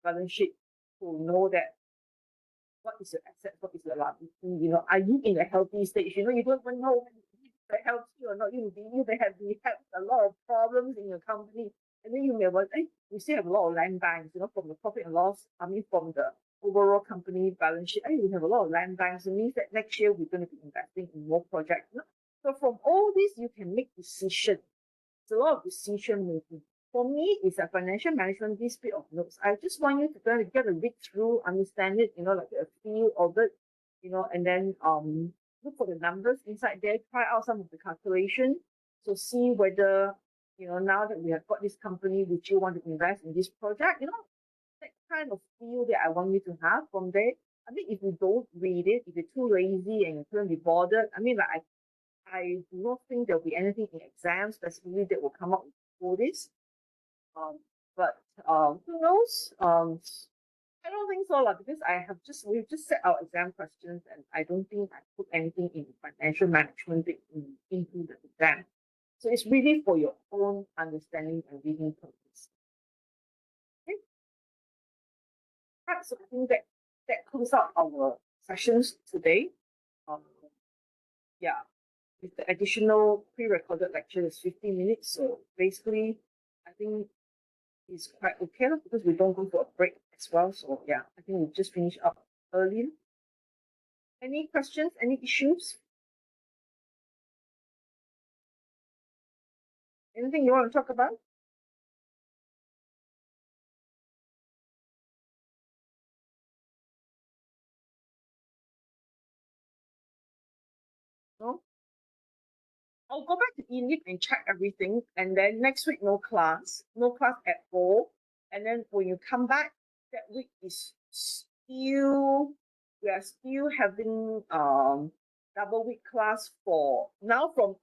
balance sheet to know that what is your asset, what is your liability, are you in a healthy stage? You don't even know when it helps you or not. You may have a lot of problems in your company, and then you may want, hey, we still have a lot of land banks, from the profit and loss. I mean, from the overall company balance sheet. Hey, we have a lot of land banks. It means that next year we're going to be investing in more projects. So from all this, you can make decisions. It's a lot of decision making. For me, it's a financial management, this bit of notes. I just want you to kind of get a read through, understand it, like a feel of it, and then look for the numbers inside there, try out some of the calculation. So see whether, now that we have got this company, would you want to invest in this project? That kind of feel that I want you to have from there. I mean, if you don't read it, if you're too lazy and you couldn't be bothered, I mean, like I do not think there'll be anything in exams specifically that will come up for this. But who knows? I don't think so, because we've just set our exam questions, and I don't think I put anything in financial management into the exam. So it's really for your own understanding and reading purpose. Okay. Right, so I think that closes out our sessions today. Yeah, with the additional pre-recorded lecture is 15 minutes. So basically, I think it's quite okay because we don't go for a break as well. So yeah, I think we'll just finish up early. Any questions? Any issues? Anything you want to talk about? No? I'll go back to ELIP and check everything, and then next week no class at all. And then when you come back, that week is we are still having double week class for now. From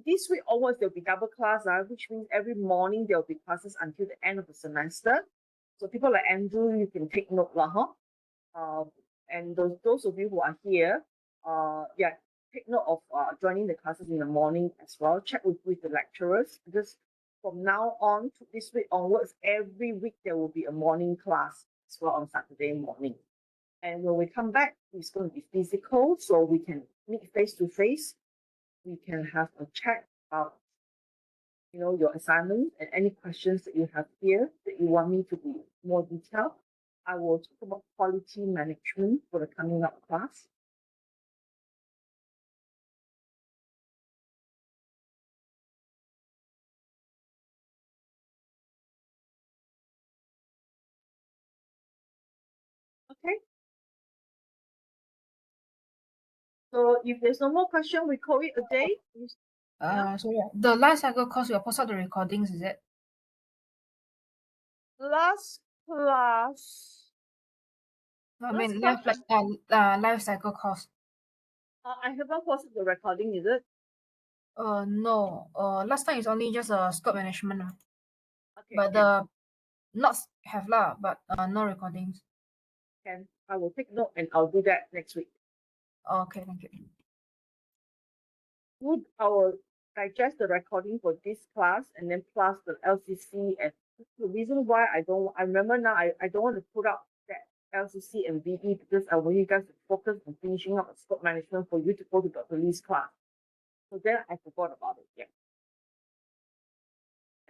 this week onwards, there'll be double class, which means every morning there'll be classes until the end of the semester. So people like Andrew, you can take note, and those of you who are here, take note of joining the classes in the morning as well. Check with the lecturers, because from now on to this week onwards, every week there will be a morning class as well on Saturday morning. And when we come back, it's going to be physical, so we can meet face to face. We can have a chat about, your assignments and any questions that you have here that you want me to be more detailed. I will talk about quality management for the coming up class. Okay. So if there's no more question, we call it a day. So yeah, the life cycle course, you'll post out the recordings, is it? Last class. I mean, life cycle course. I haven't posted the recording, is it? No. Last time it's only just a scope management. Okay. But the notes have but no recordings. Can I will take note and I'll do that next week. Okay, thank you. I will digest the recording for this class and then plus the LCC. And the reason why I remember now, I don't want to put up that LCC and VE because I want you guys to focus on finishing up the scope management for you to go to the police class. So then I forgot about it. Yeah.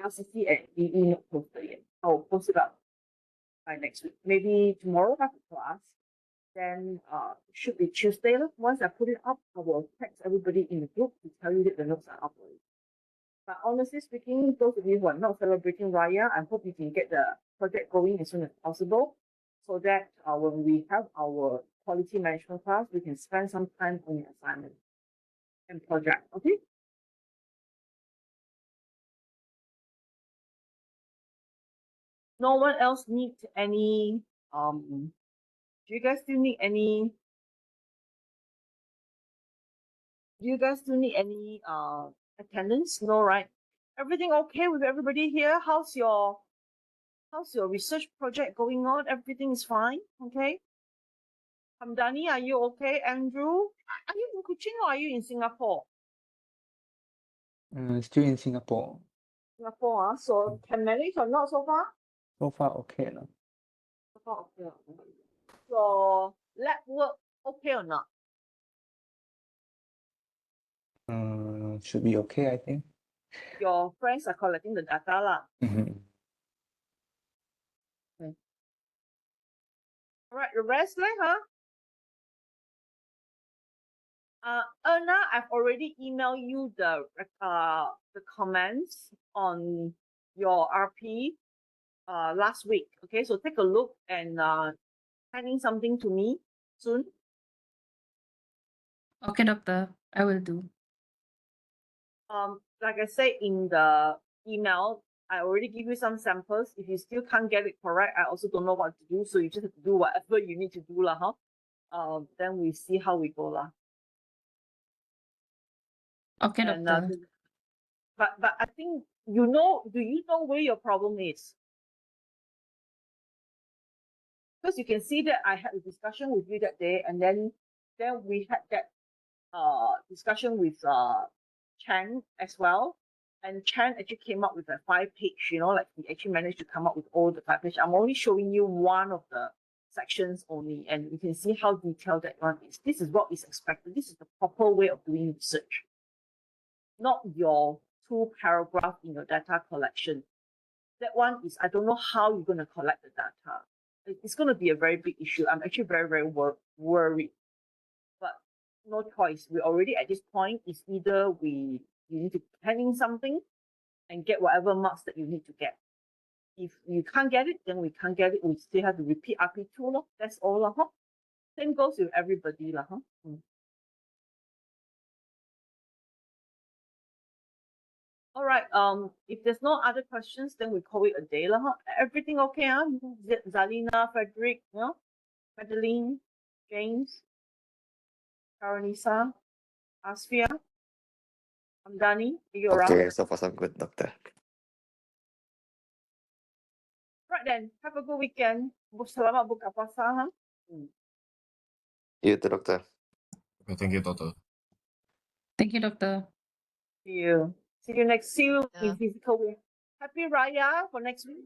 LCC and VE not posted yet. I'll post it up by next week. Maybe tomorrow after class. Then should be Tuesday. Once I put it up, I will text everybody in the group to tell you that the notes are up already. But honestly speaking, those of you who are not celebrating Raya, I hope you can get the project going as soon as possible, so that when we have our quality management class, we can spend some time on your assignment and project. Okay. No one else needs any. Do you guys still need any? Do you guys still need any attendance? No, right? Everything okay with everybody here? How's your research project going on? Everything is fine, okay? Hamdani, are you okay? Andrew, are you in Kuching or are you in Singapore? Still in Singapore. Singapore, so can manage or not so far? So far okay. So far okay. So lab work okay or not? Should be okay, I think. Your friends are collecting the data lah. Mhm. All right, the rest leh, huh? Erna, I've already emailed you the comments on your RP last week. Okay, so take a look and send in something to me soon. Okay, doctor. I will do. Like I said in the email, I already give you some samples. If you still can't get it correct, I also don't know what to do. So you just have to do whatever you need to do lah, huh? Then we see how we go lah. Okay, And doctor. but I think you know. Do you know where your problem is? Because you can see that I had a discussion with you that day, and then we had that discussion with Chan as well. And Chan actually came up with a 5-page, like he actually managed to come up with all the 5-page. I'm only showing you one of the sections only, and you can see how detailed that one is. This is what is expected. This is the proper way of doing research, not your 2-paragraph in your data collection. That one is, I don't know how you're going to collect the data. It's going to be a very big issue. I'm actually very, very worried. But no choice. We're already at this point. It's either you need to hand in something and get whatever marks that you need to get. If you can't get it, then we can't get it. We still have to repeat RP2 lor. That's all lah, huh? Same goes with everybody lah, huh? All right. If there's no other questions, then we call it a day lah, huh? Everything okay, huh? Zalina, Frederick, Madeline, James, Karanisa, Asfia, Amdani, are you around? Okay, so far so good, doctor. Right then, have a good weekend. Selamat buka puasa, huh? You too, doctor. Okay, thank you, doctor. Thank you, doctor. See you. See you in Yeah. physical way. Happy Raya for next week.